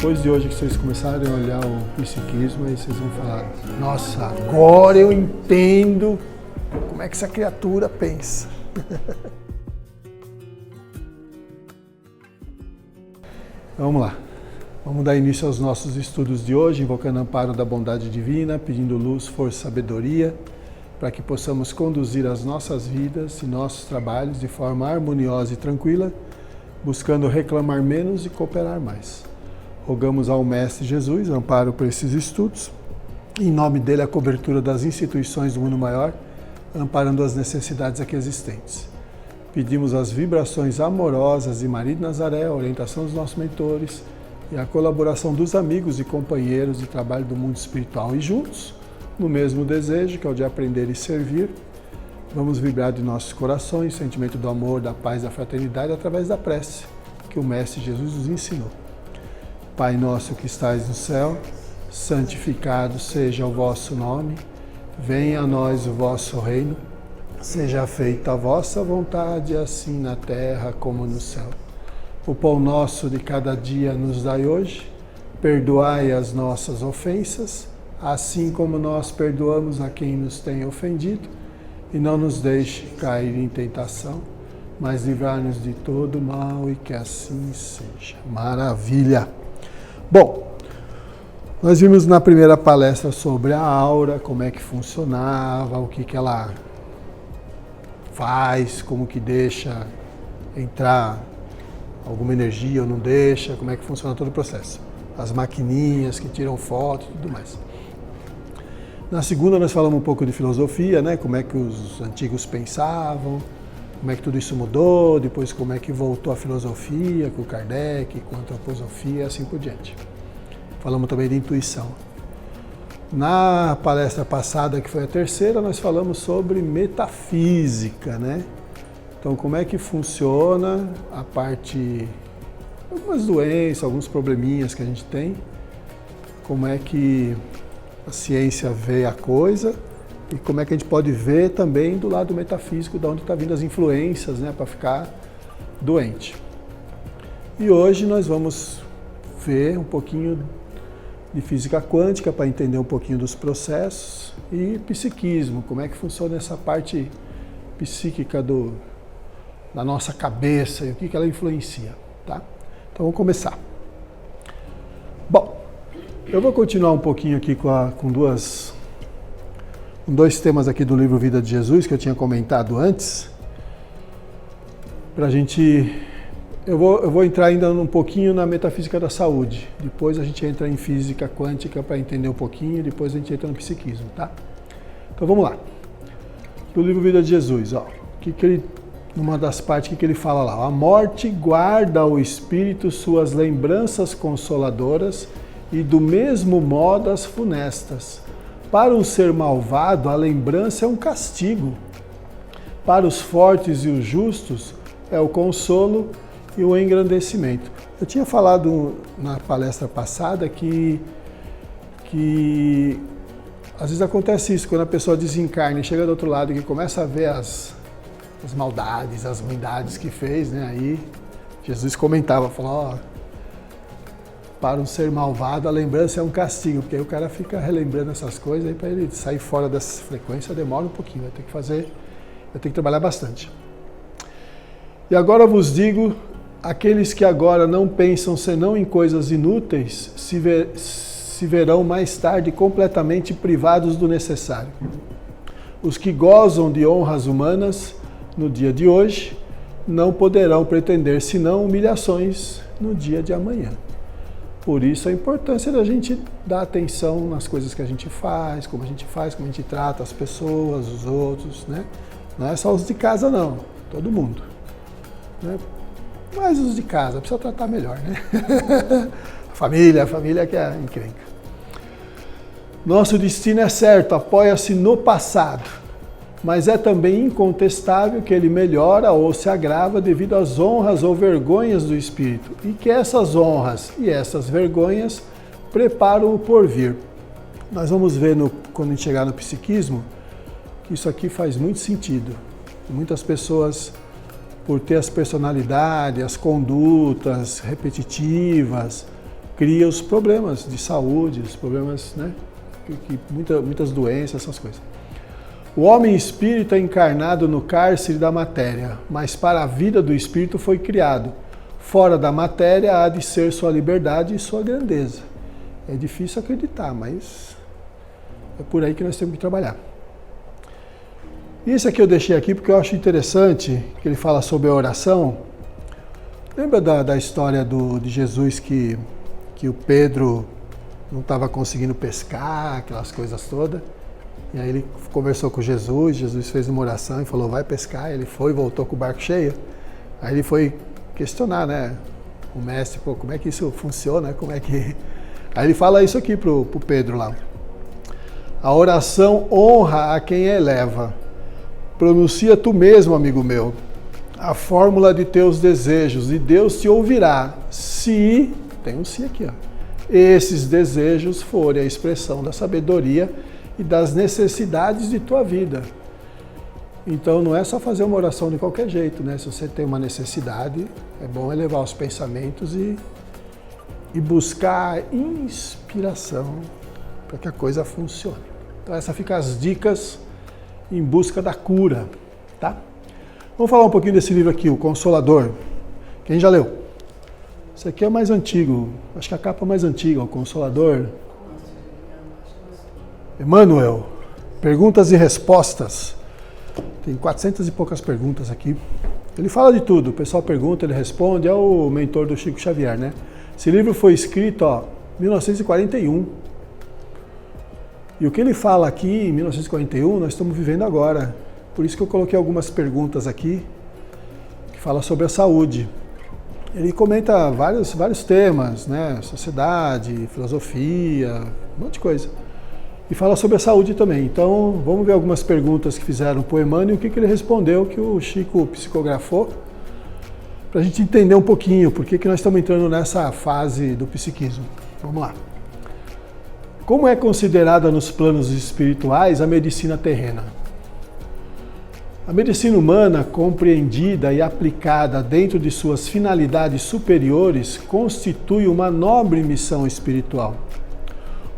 depois de hoje que vocês começarem a olhar o psiquismo, aí vocês vão falar, nossa, agora eu entendo como é que essa criatura pensa. Vamos lá. Vamos dar início aos nossos estudos de hoje, invocando o amparo da bondade divina, pedindo luz, força e sabedoria, para que possamos conduzir as nossas vidas e nossos trabalhos de forma harmoniosa e tranquila, buscando reclamar menos e cooperar mais. Rogamos ao Mestre Jesus amparo para esses estudos, em nome dele a cobertura das instituições do mundo maior, amparando as necessidades aqui existentes. Pedimos as vibrações amorosas de Maria de Nazaré, a orientação dos nossos mentores e a colaboração dos amigos e companheiros de trabalho do mundo espiritual. E juntos, no mesmo desejo, que é o de aprender e servir, vamos vibrar de nossos corações o sentimento do amor, da paz, da fraternidade, através da prece que o Mestre Jesus nos ensinou. Pai nosso que estais no céu, santificado seja o vosso nome, venha a nós o vosso reino, seja feita a vossa vontade, assim na terra como no céu. O pão nosso de cada dia nos dai hoje, perdoai as nossas ofensas, assim como nós perdoamos a quem nos tem ofendido, e não nos deixe cair em tentação, mas livrar-nos de todo mal, e que assim seja. Maravilha! Bom, nós vimos na primeira palestra sobre a aura, como é que funcionava, o que ela faz, como que deixa entrar alguma energia ou não deixa, como é que funciona todo o processo. As maquininhas que tiram foto e tudo mais. Na segunda nós falamos um pouco de filosofia, né? Como é que os antigos pensavam, como é que tudo isso mudou, depois como é que voltou a filosofia com o Kardec, com a antroposofia e assim por diante. Falamos também de intuição. Na palestra passada, que foi a terceira, nós falamos sobre metafísica, né? Então, como é que funciona a parte, algumas doenças, alguns probleminhas que a gente tem, como é que a ciência vê a coisa e como é que a gente pode ver também do lado metafísico, de onde estão vindo as influências, né, para ficar doente. E hoje nós vamos ver um pouquinho de física quântica para entender um pouquinho dos processos e psiquismo, como é que funciona essa parte psíquica da nossa cabeça e o que ela influencia, tá? Então vamos começar. Bom, eu vou continuar um pouquinho aqui com dois temas aqui do livro Vida de Jesus que eu tinha comentado antes, pra gente. Eu vou entrar ainda um pouquinho na metafísica da saúde. Depois a gente entra em física quântica para entender um pouquinho. Depois a gente entra no psiquismo, tá? Então vamos lá. Do livro Vida de Jesus, ó. Numa das partes que ele fala lá. A morte guarda ao espírito suas lembranças consoladoras e do mesmo modo as funestas. Para um ser malvado, a lembrança é um castigo. Para os fortes e os justos, é o consolo e o engrandecimento. Eu tinha falado na palestra passada que às vezes acontece isso, quando a pessoa desencarna e chega do outro lado e começa a ver as maldades, as ruindades que fez, né? Aí Jesus comentava, falou, ó, para um ser malvado a lembrança é um castigo, porque aí o cara fica relembrando essas coisas, aí para ele sair fora dessa frequência demora um pouquinho, vai ter que trabalhar bastante. E agora vos digo, aqueles que agora não pensam senão em coisas inúteis, se verão mais tarde completamente privados do necessário. Os que gozam de honras humanas no dia de hoje, não poderão pretender senão humilhações no dia de amanhã. Por isso a importância da gente dar atenção nas coisas que a gente faz, como a gente trata as pessoas, os outros, né? Não é só os de casa não, todo mundo, né? Mas os de casa, precisa tratar melhor, né? A família que é encrenca. Nosso destino é certo, apoia-se no passado, mas é também incontestável que ele melhora ou se agrava devido às honras ou vergonhas do espírito, e que essas honras e essas vergonhas preparam o porvir. Nós vamos ver, quando a gente chegar no psiquismo, que isso aqui faz muito sentido. Muitas pessoas, por ter as personalidades, as condutas repetitivas, cria os problemas de saúde, os problemas, né? Muitas doenças, essas coisas. O homem espírito é encarnado no cárcere da matéria, mas para a vida do espírito foi criado. Fora da matéria há de ser sua liberdade e sua grandeza. É difícil acreditar, mas é por aí que nós temos que trabalhar. Isso aqui eu deixei aqui porque eu acho interessante, que ele fala sobre a oração. Lembra da história de Jesus que o Pedro não estava conseguindo pescar, aquelas coisas todas? E aí ele conversou com Jesus fez uma oração e falou, vai pescar. Ele foi, voltou com o barco cheio. Aí ele foi questionar, né, o mestre, pô, como é que isso funciona? Como é que... Aí ele fala isso aqui pro Pedro lá. A oração honra a quem eleva. Pronuncia tu mesmo, amigo meu, a fórmula de teus desejos e Deus te ouvirá se, tem um se aqui, ó, esses desejos forem a expressão da sabedoria e das necessidades de tua vida. Então não é só fazer uma oração de qualquer jeito, né? Se você tem uma necessidade, é bom elevar os pensamentos e buscar inspiração para que a coisa funcione. Então essas ficam as dicas em busca da cura, tá? Vamos falar um pouquinho desse livro aqui, O Consolador. Quem já leu? Esse aqui é o mais antigo, acho que a capa mais antiga, O Consolador. Emmanuel, perguntas e respostas. Tem 400 e poucas perguntas aqui. Ele fala de tudo, o pessoal pergunta, ele responde, é o mentor do Chico Xavier, né? Esse livro foi escrito, ó, em 1941. E o que ele fala aqui em 1941, nós estamos vivendo agora. Por isso que eu coloquei algumas perguntas aqui, que fala sobre a saúde. Ele comenta vários temas, né? Sociedade, filosofia, um monte de coisa. E fala sobre a saúde também. Então, vamos ver algumas perguntas que fizeram para o Emmanuel e o que ele respondeu, que o Chico psicografou, para a gente entender um pouquinho por que nós estamos entrando nessa fase do psiquismo. Vamos lá. Como é considerada nos planos espirituais a medicina terrena? A medicina humana, compreendida e aplicada dentro de suas finalidades superiores, constitui uma nobre missão espiritual.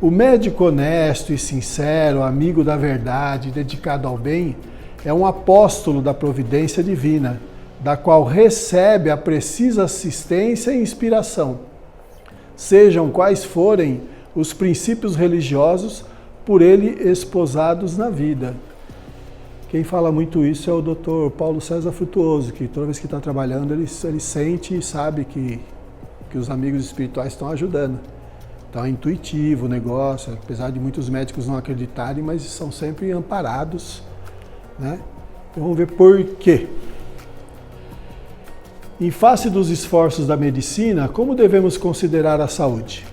O médico honesto e sincero, amigo da verdade, dedicado ao bem, é um apóstolo da providência divina, da qual recebe a precisa assistência e inspiração, sejam quais forem os princípios religiosos por ele esposados na vida. Quem fala muito isso é o Dr. Paulo César Frutuoso, que toda vez que está trabalhando, ele sente e sabe que os amigos espirituais estão ajudando. Então é intuitivo o negócio, apesar de muitos médicos não acreditarem, mas são sempre amparados, né? Então vamos ver por quê. Em face dos esforços da medicina, como devemos considerar a saúde?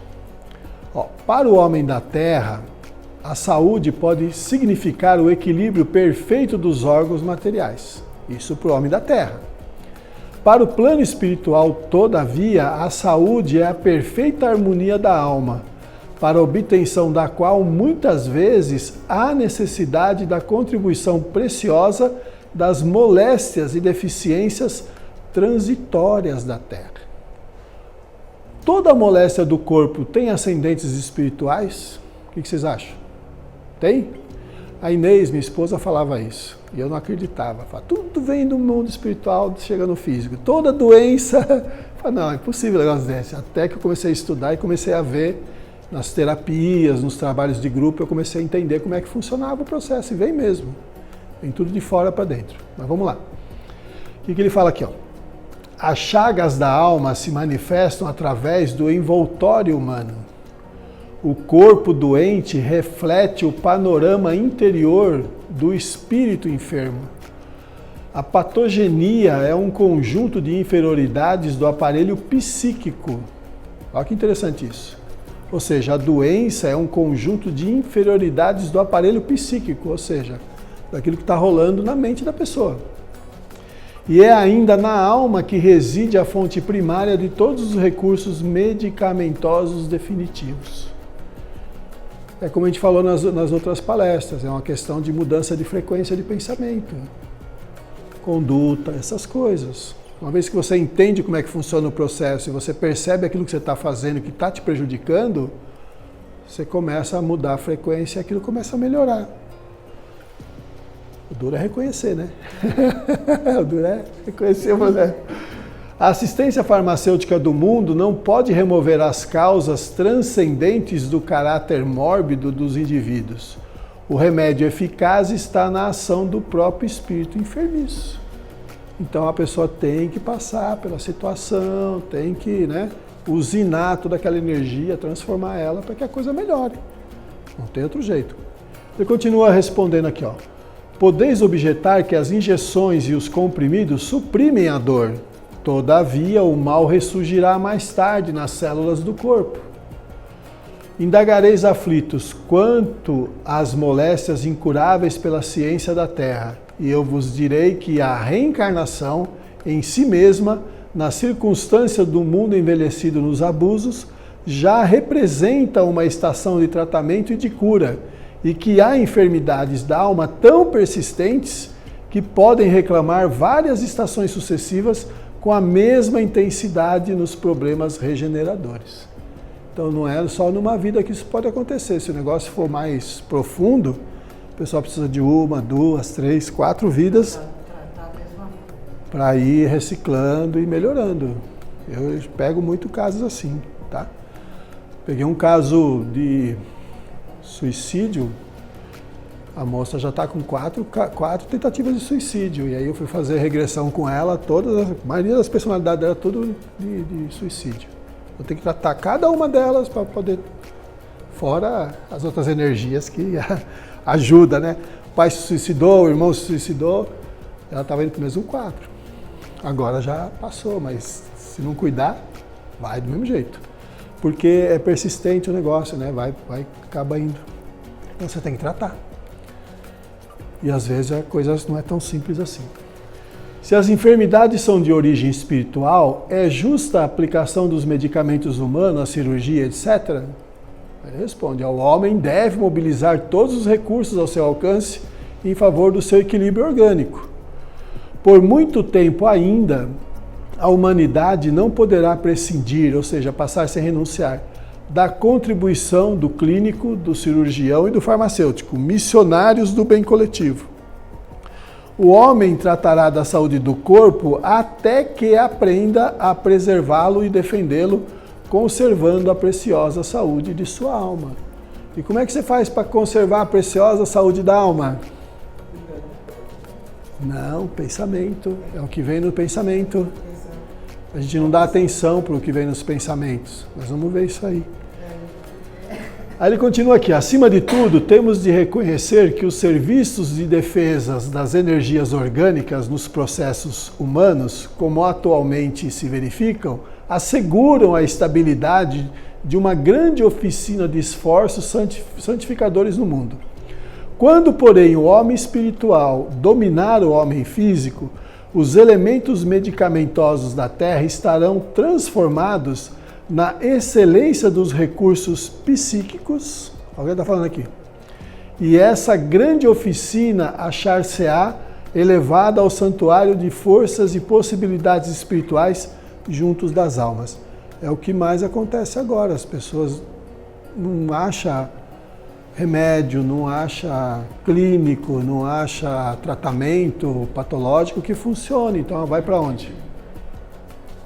Para o homem da Terra, a saúde pode significar o equilíbrio perfeito dos órgãos materiais. Isso para o homem da Terra. Para o plano espiritual, todavia, a saúde é a perfeita harmonia da alma, para a obtenção da qual muitas vezes há necessidade da contribuição preciosa das moléstias e deficiências transitórias da Terra. Toda moléstia do corpo tem ascendentes espirituais? O que vocês acham? Tem? A Inês, minha esposa, falava isso. E eu não acreditava. Falava, tudo vem do mundo espiritual, chega no físico. Toda doença... Não, é impossível um negócio desse. Até que eu comecei a estudar e comecei a ver nas terapias, nos trabalhos de grupo, eu comecei a entender como é que funcionava o processo. E vem mesmo. Vem tudo de fora para dentro. Mas vamos lá. O que ele fala aqui? As chagas da alma se manifestam através do envoltório humano. O corpo doente reflete o panorama interior do espírito enfermo. A patogenia é um conjunto de inferioridades do aparelho psíquico. Olha que interessante isso. Ou seja, a doença é um conjunto de inferioridades do aparelho psíquico, ou seja, daquilo que está rolando na mente da pessoa. E é ainda na alma que reside a fonte primária de todos os recursos medicamentosos definitivos. É como a gente falou nas outras palestras, é uma questão de mudança de frequência de pensamento, conduta, essas coisas. Uma vez que você entende como é que funciona o processo e você percebe aquilo que você está fazendo que está te prejudicando, você começa a mudar a frequência e aquilo começa a melhorar. O duro é reconhecer, né? O duro é reconhecer o processo. A assistência farmacêutica do mundo não pode remover as causas transcendentes do caráter mórbido dos indivíduos. O remédio eficaz está na ação do próprio espírito enfermiço. Então a pessoa tem que passar pela situação, tem que, usinar toda aquela energia, transformar ela para que a coisa melhore. Não tem outro jeito. Ele continua respondendo aqui, ó. Podeis objetar que as injeções e os comprimidos suprimem a dor. Todavia, o mal ressurgirá mais tarde nas células do corpo. Indagareis aflitos quanto às moléstias incuráveis pela ciência da terra, e eu vos direi que a reencarnação, em si mesma, na circunstância do mundo envelhecido nos abusos, já representa uma estação de tratamento e de cura, e que há enfermidades da alma tão persistentes que podem reclamar várias estações sucessivas com a mesma intensidade nos problemas regeneradores. Então não é só numa vida que isso pode acontecer. Se o negócio for mais profundo, o pessoal precisa de 1, 2, 3, 4 vidas para ir reciclando e melhorando. Eu pego muito casos assim, tá? Peguei um caso de suicídio, a moça já está com 4 tentativas de suicídio, e aí eu fui fazer regressão com ela, a maioria das personalidades dela tudo de suicídio. Eu tenho que tratar cada uma delas para poder, fora as outras energias que ajudam, né? O pai se suicidou, o irmão se suicidou, ela estava indo para o mesmo quadro. Agora já passou, mas se não cuidar, vai do mesmo jeito. Porque é persistente o negócio, né? Vai acaba indo. Então você tem que tratar. E às vezes a coisa não é tão simples assim. Se as enfermidades são de origem espiritual, é justa a aplicação dos medicamentos humanos, a cirurgia, etc.? Ele responde, o homem deve mobilizar todos os recursos ao seu alcance em favor do seu equilíbrio orgânico. Por muito tempo ainda, a humanidade não poderá prescindir, ou seja, passar sem renunciar, da contribuição do clínico, do cirurgião e do farmacêutico, missionários do bem coletivo. O homem tratará da saúde do corpo até que aprenda a preservá-lo e defendê-lo, conservando a preciosa saúde de sua alma. E como é que você faz para conservar a preciosa saúde da alma? Não, pensamento. É o que vem no pensamento. A gente não dá atenção para o que vem nos pensamentos. Nós vamos ver isso aí. Aí ele continua aqui. Acima de tudo, temos de reconhecer que os serviços de defesa das energias orgânicas nos processos humanos, como atualmente se verificam, asseguram a estabilidade de uma grande oficina de esforços santificadores no mundo. Quando, porém, o homem espiritual dominar o homem físico, os elementos medicamentosos da Terra estarão transformados na excelência dos recursos psíquicos. Alguém está falando aqui. E essa grande oficina achar-se-á elevada ao santuário de forças e possibilidades espirituais juntos das almas. É o que mais acontece agora. As pessoas não acham remédio, não acham clínico, não acham tratamento patológico que funcione. Então vai para onde?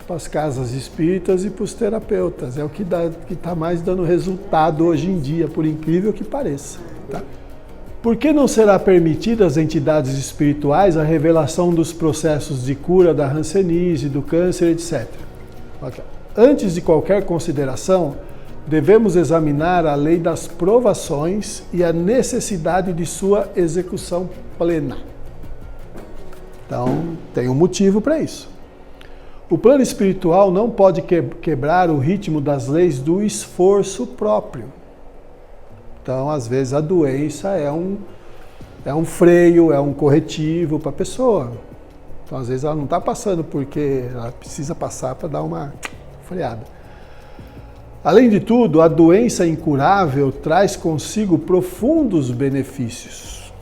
Para as casas espíritas e para os terapeutas. É o que está mais dando resultado hoje em dia, por incrível que pareça. Tá? Por que não será permitida às entidades espirituais a revelação dos processos de cura da hanseníase, do câncer, etc.? Okay. Antes de qualquer consideração, devemos examinar a lei das provações e a necessidade de sua execução plena. Então, tem um motivo para isso. O plano espiritual não pode quebrar o ritmo das leis do esforço próprio. Então, às vezes, a doença é um freio, é um corretivo para a pessoa. Então, às vezes, ela não está passando porque ela precisa passar para dar uma freada. Além de tudo, a doença incurável traz consigo profundos benefícios.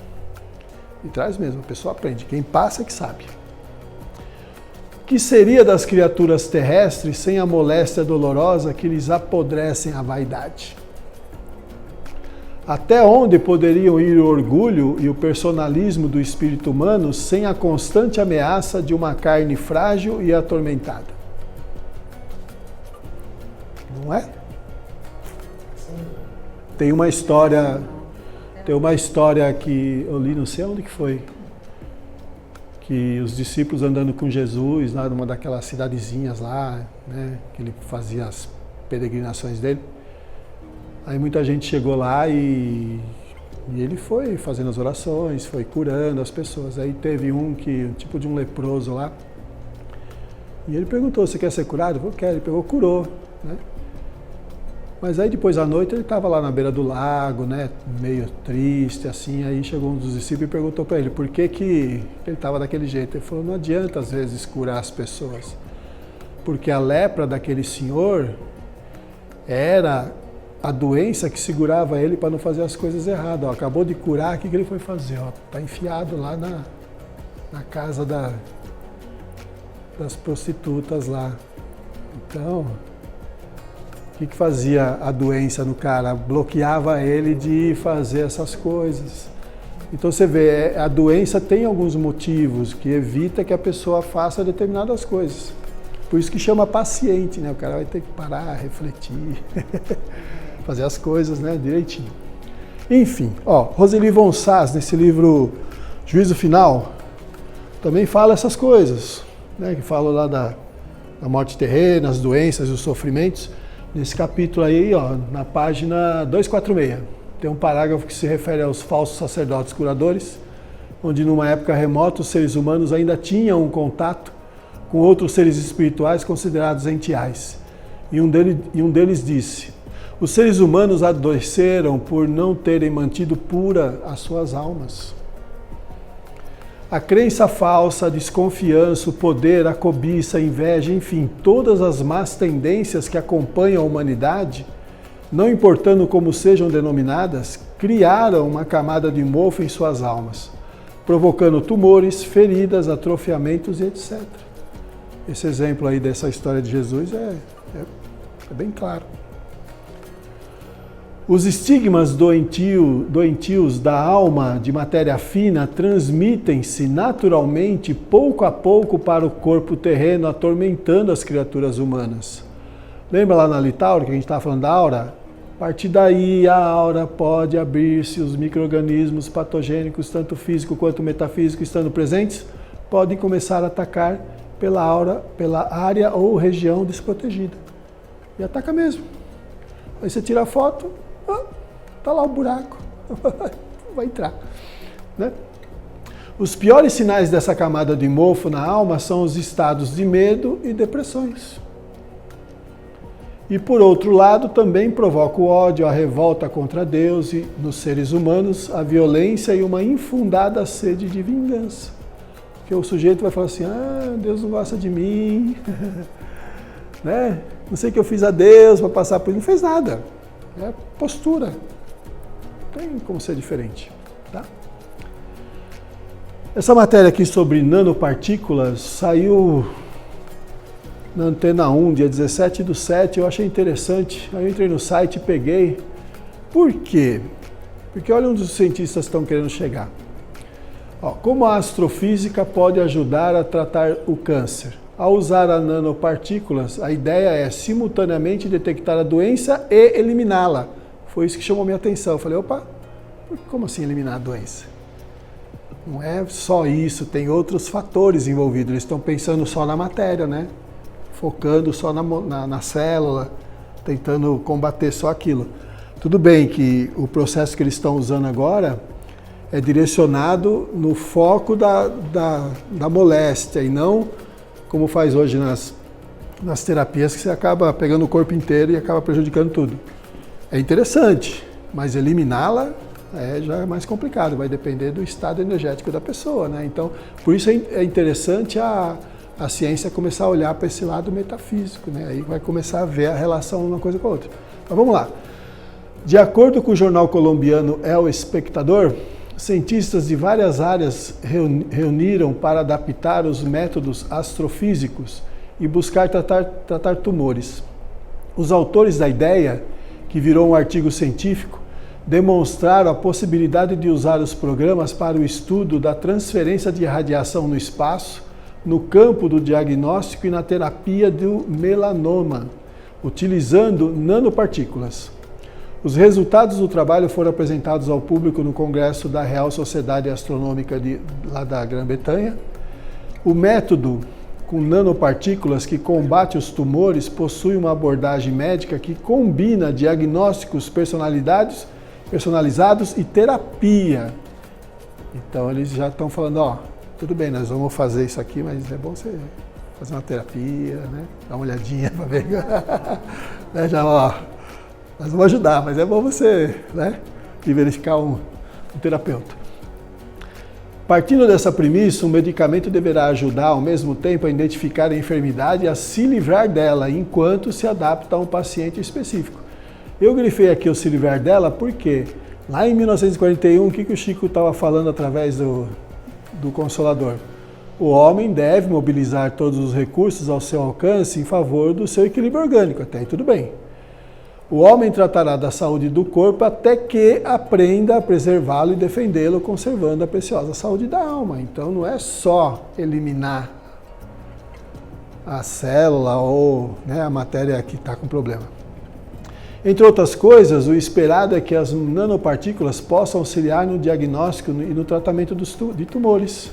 E traz mesmo, a pessoa aprende. Quem passa é que sabe. Que seria das criaturas terrestres sem a moléstia dolorosa que lhes apodrecem a vaidade? Até onde poderiam ir o orgulho e o personalismo do espírito humano sem a constante ameaça de uma carne frágil e atormentada? Não é? Tem uma história que eu li, não sei onde que foi, que os discípulos andando com Jesus, lá numa daquelas cidadezinhas lá, né, que ele fazia as peregrinações dele. Aí muita gente chegou lá e ele foi fazendo as orações, foi curando as pessoas. Aí teve um tipo de um leproso lá, e ele perguntou: você quer ser curado? Eu falei: quero. Ele pegou, curou, né? Mas aí depois à noite ele estava lá na beira do lago, né, meio triste assim. Aí chegou um dos discípulos e perguntou para ele por que ele estava daquele jeito. Ele falou: não adianta às vezes curar as pessoas, porque a lepra daquele senhor era a doença que segurava ele para não fazer as coisas erradas. Ó, acabou de curar, o que ele foi fazer? Está enfiado lá na casa das prostitutas lá. Então, o que fazia a doença no cara? Bloqueava ele de fazer essas coisas. Então você vê, a doença tem alguns motivos que evita que a pessoa faça determinadas coisas. Por isso que chama paciente, né? O cara vai ter que parar, refletir, fazer as coisas, né, direitinho. Enfim, Roseli von Sass, nesse livro Juízo Final, também fala essas coisas, né? Que fala lá da morte terrena, as doenças e os sofrimentos. Nesse capítulo aí, na página 246, tem um parágrafo que se refere aos falsos sacerdotes curadores, onde numa época remota os seres humanos ainda tinham um contato com outros seres espirituais considerados entiais. E um deles disse: os seres humanos adoeceram por não terem mantido pura as suas almas. A crença falsa, a desconfiança, o poder, a cobiça, a inveja, enfim, todas as más tendências que acompanham a humanidade, não importando como sejam denominadas, criaram uma camada de mofo em suas almas, provocando tumores, feridas, atrofiamentos e etc. Esse exemplo aí dessa história de Jesus é bem claro. Os estigmas doentios da alma de matéria fina transmitem-se naturalmente pouco a pouco para o corpo terreno, atormentando as criaturas humanas. Lembra lá na Litáurica que a gente estava falando da aura? A partir daí a aura pode abrir-se, os micro-organismos patogênicos, tanto físico quanto metafísico, estando presentes, podem começar a atacar pela aura, pela área ou região desprotegida. E ataca mesmo. Aí você tira a foto, tá lá o buraco, vai entrar, né? Os piores sinais dessa camada de mofo na alma são os estados de medo e depressões. E por outro lado, também provoca o ódio, a revolta contra Deus e nos seres humanos, a violência e uma infundada sede de vingança. Porque o sujeito vai falar assim: Deus não gosta de mim, né? Não sei o que eu fiz a Deus para passar por isso. Não fez nada. É postura. Não tem como ser diferente. Tá? Essa matéria aqui sobre nanopartículas saiu na Antena 1, dia 17/7. Eu achei interessante. Aí eu entrei no site e peguei. Por quê? Porque olha onde os cientistas estão querendo chegar. Como a astrofísica pode ajudar a tratar o câncer? Ao usar as nanopartículas, a ideia é simultaneamente detectar a doença e eliminá-la. Foi isso que chamou minha atenção. Eu falei: opa, como assim eliminar a doença? Não é só isso, tem outros fatores envolvidos. Eles estão pensando só na matéria, né? Focando só na célula, tentando combater só aquilo. Tudo bem que o processo que eles estão usando agora é direcionado no foco da moléstia e não como faz hoje nas terapias, que você acaba pegando o corpo inteiro e acaba prejudicando tudo. É interessante, mas eliminá-la já é mais complicado, vai depender do estado energético da pessoa, né? Então, por isso é interessante a ciência começar a olhar para esse lado metafísico, né? Aí vai começar a ver a relação uma coisa com a outra. Mas vamos lá. De acordo com o jornal colombiano El Espectador, cientistas de várias áreas reuniram para adaptar os métodos astrofísicos e buscar tratar tumores. Os autores da ideia, que virou um artigo científico, demonstraram a possibilidade de usar os programas para o estudo da transferência de radiação no espaço, no campo do diagnóstico e na terapia do melanoma, utilizando nanopartículas. Os resultados do trabalho foram apresentados ao público no Congresso da Real Sociedade Astronômica lá da Grã-Bretanha. O método com nanopartículas que combate os tumores possui uma abordagem médica que combina diagnósticos personalizados e terapia. Então eles já estão falando, ó, tudo bem, nós vamos fazer isso aqui, mas é bom você fazer uma terapia, né? Dar uma olhadinha para ver. Né? Já, ó, nós vamos ajudar, mas é bom você, né, de verificar um terapeuta. Partindo dessa premissa, um medicamento deverá ajudar ao mesmo tempo a identificar a enfermidade e a se livrar dela, enquanto se adapta a um paciente específico. Eu grifei aqui o se livrar dela porque lá em 1941, o que o Chico estava falando através do Consolador? O homem deve mobilizar todos os recursos ao seu alcance em favor do seu equilíbrio orgânico. Até aí tudo bem. O homem tratará da saúde do corpo até que aprenda a preservá-lo e defendê-lo, conservando a preciosa saúde da alma. Então não é só eliminar a célula ou, né, a matéria que está com problema. Entre outras coisas, o esperado é que as nanopartículas possam auxiliar no diagnóstico e no tratamento de tumores.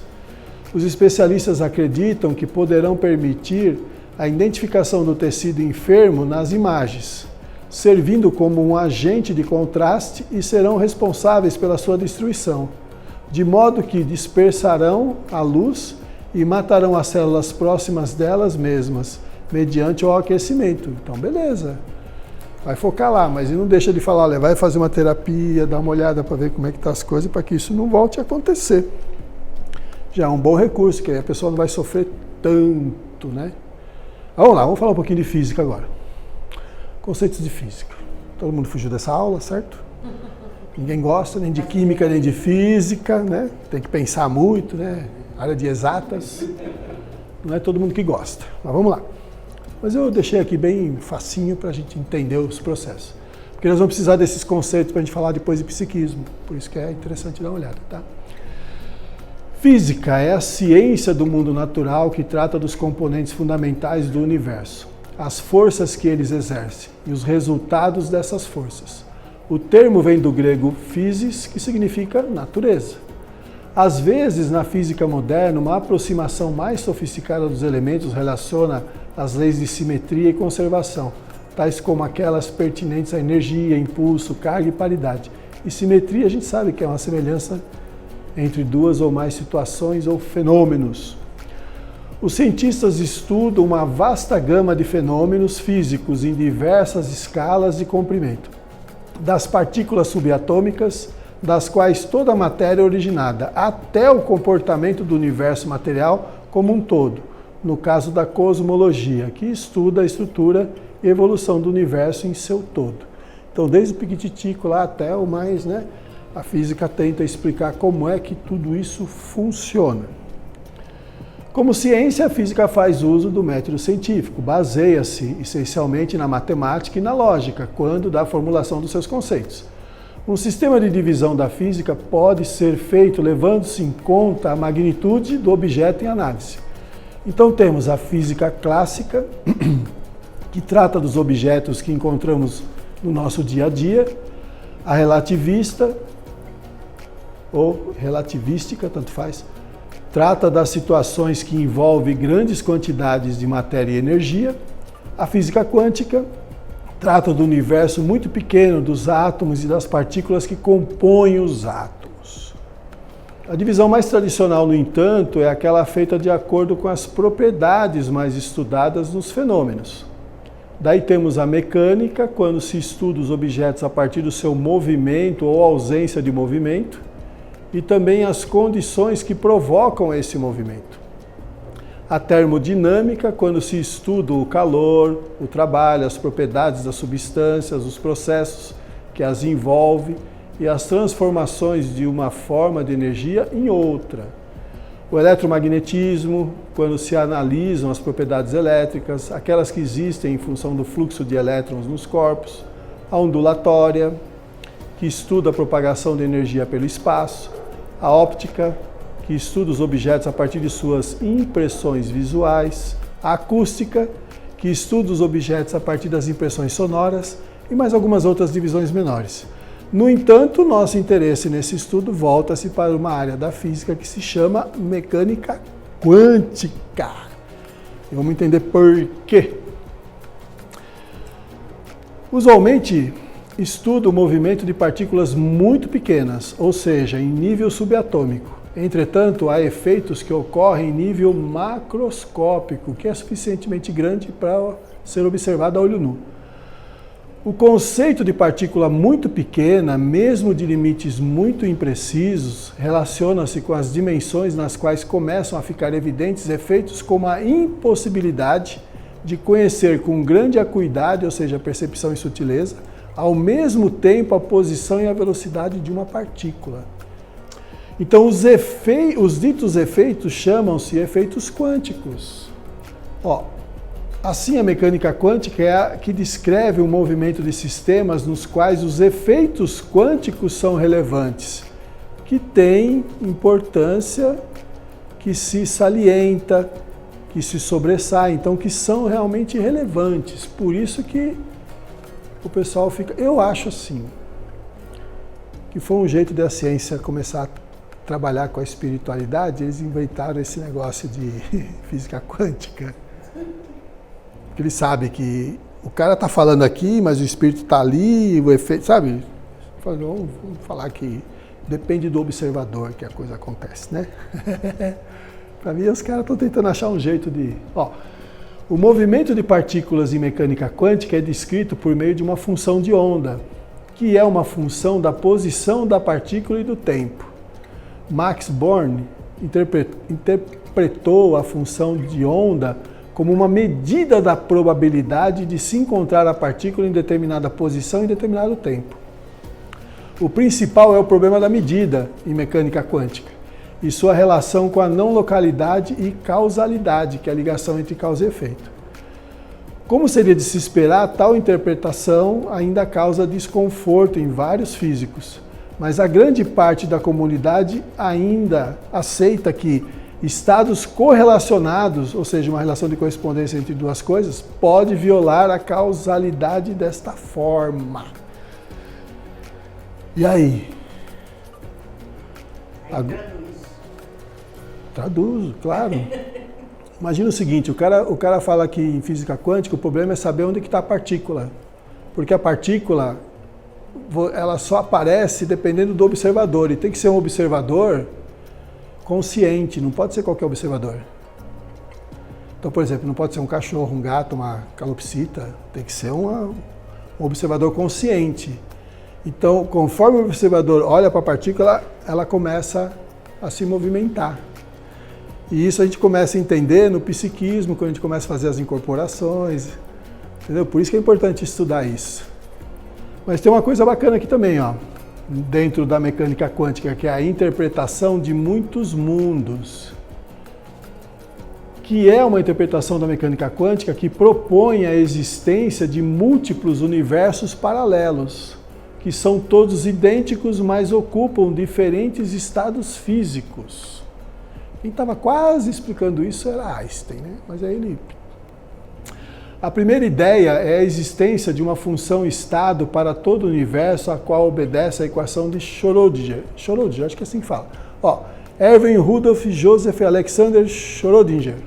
Os especialistas acreditam que poderão permitir a identificação do tecido enfermo nas imagens, servindo como um agente de contraste e serão responsáveis pela sua destruição, de modo que dispersarão a luz e matarão as células próximas delas mesmas, mediante o aquecimento. Então, beleza. Vai focar lá, mas não deixa de falar, olha, vai fazer uma terapia, dar uma olhada para ver como é que estão as coisas, para que isso não volte a acontecer. Já é um bom recurso, que aí a pessoa não vai sofrer tanto, né? Vamos lá, vamos falar um pouquinho de física agora. Conceitos de física. Todo mundo fugiu dessa aula, certo? Ninguém gosta nem de química, nem de física, né? Tem que pensar muito, né? Área de exatas. Não é todo mundo que gosta. Mas vamos lá. Mas eu deixei aqui bem facinho para a gente entender os processos. Porque nós vamos precisar desses conceitos para a gente falar depois de psiquismo. Por isso que é interessante dar uma olhada, tá? Física é a ciência do mundo natural que trata dos componentes fundamentais do universo, as forças que eles exercem e os resultados dessas forças. O termo vem do grego physis, que significa natureza. Às vezes, na física moderna, uma aproximação mais sofisticada dos elementos relaciona as leis de simetria e conservação, tais como aquelas pertinentes à energia, impulso, carga e paridade. E simetria a gente sabe que é uma semelhança entre duas ou mais situações ou fenômenos. Os cientistas estudam uma vasta gama de fenômenos físicos em diversas escalas de comprimento, das partículas subatômicas, das quais toda a matéria é originada, até o comportamento do universo material como um todo, no caso da cosmologia, que estuda a estrutura e evolução do universo em seu todo. Então, desde o piquititico lá até o mais, né, a física tenta explicar como é que tudo isso funciona. Como ciência, a física faz uso do método científico, baseia-se essencialmente na matemática e na lógica, quando da formulação dos seus conceitos. Um sistema de divisão da física pode ser feito levando-se em conta a magnitude do objeto em análise. Então temos a física clássica, que trata dos objetos que encontramos no nosso dia a dia, a relativista, ou relativística, tanto faz, trata das situações que envolvem grandes quantidades de matéria e energia. A física quântica trata do universo muito pequeno, dos átomos e das partículas que compõem os átomos. A divisão mais tradicional, no entanto, é aquela feita de acordo com as propriedades mais estudadas nos fenômenos. Daí temos a mecânica, quando se estuda os objetos a partir do seu movimento ou ausência de movimento, e também as condições que provocam esse movimento. A termodinâmica, quando se estuda o calor, o trabalho, as propriedades das substâncias, os processos que as envolvem e as transformações de uma forma de energia em outra. O eletromagnetismo, quando se analisam as propriedades elétricas, aquelas que existem em função do fluxo de elétrons nos corpos, a ondulatória, que estuda a propagação de energia pelo espaço, a óptica, que estuda os objetos a partir de suas impressões visuais, a acústica, que estuda os objetos a partir das impressões sonoras e mais algumas outras divisões menores. No entanto, nosso interesse nesse estudo volta-se para uma área da física que se chama mecânica quântica. E vamos entender por quê. Usualmente, estuda o movimento de partículas muito pequenas, ou seja, em nível subatômico. Entretanto, há efeitos que ocorrem em nível macroscópico, que é suficientemente grande para ser observado a olho nu. O conceito de partícula muito pequena, mesmo de limites muito imprecisos, relaciona-se com as dimensões nas quais começam a ficar evidentes efeitos como a impossibilidade de conhecer com grande acuidade, ou seja, percepção e sutileza, ao mesmo tempo a posição e a velocidade de uma partícula. Então, os ditos efeitos chamam-se efeitos quânticos. Assim, a mecânica quântica é a que descreve o movimento de sistemas nos quais os efeitos quânticos são relevantes, que têm importância, que se salienta, que se sobressai, então que são realmente relevantes. Por isso que o pessoal fica... Eu acho assim, que foi um jeito da ciência começar a trabalhar com a espiritualidade, eles inventaram esse negócio de física quântica. Porque eles sabem que o cara está falando aqui, mas o espírito está ali, o efeito, sabe? Vamos falar que depende do observador que a coisa acontece, né? Para mim, os caras estão tentando achar um jeito de... O movimento de partículas em mecânica quântica é descrito por meio de uma função de onda, que é uma função da posição da partícula e do tempo. Max Born interpretou a função de onda como uma medida da probabilidade de se encontrar a partícula em determinada posição em determinado tempo. O principal é o problema da medida em mecânica quântica e sua relação com a não localidade e causalidade, que é a ligação entre causa e efeito. Como seria de se esperar, tal interpretação ainda causa desconforto em vários físicos, mas a grande parte da comunidade ainda aceita que estados correlacionados, ou seja, uma relação de correspondência entre duas coisas, pode violar a causalidade desta forma. E aí? Traduzo, claro. Imagina o seguinte, o cara fala que em física quântica o problema é saber onde está a partícula. Porque a partícula, ela só aparece dependendo do observador, e tem que ser um observador consciente, não pode ser qualquer observador. Então, por exemplo, não pode ser um cachorro, um gato, uma calopsita, tem que ser um observador consciente. Então, conforme o observador olha para a partícula, ela começa a se movimentar. E isso a gente começa a entender no psiquismo, quando a gente começa a fazer as incorporações, entendeu? Por isso que é importante estudar isso. Mas tem uma coisa bacana aqui também, dentro da mecânica quântica, que é a interpretação de muitos mundos, que é uma interpretação da mecânica quântica que propõe a existência de múltiplos universos paralelos, que são todos idênticos, mas ocupam diferentes estados físicos. Quem estava quase explicando isso era Einstein, né? Mas aí ele... A primeira ideia é a existência de uma função estado para todo o universo, a qual obedece à equação de Schrödinger. Schrödinger, acho que é assim que fala. Erwin Rudolf Joseph Alexander Schrödinger.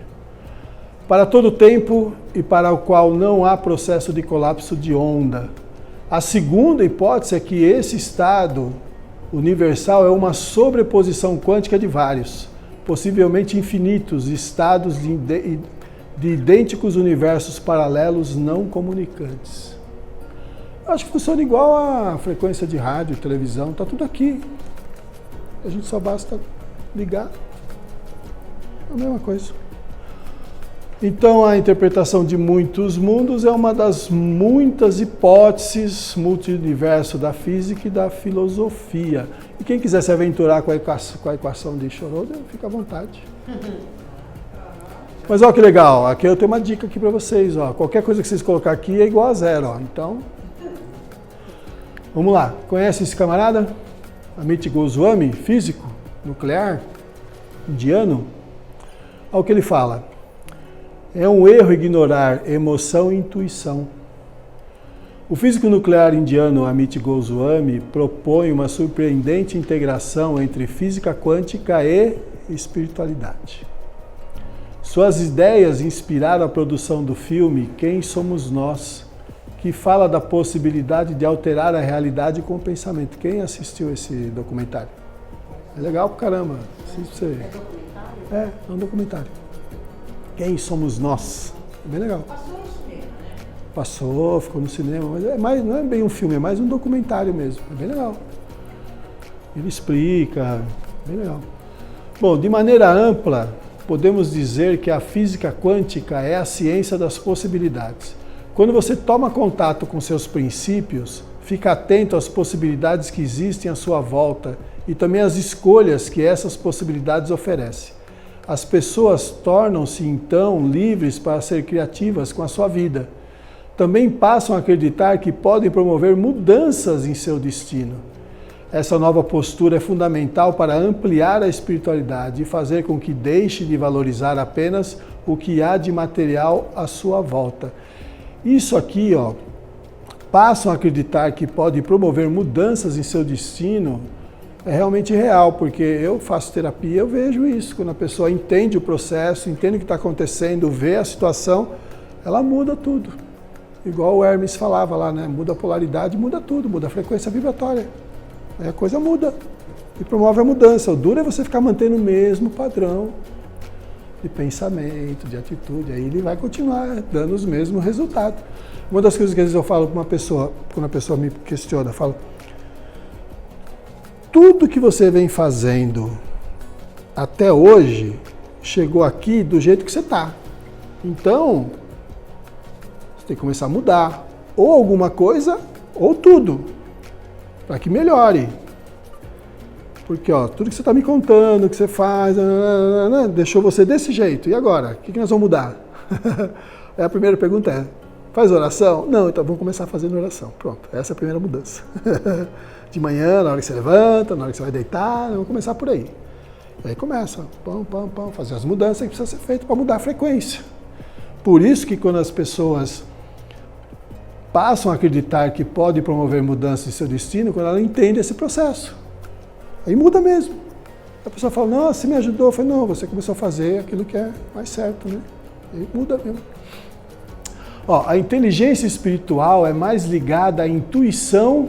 Para todo tempo e para o qual não há processo de colapso de onda. A segunda hipótese é que esse estado universal é uma sobreposição quântica de vários, possivelmente infinitos, estados de idênticos universos paralelos não comunicantes. Acho que funciona igual a frequência de rádio, televisão, está tudo aqui. A gente só basta ligar. É a mesma coisa. Então, a interpretação de muitos mundos é uma das muitas hipóteses multiverso da física e da filosofia. E quem quiser se aventurar com a equação de Schrödinger, fica à vontade. Mas olha que legal, aqui eu tenho uma dica aqui para vocês. Ó. Qualquer coisa que vocês colocar aqui é igual a zero. Ó. Então, vamos lá. Conhece esse camarada? Amit Goswami, físico, nuclear, indiano. Olha o que ele fala. É um erro ignorar emoção e intuição. O físico nuclear indiano Amit Goswami propõe uma surpreendente integração entre física quântica e espiritualidade. Suas ideias inspiraram a produção do filme Quem Somos Nós, que fala da possibilidade de alterar a realidade com o pensamento. Quem assistiu esse documentário? É legal pra caramba. Assiste você. É documentário? É um documentário. Quem Somos Nós? É bem legal. Passou no cinema, né? Passou, ficou no cinema, mas não é bem um filme, é mais um documentário mesmo. É bem legal. Ele explica, bem legal. Bom, de maneira ampla, podemos dizer que a física quântica é a ciência das possibilidades. Quando você toma contato com seus princípios, fica atento às possibilidades que existem à sua volta e também às escolhas que essas possibilidades oferecem. As pessoas tornam-se, então, livres para ser criativas com a sua vida. Também passam a acreditar que podem promover mudanças em seu destino. Essa nova postura é fundamental para ampliar a espiritualidade e fazer com que deixe de valorizar apenas o que há de material à sua volta. Isso aqui, ó, passam a acreditar que podem promover mudanças em seu destino, é realmente real, porque eu faço terapia, eu vejo isso. Quando a pessoa entende o processo, entende o que está acontecendo, vê a situação, ela muda tudo. Igual o Hermes falava lá, né? Muda a polaridade, muda tudo, muda a frequência vibratória. Aí a coisa muda e promove a mudança. O duro é você ficar mantendo o mesmo padrão de pensamento, de atitude. Aí ele vai continuar dando os mesmos resultados. Uma das coisas que às vezes eu falo para uma pessoa, quando a pessoa me questiona, eu falo: tudo que você vem fazendo até hoje chegou aqui do jeito que você está. Então, você tem que começar a mudar. Ou alguma coisa, ou tudo. Para que melhore. Porque ó, tudo que você está me contando, que você faz, deixou você desse jeito. E agora? O que nós vamos mudar? Aí a primeira pergunta é: faz oração? Não, então vamos começar fazendo oração. Pronto, essa é a primeira mudança. De manhã, na hora que você levanta, na hora que você vai deitar, vamos começar por aí. E aí começa, fazer as mudanças que precisam ser feitas para mudar a frequência. Por isso que quando as pessoas passam a acreditar que podem promover mudanças em seu destino, quando ela entende esse processo. Aí muda mesmo. A pessoa fala: não, você me ajudou. Eu falei: não, você começou a fazer aquilo que é mais certo, né? Aí muda mesmo. Ó, a inteligência espiritual é mais ligada à intuição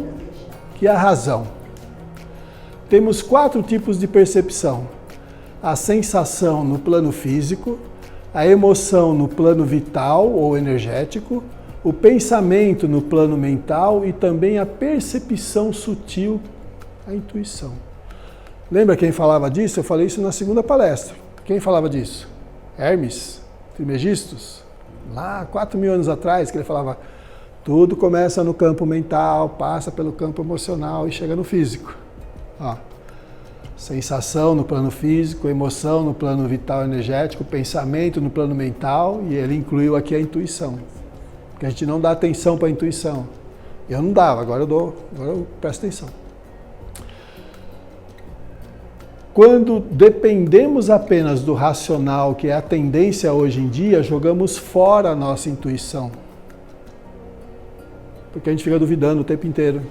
que à razão. Temos 4 tipos de percepção: a sensação no plano físico, a emoção no plano vital ou energético, o pensamento no plano mental e também a percepção sutil, a intuição. Lembra quem falava disso? Eu falei isso na segunda palestra. Quem falava disso? Hermes Trismegistus. Lá 4.000 anos atrás, que ele falava: tudo começa no campo mental, passa pelo campo emocional e chega no físico. Ó, sensação no plano físico, emoção no plano vital energético, pensamento no plano mental, e ele incluiu aqui a intuição. Porque a gente não dá atenção para a intuição. Eu não dava, agora eu presto atenção. Quando dependemos apenas do racional, que é a tendência hoje em dia, jogamos fora a nossa intuição. Porque a gente fica duvidando o tempo inteiro.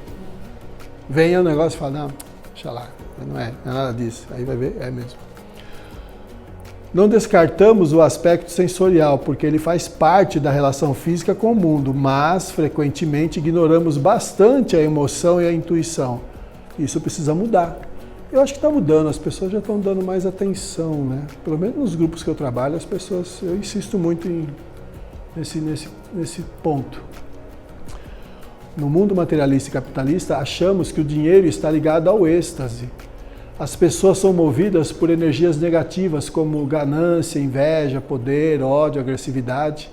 Vem o negócio e fala: não, deixa lá, não é nada disso. Aí vai ver, é mesmo. Não descartamos o aspecto sensorial, porque ele faz parte da relação física com o mundo, mas frequentemente ignoramos bastante a emoção e a intuição. Isso precisa mudar. Eu acho que está mudando, as pessoas já estão dando mais atenção, né? Pelo menos nos grupos que eu trabalho, as pessoas, eu insisto muito nesse ponto. No mundo materialista e capitalista, achamos que o dinheiro está ligado ao êxtase. as pessoas são movidas por energias negativas como ganância, inveja, poder, ódio, agressividade.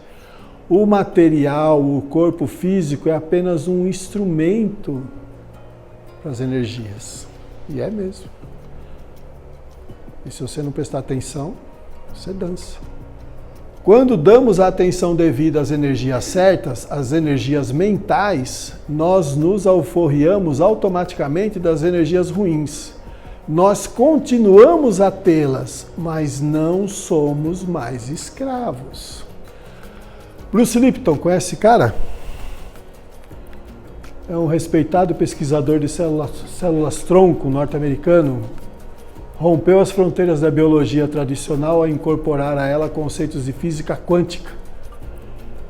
O material, o corpo físico é apenas um instrumento para as energias. E é mesmo. E se você não prestar atenção, você dança. Quando damos a atenção devida às energias certas, às energias mentais, nós nos alforriamos automaticamente das energias ruins. Nós continuamos a tê-las, mas não somos mais escravos. Bruce Lipton, conhece esse cara? É um respeitado pesquisador de células-tronco norte-americano. Rompeu as fronteiras da biologia tradicional ao incorporar a ela conceitos de física quântica.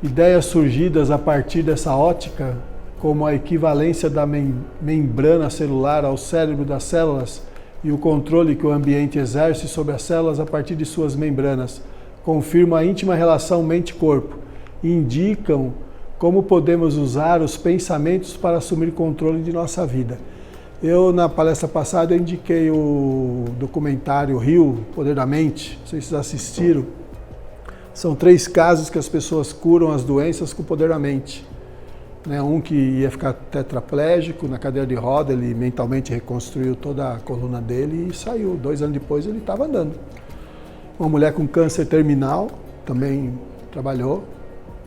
Ideias surgidas a partir dessa ótica, como a equivalência da membrana celular ao cérebro das células e o controle que o ambiente exerce sobre as células a partir de suas membranas, confirmam a íntima relação mente-corpo e indicam como podemos usar os pensamentos para assumir controle de nossa vida. Eu, na palestra passada, eu indiquei o documentário Rio, Poder da Mente. Não sei se vocês assistiram. São 3 casos que as pessoas curam as doenças com o poder da mente. Um que ia ficar tetraplégico na cadeira de roda, ele mentalmente reconstruiu toda a coluna dele e saiu. 2 anos depois ele estava andando. Uma mulher com câncer terminal também trabalhou.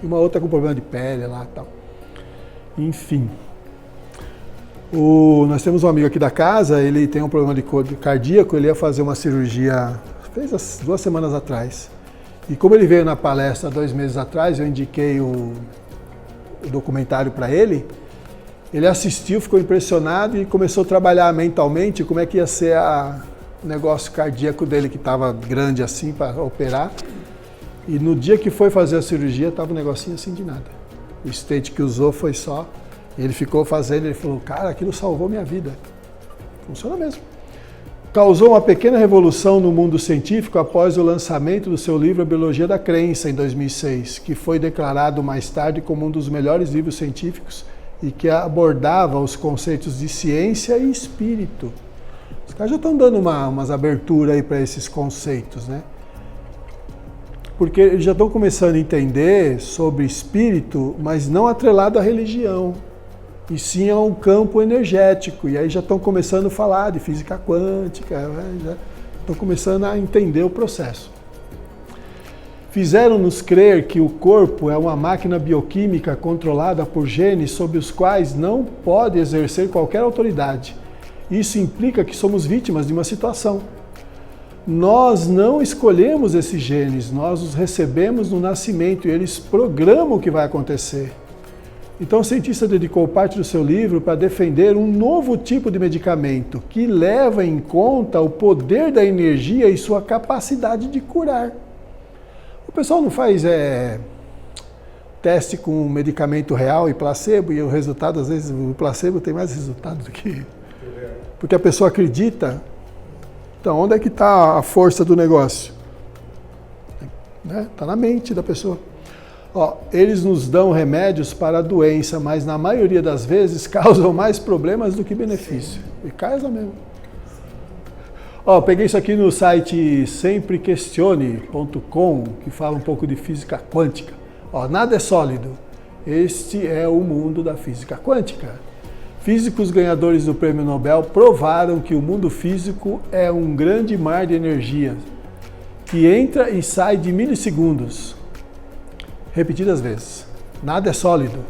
E uma outra com problema de pele lá e tal. Enfim. Nós temos um amigo aqui da casa, ele tem um problema de cardíaco, ele ia fazer uma cirurgia, fez 2 semanas atrás. E como ele veio na palestra 2 meses atrás, eu indiquei o documentário para ele, ele assistiu, ficou impressionado e começou a trabalhar mentalmente como é que ia ser o negócio cardíaco dele, que estava grande assim para operar. E no dia que foi fazer a cirurgia, estava um negocinho assim de nada. O stent que usou foi só... Ele ficou fazendo, ele falou, cara, aquilo salvou minha vida. Funciona mesmo. Causou uma pequena revolução no mundo científico após o lançamento do seu livro A Biologia da Crença, em 2006, que foi declarado mais tarde como um dos melhores livros científicos e que abordava os conceitos de ciência e espírito. Os caras já estão dando umas aberturas aí para esses conceitos, né? Porque eles já estão começando a entender sobre espírito, mas não atrelado à religião. E sim a um campo energético. E aí já estão começando a falar de física quântica, já estão começando a entender o processo. Fizeram-nos crer que o corpo é uma máquina bioquímica controlada por genes sobre os quais não pode exercer qualquer autoridade. Isso implica que somos vítimas de uma situação. Nós não escolhemos esses genes, nós os recebemos no nascimento e eles programam o que vai acontecer. Então o cientista dedicou parte do seu livro para defender um novo tipo de medicamento que leva em conta o poder da energia e sua capacidade de curar. O pessoal não faz teste com medicamento real e placebo, e o resultado, às vezes, o placebo tem mais resultado do que... Porque a pessoa acredita. Então, onde é que está a força do negócio? Está na mente da pessoa. Eles nos dão remédios para a doença, mas na maioria das vezes causam mais problemas do que benefício. E causa mesmo. Peguei isso aqui no site semprequestione.com, que fala um pouco de física quântica. Nada é sólido. Este é o mundo da física quântica. Físicos ganhadores do Prêmio Nobel provaram que o mundo físico é um grande mar de energia que entra e sai de milissegundos. Repetidas vezes. Nada é sólido.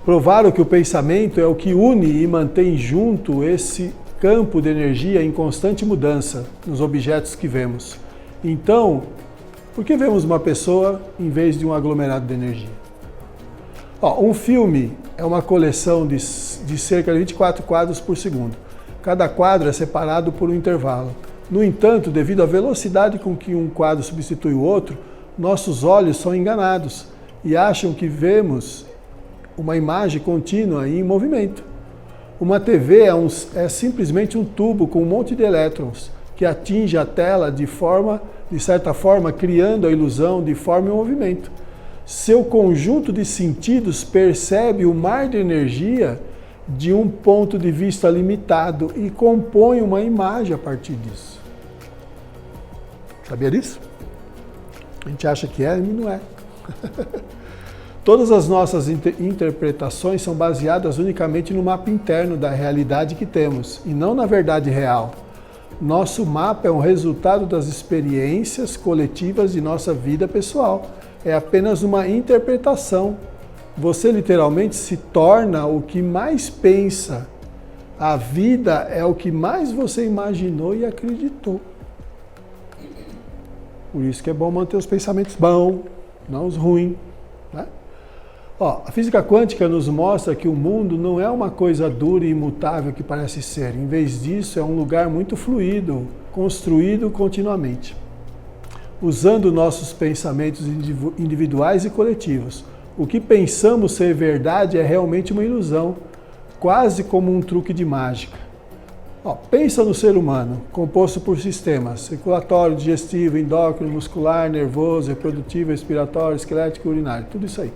Provaram que o pensamento é o que une e mantém junto esse campo de energia em constante mudança nos objetos que vemos. Então, por que vemos uma pessoa em vez de um aglomerado de energia? Um filme é uma coleção de cerca de 24 quadros por segundo. Cada quadro é separado por um intervalo. No entanto, devido à velocidade com que um quadro substitui o outro, nossos olhos são enganados e acham que vemos uma imagem contínua e em movimento. Uma TV é simplesmente um tubo com um monte de elétrons que atinge a tela de certa forma, criando a ilusão de forma e movimento. Seu conjunto de sentidos percebe o mar de energia de um ponto de vista limitado e compõe uma imagem a partir disso. Sabia disso? A gente acha que é, e não é. Todas as nossas interpretações são baseadas unicamente no mapa interno da realidade que temos, e não na verdade real. Nosso mapa é um resultado das experiências coletivas de nossa vida pessoal. É apenas uma interpretação. Você literalmente se torna o que mais pensa. A vida é o que mais você imaginou e acreditou. Por isso que é bom manter os pensamentos bons, não os ruins. Né? A física quântica nos mostra que o mundo não é uma coisa dura e imutável que parece ser. Em vez disso, é um lugar muito fluido, construído continuamente, usando nossos pensamentos individuais e coletivos. O que pensamos ser verdade é realmente uma ilusão, quase como um truque de mágica. Pensa no ser humano, composto por sistemas circulatório, digestivo, endócrino, muscular, nervoso, reprodutivo, respiratório, esquelético e urinário, tudo isso aí.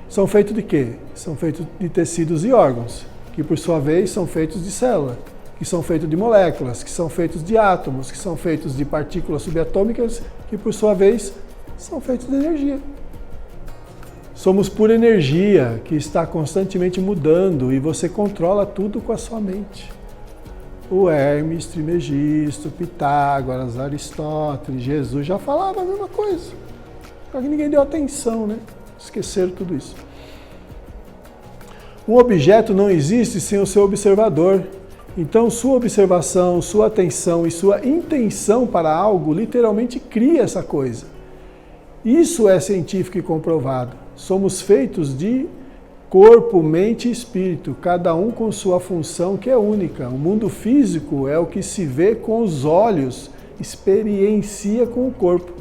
São feitos de quê? São feitos de tecidos e órgãos, que por sua vez são feitos de célula, que são feitos de moléculas, que são feitos de átomos, que são feitos de partículas subatômicas, que por sua vez são feitos de energia. Somos pura energia que está constantemente mudando e você controla tudo com a sua mente. O Hermes Trismegisto, Pitágoras, Aristóteles, Jesus já falavam a mesma coisa. Só que ninguém deu atenção, né? Esqueceram tudo isso. Um objeto não existe sem o seu observador. Então, sua observação, sua atenção e sua intenção para algo literalmente cria essa coisa. Isso é científico e comprovado. Somos feitos de corpo, mente e espírito, cada um com sua função que é única. O mundo físico é o que se vê com os olhos, experiencia com o corpo.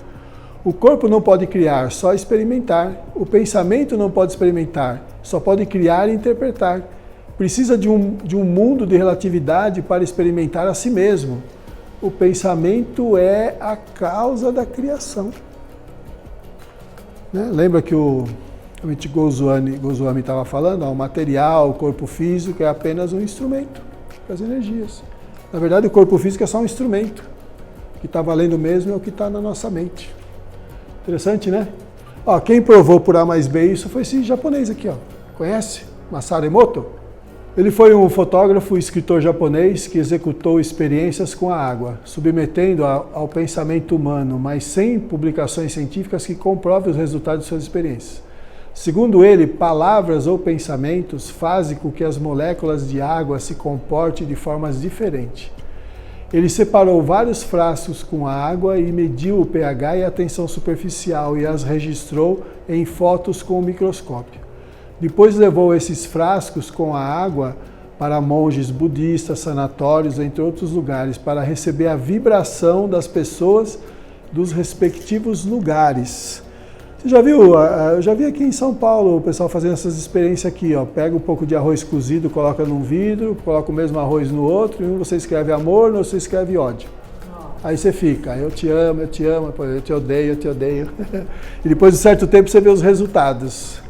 O corpo não pode criar, só experimentar. O pensamento não pode experimentar, só pode criar e interpretar. Precisa de um mundo de relatividade para experimentar a si mesmo. O pensamento é a causa da criação. Né? Lembra que o Goswami estava falando? O material, o corpo físico é apenas um instrumento para as energias. Na verdade, o corpo físico é só um instrumento. O que está valendo mesmo é o que está na nossa mente. Interessante, né? Quem provou por A mais B isso foi esse japonês aqui. Conhece? Masaru Emoto? Ele foi um fotógrafo e escritor japonês que executou experiências com a água, submetendo ao pensamento humano, mas sem publicações científicas que comprovem os resultados de suas experiências. Segundo ele, palavras ou pensamentos fazem com que as moléculas de água se comportem de formas diferentes. Ele separou vários frascos com água e mediu o pH e a tensão superficial e as registrou em fotos com o microscópio. Depois levou esses frascos com a água para monges budistas, sanatórios, entre outros lugares, para receber a vibração das pessoas dos respectivos lugares. Você já viu? Eu já vi aqui em São Paulo o pessoal fazendo essas experiências aqui. Pega um pouco de arroz cozido, coloca num vidro, coloca o mesmo arroz no outro, e um você escreve amor, no outro você escreve ódio. Aí você fica, eu te amo, eu te odeio, eu te odeio. E depois de certo tempo você vê os resultados.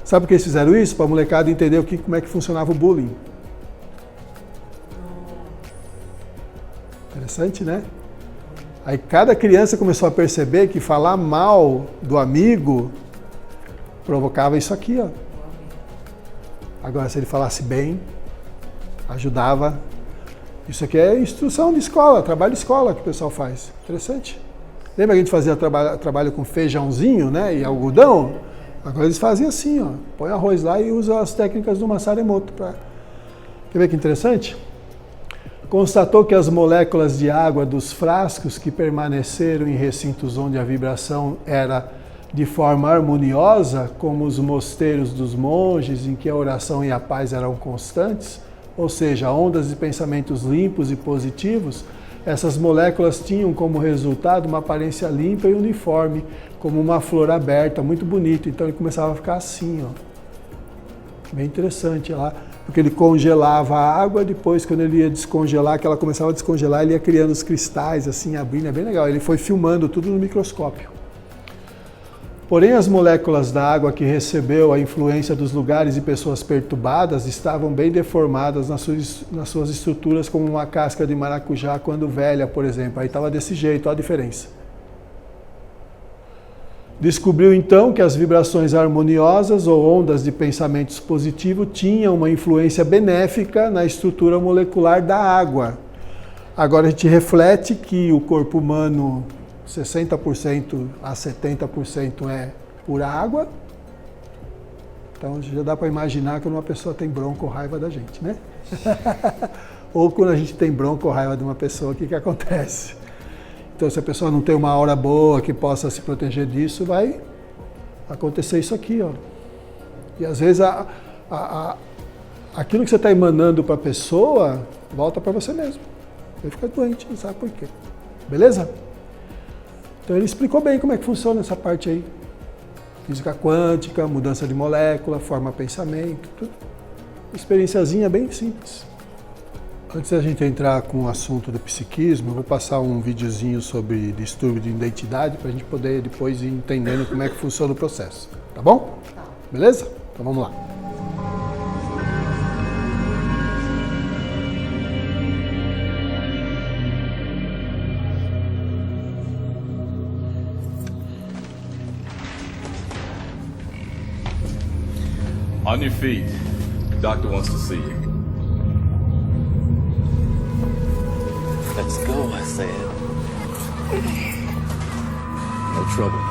Sabe por que eles fizeram isso? Para a molecada entender como é que funcionava o bullying. Interessante, né? Aí cada criança começou a perceber que falar mal do amigo provocava isso aqui, Agora, se ele falasse bem, ajudava. Isso aqui é instrução de escola, trabalho de escola que o pessoal faz. Interessante. Lembra que a gente fazia trabalho com feijãozinho, né, e algodão? Agora eles fazem assim, põe arroz lá e usa as técnicas do Masaru Emoto. Quer ver que interessante? Constatou que as moléculas de água dos frascos que permaneceram em recintos onde a vibração era de forma harmoniosa, como os mosteiros dos monges, em que a oração e a paz eram constantes, ou seja, ondas de pensamentos limpos e positivos, essas moléculas tinham como resultado uma aparência limpa e uniforme, como uma flor aberta, muito bonito. Então ele começava a ficar assim, bem interessante lá. Porque ele congelava a água, depois quando ele ia descongelar, que ela começava a descongelar, ele ia criando os cristais, assim, abrindo, é bem legal. Ele foi filmando tudo no microscópio. Porém, as moléculas da água que recebeu a influência dos lugares e pessoas perturbadas estavam bem deformadas nas suas estruturas, como uma casca de maracujá quando velha, por exemplo. Aí estava desse jeito, olha a diferença. Descobriu então que as vibrações harmoniosas ou ondas de pensamentos positivos tinham uma influência benéfica na estrutura molecular da água. Agora a gente reflete que o corpo humano 60% a 70% é pura água. Então já dá para imaginar quando uma pessoa tem bronca ou raiva da gente, né? Ou quando a gente tem bronca ou raiva de uma pessoa, o que acontece? Então se a pessoa não tem uma aura boa que possa se proteger disso, vai acontecer isso aqui, ó. E às vezes aquilo que você está emanando para a pessoa volta para você mesmo. Vai ficar doente, não sabe por quê. Beleza? Então ele explicou bem como é que funciona essa parte aí. Física quântica, mudança de molécula, forma pensamento, tudo. Experienciazinha bem simples. Antes da gente entrar com o assunto do psiquismo, eu vou passar um videozinho sobre distúrbio de identidade para a gente poder depois ir entendendo como é que funciona o processo. Tá bom? Tá. Beleza? Então vamos lá. On your feet. The doctor wants to see you. Let's go, I said. No trouble, man.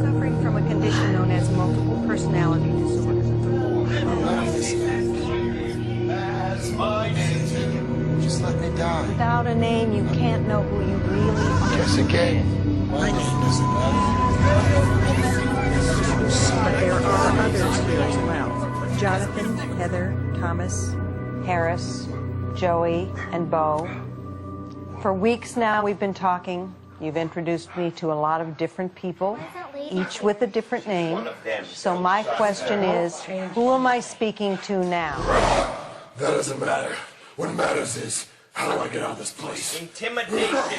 Suffering from a condition known as multiple personality disorder. Just let me die. Without a name, you can't know who you really are. Guess again. My name doesn't matter. But there are others here as well. Jonathan, Heather, Thomas, Harris, Joey, and Bo. For weeks now we've been talking. You've introduced me to a lot of different people, each with a different name. So my question is, who am I speaking to now? That doesn't matter. What matters is, how do I get out of this place?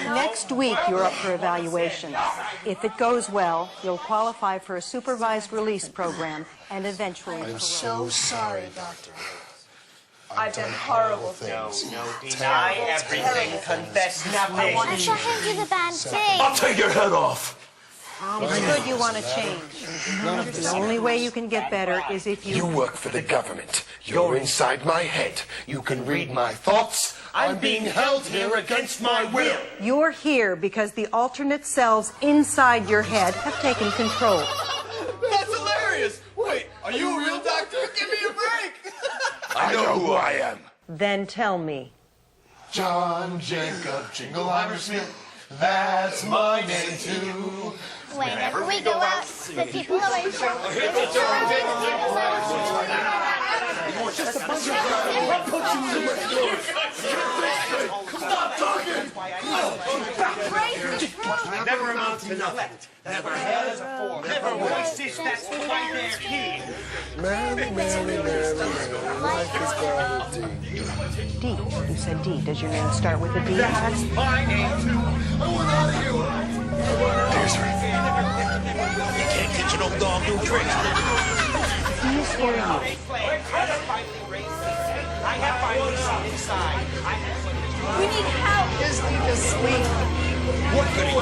Next week, you're up for evaluation. If it goes well, you'll qualify for a supervised release program and eventually I'm parole. so sorry, Doctor. I've done horrible things. No, deny everything, confess nothing. Why don't you hand you the bad thing? I'll take your head off. It's good you want to change. The only way you can get better is if You work for the government. You're inside my head. You can read my thoughts. I'm being held here against my will. You're here because the alternate selves inside your head have taken control. That's hilarious. Wait, are you a real doctor? Give me a break. I know who I am. Then tell me. John Jacob Jingleheimer Smith. That's my name too. Whenever we go out, the people always show. Stop talking! Never amount to nothing. Never had as a form. Never voices, that's why they're here. Mary, life is very deep. D. You said D. Does your name start with a D? That's my name too. I want out of here. Desiree. You can't teach an old dog new tricks. He's hearing you. I have violence inside. We need help. Just need to sleep. What could he do?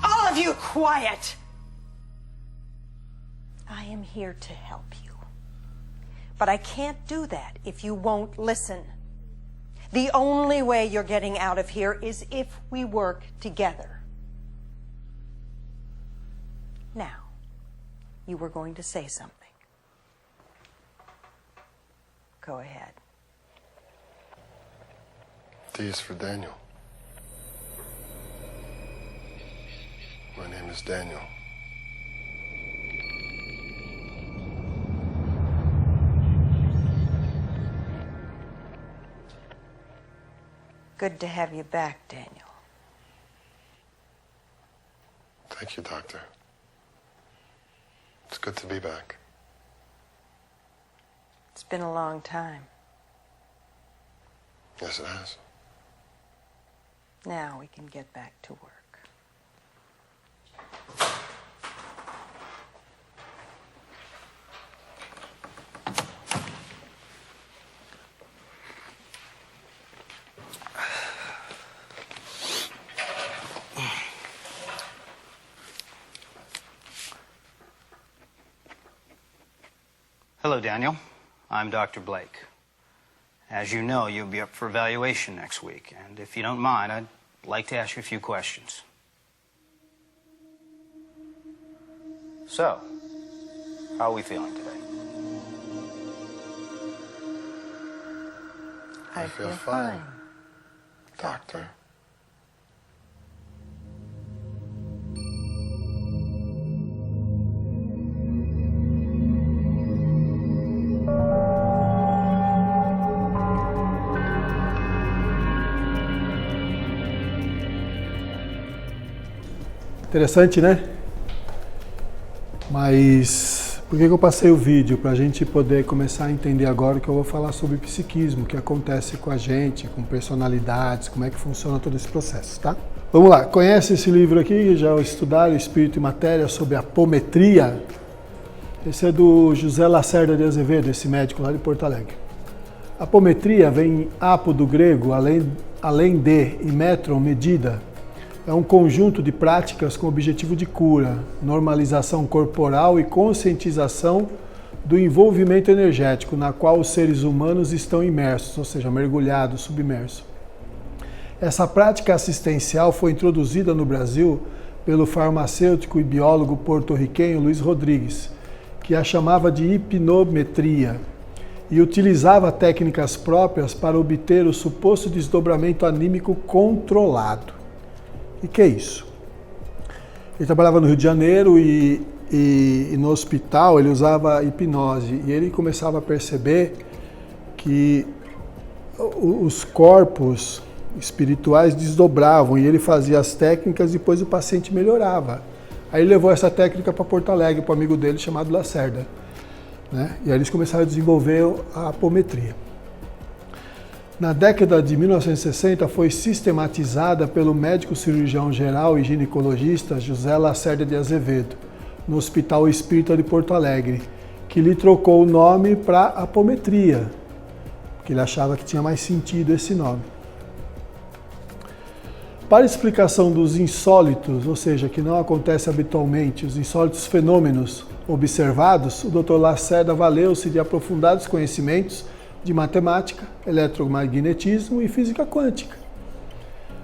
All of you quiet. I am here to help you. But I can't do that if you won't listen. The only way you're getting out of here is if we work together. Now, you were going to say something. Go ahead. D is for Daniel. My name is Daniel. Good to have you back, Daniel. Thank you, Doctor. It's good to be back. It's been a long time. Yes, it has. Now we can get back to work. Hello, Daniel. I'm Dr. Blake. As you know, you'll be up for evaluation next week, and if you don't mind, I'd like to ask you a few questions. So, how are we feeling today? I feel fine. Doctor. Interessante, né? Mas por que eu passei o vídeo? Para a gente poder começar a entender agora que eu vou falar sobre psiquismo, o que acontece com a gente, com personalidades, como é que funciona todo esse processo, tá? Vamos lá, conhece esse livro aqui? Já estudaram Espírito e Matéria sobre apometria? Esse é do José Lacerda de Azevedo, esse médico lá de Porto Alegre. Apometria vem apo do grego, além de, e metron, medida. É um conjunto de práticas com objetivo de cura, normalização corporal e conscientização do envolvimento energético na qual os seres humanos estão imersos, ou seja, mergulhados, submersos. Essa prática assistencial foi introduzida no Brasil pelo farmacêutico e biólogo porto-riquenho Luiz Rodrigues, que a chamava de hipnometria e utilizava técnicas próprias para obter o suposto desdobramento anímico controlado. E que é isso? Ele trabalhava no Rio de Janeiro e no hospital ele usava hipnose e ele começava a perceber que os corpos espirituais desdobravam e ele fazia as técnicas e depois o paciente melhorava. Aí ele levou essa técnica para Porto Alegre, para um amigo dele chamado Lacerda, né? E aí eles começaram a desenvolver a apometria. Na década de 1960 foi sistematizada pelo médico cirurgião geral e ginecologista José Lacerda de Azevedo, no Hospital Espírita de Porto Alegre, que lhe trocou o nome para apometria, porque ele achava que tinha mais sentido esse nome. Para explicação dos insólitos, ou seja, que não acontece habitualmente, os insólitos fenômenos observados, o Dr. Lacerda valeu-se de aprofundados conhecimentos de matemática, eletromagnetismo e física quântica.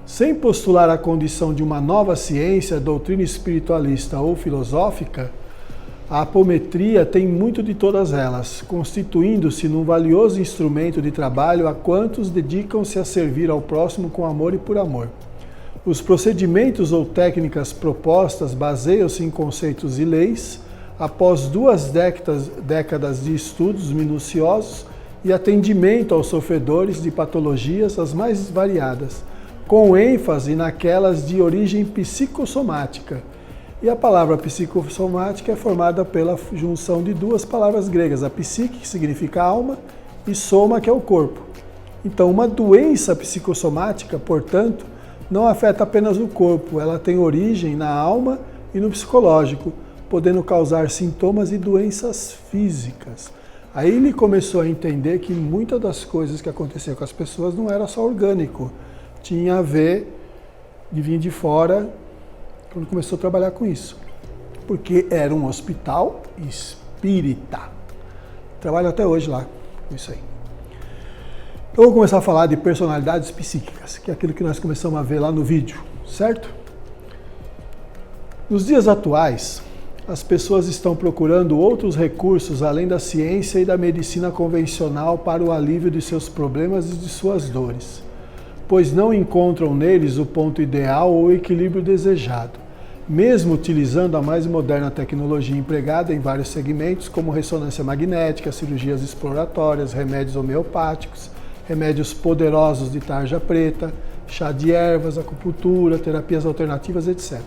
Sem postular a condição de uma nova ciência, doutrina espiritualista ou filosófica, a apometria tem muito de todas elas, constituindo-se num valioso instrumento de trabalho a quantos dedicam-se a servir ao próximo com amor e por amor. Os procedimentos ou técnicas propostas baseiam-se em conceitos e leis, após 2 décadas de estudos minuciosos e atendimento aos sofredores de patologias as mais variadas, com ênfase naquelas de origem psicossomática. E a palavra psicossomática é formada pela junção de 2 palavras gregas, a psique, que significa alma, e soma, que é o corpo. Então, uma doença psicossomática, portanto, não afeta apenas o corpo, ela tem origem na alma e no psicológico, podendo causar sintomas e doenças físicas. Aí ele começou a entender que muitas das coisas que aconteciam com as pessoas não era só orgânico, tinha a ver de vir de fora, quando começou a trabalhar com isso. Porque era um hospital espírita. Trabalho até hoje lá com isso aí. Então vou começar a falar de personalidades psíquicas, que é aquilo que nós começamos a ver lá no vídeo, certo? Nos dias atuais, as pessoas estão procurando outros recursos além da ciência e da medicina convencional para o alívio de seus problemas e de suas dores, pois não encontram neles o ponto ideal ou o equilíbrio desejado, mesmo utilizando a mais moderna tecnologia empregada em vários segmentos, como ressonância magnética, cirurgias exploratórias, remédios homeopáticos, remédios poderosos de tarja preta, chá de ervas, acupuntura, terapias alternativas, etc.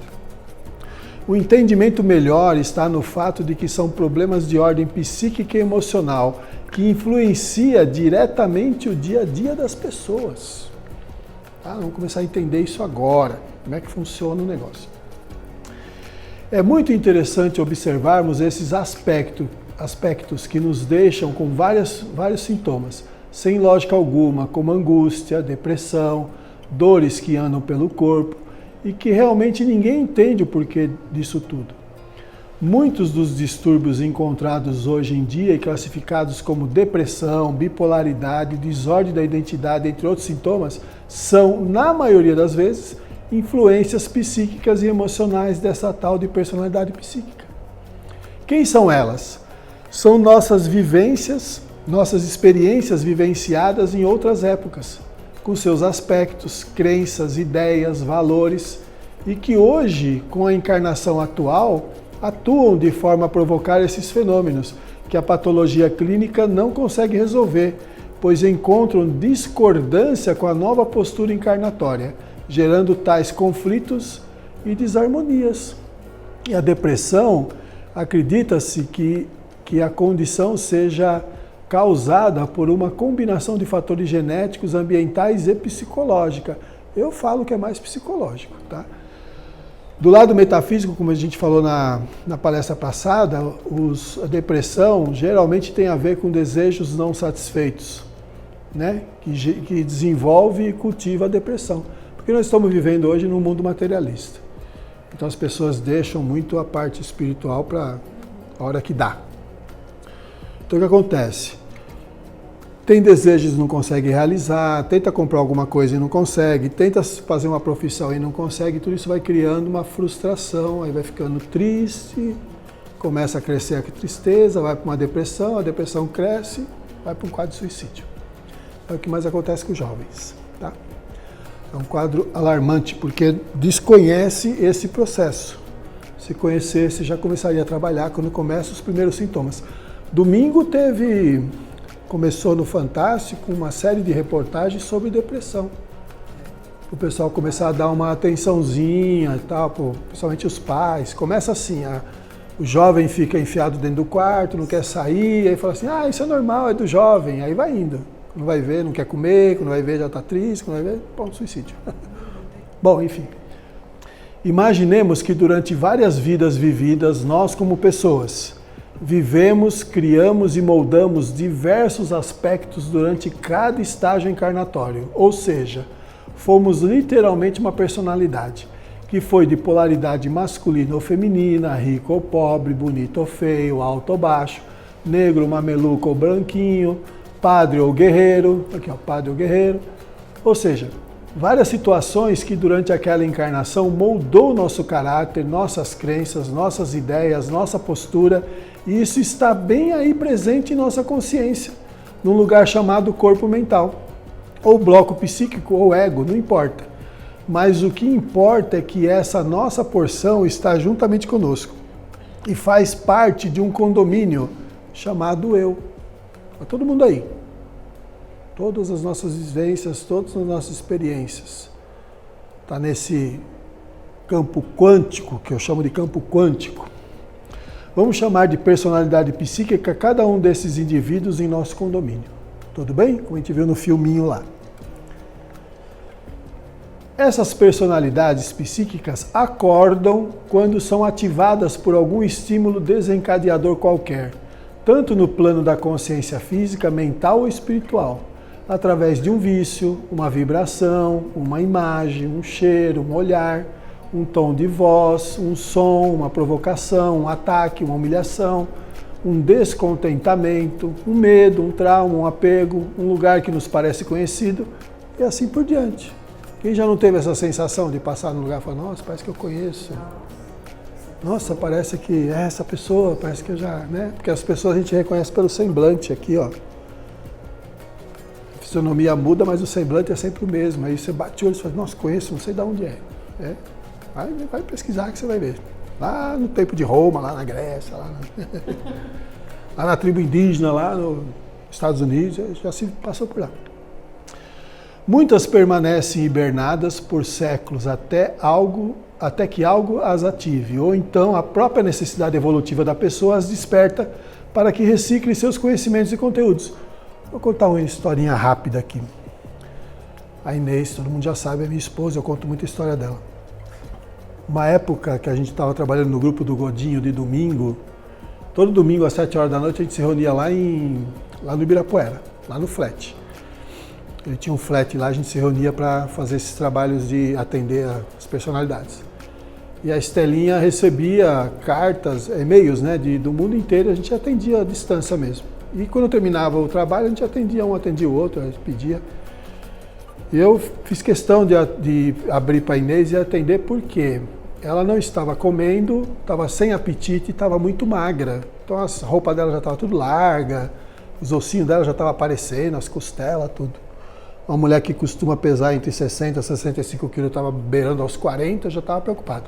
O entendimento melhor está no fato de que são problemas de ordem psíquica e emocional que influencia diretamente o dia a dia das pessoas. Tá? Vamos começar a entender isso agora, como é que funciona o negócio. É muito interessante observarmos esses aspectos que nos deixam com vários sintomas, sem lógica alguma, como angústia, depressão, dores que andam pelo corpo e que realmente ninguém entende o porquê disso tudo. Muitos dos distúrbios encontrados hoje em dia e classificados como depressão, bipolaridade, desordem da identidade, entre outros sintomas, são, na maioria das vezes, influências psíquicas e emocionais dessa tal de personalidade psíquica. Quem são elas? São nossas vivências, nossas experiências vivenciadas em outras épocas, com seus aspectos, crenças, ideias, valores, e que hoje, com a encarnação atual, atuam de forma a provocar esses fenômenos que a patologia clínica não consegue resolver, pois encontram discordância com a nova postura encarnatória, gerando tais conflitos e desarmonias. E a depressão, acredita-se que a condição seja causada por uma combinação de fatores genéticos, ambientais e psicológica. Eu falo que é mais psicológico, tá? Do lado metafísico, como a gente falou na palestra passada, a depressão geralmente tem a ver com desejos não satisfeitos, né? Que desenvolve e cultiva a depressão. Porque nós estamos vivendo hoje num mundo materialista. Então as pessoas deixam muito a parte espiritual para a hora que dá. Então o que acontece? Tem desejos e não consegue realizar, tenta comprar alguma coisa e não consegue, tenta fazer uma profissão e não consegue, tudo isso vai criando uma frustração, aí vai ficando triste, começa a crescer a tristeza, vai para uma depressão, a depressão cresce, vai para um quadro de suicídio. É o que mais acontece com os jovens, tá? É um quadro alarmante, porque desconhece esse processo. Se conhecesse, já começaria a trabalhar quando começam os primeiros sintomas. Domingo começou no Fantástico uma série de reportagens sobre depressão. O pessoal começar a dar uma atençãozinha e tal, principalmente os pais. Começa assim, o jovem fica enfiado dentro do quarto, não quer sair, aí fala assim, isso é normal, é do jovem, aí vai indo. Quando vai ver, não quer comer, quando vai ver já está triste, quando vai ver, ponto, suicídio. Bom, enfim. Imaginemos que durante várias vidas vividas, nós como pessoas, vivemos, criamos e moldamos diversos aspectos durante cada estágio encarnatório, ou seja, fomos literalmente uma personalidade, que foi de polaridade masculina ou feminina, rico ou pobre, bonito ou feio, alto ou baixo, negro, mameluco ou branquinho, padre ou guerreiro, aqui ó, padre ou guerreiro, ou seja, várias situações que durante aquela encarnação moldou nosso caráter, nossas crenças, nossas ideias, nossa postura. E isso está bem aí presente em nossa consciência, num lugar chamado corpo mental, ou bloco psíquico, ou ego, não importa. Mas o que importa é que essa nossa porção está juntamente conosco e faz parte de um condomínio chamado eu. Está todo mundo aí. Todas as nossas vivências, todas as nossas experiências. Está nesse campo quântico, que eu chamo de campo quântico. Vamos chamar de personalidade psíquica cada um desses indivíduos em nosso condomínio. Tudo bem? Como a gente viu no filminho lá. Essas personalidades psíquicas acordam quando são ativadas por algum estímulo desencadeador qualquer, tanto no plano da consciência física, mental ou espiritual, através de um vício, uma vibração, uma imagem, um cheiro, um olhar, um tom de voz, um som, uma provocação, um ataque, uma humilhação, um descontentamento, um medo, um trauma, um apego, um lugar que nos parece conhecido e assim por diante. Quem já não teve essa sensação de passar num lugar e falar, nossa, parece que eu conheço. Nossa, parece que é essa pessoa, parece que eu já, né? Porque as pessoas a gente reconhece pelo semblante aqui, ó. A fisionomia muda, mas o semblante é sempre o mesmo. Aí você bate o olho e fala, nossa, conheço, não sei de onde é. Vai pesquisar que você vai ver. Lá no tempo de Roma, lá na Grécia, lá na tribo indígena, lá nos Estados Unidos, já se passou por lá. Muitas permanecem hibernadas por séculos até que algo as ative, ou então a própria necessidade evolutiva da pessoa as desperta para que recicle seus conhecimentos e conteúdos. Vou contar uma historinha rápida aqui. A Inês, todo mundo já sabe, é minha esposa, eu conto muita história dela. Uma época que a gente estava trabalhando no grupo do Godinho de domingo, todo domingo às 7 horas da noite a gente se reunia lá no Ibirapuera, lá no flat. Ele tinha um flat lá, a gente se reunia para fazer esses trabalhos de atender as personalidades. E a Estelinha recebia cartas, e-mails, né, do mundo inteiro, a gente atendia à distância mesmo. E quando terminava o trabalho, a gente atendia um, atendia o outro, a gente pedia. E eu fiz questão de abrir para a Inês e atender porque ela não estava comendo, estava sem apetite e estava muito magra. Então as roupas dela já estavam tudo larga, os ossinhos dela já estavam aparecendo, as costelas, tudo. Uma mulher que costuma pesar entre 60 e 65 quilos, estava beirando aos 40, já estava preocupado.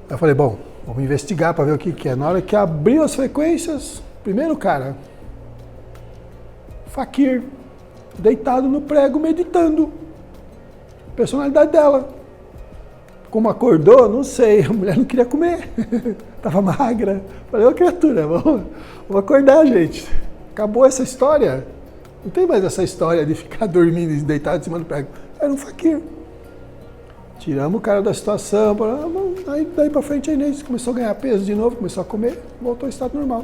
Eu falei, bom, vamos investigar para ver o que é. Na hora que abriu as frequências, primeiro cara, Fakir, deitado no prego, meditando. Personalidade dela. Como acordou, não sei, a mulher não queria comer, estava magra. Falei, ô criatura, vamos acordar, gente. Acabou essa história. Não tem mais essa história de ficar dormindo e deitado em cima do prego. Era um Fakir. Tiramos o cara da situação. Aí daí para frente a Inês começou a ganhar peso de novo, começou a comer, voltou ao estado normal.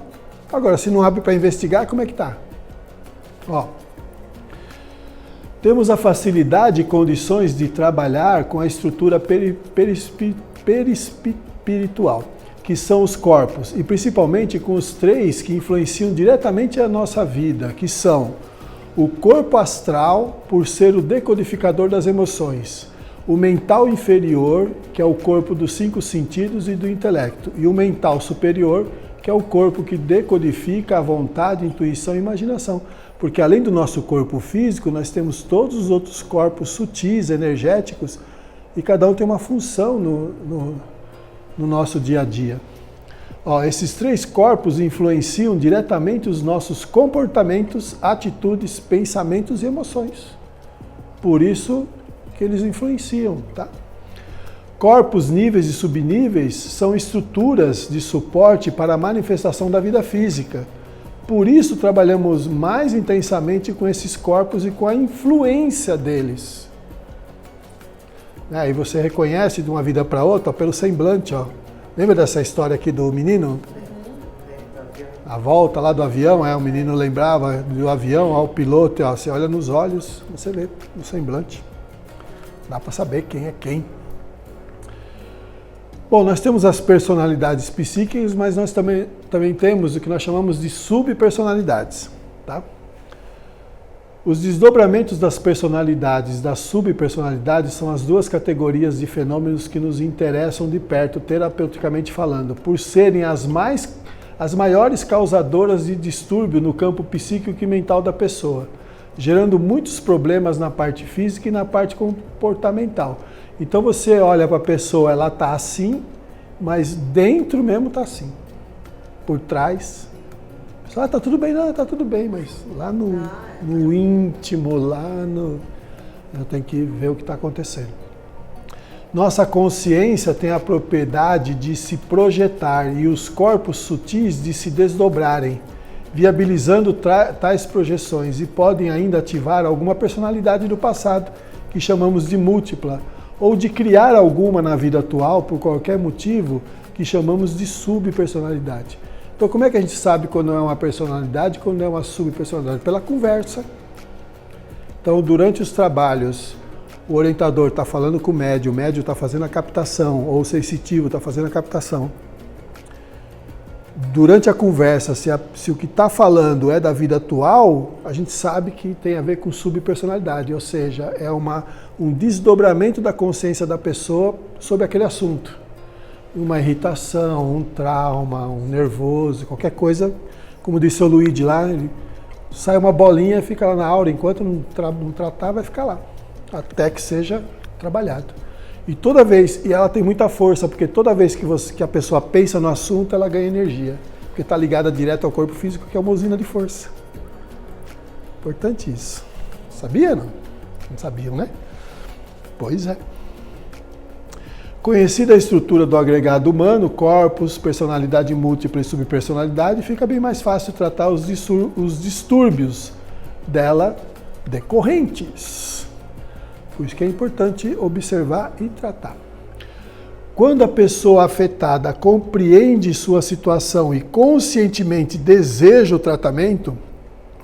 Agora, se não abre para investigar, como é que tá? Ó, temos a facilidade e condições de trabalhar com a estrutura perispiritual, que são os corpos, e principalmente com os 3 que influenciam diretamente a nossa vida, que são o corpo astral, por ser o decodificador das emoções, o mental inferior, que é o corpo dos 5 sentidos e do intelecto, e o mental superior, que é o corpo que decodifica a vontade, intuição e imaginação. Porque além do nosso corpo físico, nós temos todos os outros corpos sutis, energéticos, e cada um tem uma função no nosso dia a dia. Ó, esses 3 corpos influenciam diretamente os nossos comportamentos, atitudes, pensamentos e emoções. Por isso que eles influenciam, tá? Corpos, níveis e subníveis são estruturas de suporte para a manifestação da vida física. Por isso trabalhamos mais intensamente com esses corpos e com a influência deles. E você reconhece de uma vida para outra pelo semblante, ó. Lembra dessa história aqui do menino? A volta lá do avião, o menino lembrava do avião, ó, o piloto, ó, você olha nos olhos, você vê no semblante. Dá para saber quem é quem. Bom, nós temos as personalidades psíquicas, mas nós também temos o que nós chamamos de subpersonalidades, tá? Os desdobramentos das personalidades, das subpersonalidades, são as 2 categorias de fenômenos que nos interessam de perto, terapeuticamente falando, por serem as maiores causadoras de distúrbio no campo psíquico e mental da pessoa, gerando muitos problemas na parte física e na parte comportamental. Então você olha para a pessoa, ela está assim, mas dentro mesmo está assim. Por trás, a pessoa está tudo bem, não, está tudo bem, mas lá no íntimo, eu tenho que ver o que está acontecendo. Nossa consciência tem a propriedade de se projetar e os corpos sutis de se desdobrarem, viabilizando tais projeções, e podem ainda ativar alguma personalidade do passado, que chamamos de múltipla, ou de criar alguma na vida atual, por qualquer motivo, que chamamos de subpersonalidade. Então, como é que a gente sabe quando é uma personalidade e quando é uma subpersonalidade? Pela conversa. Então, durante os trabalhos, o orientador está falando com o médium está fazendo a captação, ou o sensitivo está fazendo a captação. Durante a conversa, se o que está falando é da vida atual, a gente sabe que tem a ver com subpersonalidade, ou seja, é um desdobramento da consciência da pessoa sobre aquele assunto. Uma irritação, um trauma, um nervoso, qualquer coisa, como disse o Luigi lá, sai uma bolinha e fica lá na aura, enquanto não tratar, vai ficar lá, até que seja trabalhado. E toda vez, e ela tem muita força, porque toda vez que a pessoa pensa no assunto, ela ganha energia, porque está ligada direto ao corpo físico, que é uma usina de força. Importante isso. Sabia, não? Não sabiam, né? Pois é. Conhecida a estrutura do agregado humano, corpos, personalidade múltipla e subpersonalidade, fica bem mais fácil tratar os distúrbios dela decorrentes. Por isso que é importante observar e tratar. Quando a pessoa afetada compreende sua situação e conscientemente deseja o tratamento,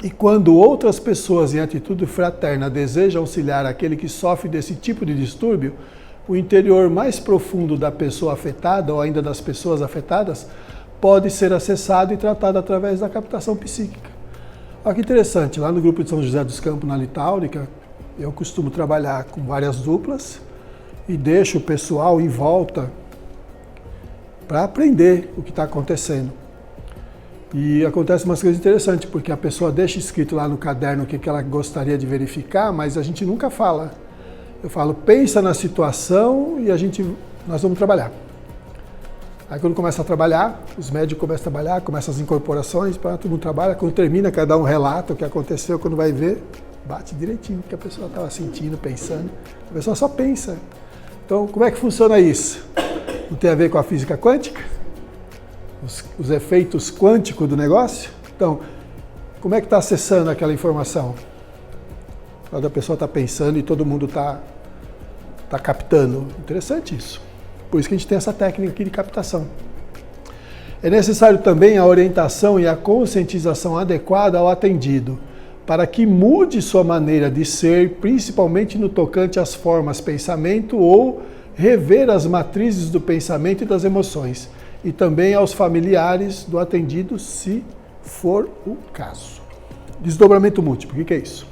e quando outras pessoas em atitude fraterna desejam auxiliar aquele que sofre desse tipo de distúrbio, o interior mais profundo da pessoa afetada, ou ainda das pessoas afetadas, pode ser acessado e tratado através da captação psíquica. Olha que interessante, lá no grupo de São José dos Campos, na Litáurica, eu costumo trabalhar com várias duplas e deixo o pessoal em volta para aprender o que está acontecendo. E acontece umas coisas interessantes, porque a pessoa deixa escrito lá no caderno o que ela gostaria de verificar, mas a gente nunca fala. Eu falo, pensa na situação e nós vamos trabalhar. Aí quando começa a trabalhar, os médicos começam a trabalhar, começam as incorporações, todo mundo trabalha. Quando termina, cada um relata o que aconteceu, quando vai ver, bate direitinho o que a pessoa estava sentindo, pensando. A pessoa só pensa. Então, como é que funciona isso? Não tem a ver com a física quântica? Os efeitos quânticos do negócio? Então, como é que está acessando aquela informação? Quando a pessoa está pensando e todo mundo está captando. Interessante isso. Por isso que a gente tem essa técnica aqui de captação. É necessário também a orientação e a conscientização adequada ao atendido, para que mude sua maneira de ser, principalmente no tocante às formas pensamento ou rever as matrizes do pensamento e das emoções, e também aos familiares do atendido, se for o caso. Desdobramento múltiplo, o que é isso?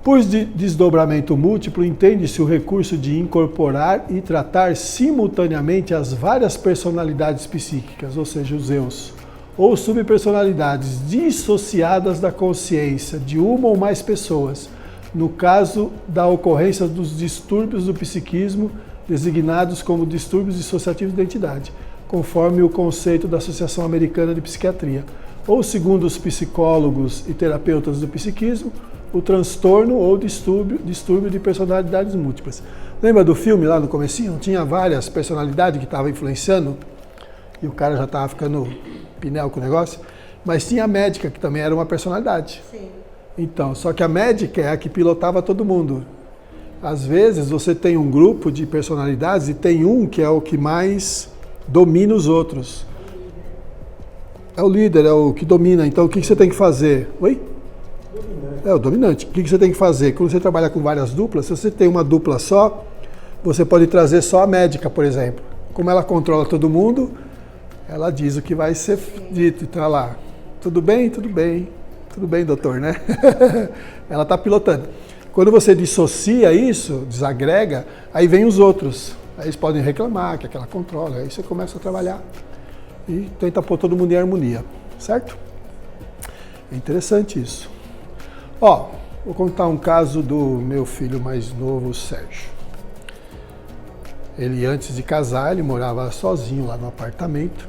Por desdobramento múltiplo, entende-se o recurso de incorporar e tratar simultaneamente as várias personalidades psíquicas, ou seja, os eus, ou subpersonalidades dissociadas da consciência de uma ou mais pessoas, no caso da ocorrência dos distúrbios do psiquismo, designados como distúrbios dissociativos de identidade, conforme o conceito da Associação Americana de Psiquiatria, ou segundo os psicólogos e terapeutas do psiquismo, o transtorno ou distúrbio de personalidades múltiplas. Lembra do filme lá no comecinho? Tinha várias personalidades que estavam influenciando e o cara já estava ficando pinel com o negócio, mas tinha a médica, que também era uma personalidade. Sim. Então, só que a médica é a que pilotava todo mundo. Às vezes você tem um grupo de personalidades e tem um que é o que mais domina os outros. É o líder, é o que domina. Então o que você tem que fazer? Oi? É o dominante. O que você tem que fazer? Quando você trabalha com várias duplas, se você tem uma dupla só, você pode trazer só a médica, por exemplo. Como ela controla todo mundo, ela diz o que vai ser dito. Então lá, tudo bem, doutor, né? Ela está pilotando. Quando você dissocia isso, desagrega, aí vem os outros. Aí eles podem reclamar que aquela controla. Aí você começa a trabalhar e tenta pôr todo mundo em harmonia, certo? É interessante isso. Ó, vou contar um caso do meu filho mais novo, Sérgio. Ele, antes de casar, ele morava sozinho lá no apartamento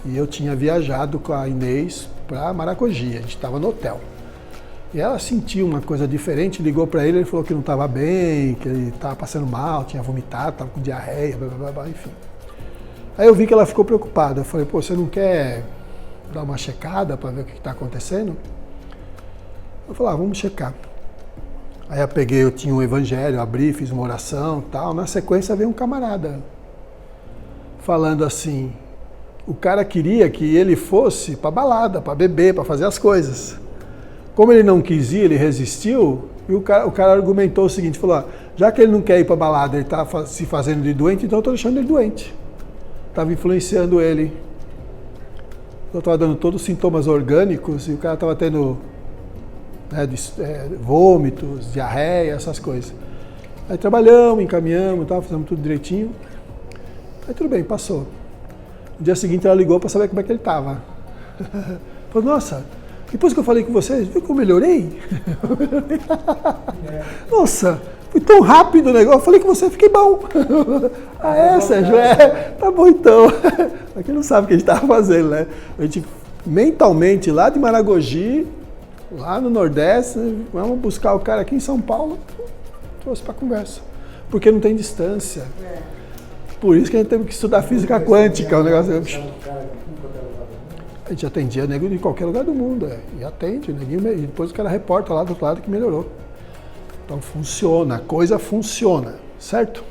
e eu tinha viajado com a Inês para Maragogi, a gente estava no hotel. E ela sentiu uma coisa diferente, ligou para ele falou que não estava bem, que ele estava passando mal, tinha vomitado, estava com diarreia, blá, blá, blá, enfim. Aí eu vi que ela ficou preocupada, eu falei, pô, você não quer dar uma checada para ver o que está acontecendo? Eu falei, vamos checar. Aí eu tinha um evangelho, abri, fiz uma oração e tal. Na sequência veio um camarada falando assim, o cara queria que ele fosse para balada, para beber, para fazer as coisas. Como ele não quis ir, ele resistiu, e o cara argumentou o seguinte, falou, já que ele não quer ir para balada, ele está se fazendo de doente, então eu estou deixando ele doente. Estava influenciando ele. Eu estava dando todos os sintomas orgânicos e o cara estava tendo vômitos, diarreia, essas coisas. Aí trabalhamos, encaminhamos, fizemos tudo direitinho. Aí tudo bem, passou. No dia seguinte ela ligou para saber como é que ele estava. Falou, nossa, depois que eu falei com vocês, viu que eu melhorei? Nossa, foi tão rápido o negócio, eu falei com você, fiquei bom. Sérgio, tá bom então. Aqui não sabe o que a gente estava fazendo, né? A gente mentalmente lá de Maragogi lá no Nordeste, vamos buscar o cara aqui em São Paulo, trouxe para conversa. Porque não tem distância. Por isso que a gente teve que estudar física quântica, o negócio. A gente atendia nego de qualquer lugar do mundo, e atende, neguinho, e depois o cara reporta lá do outro lado que melhorou. Então funciona, a coisa funciona, certo?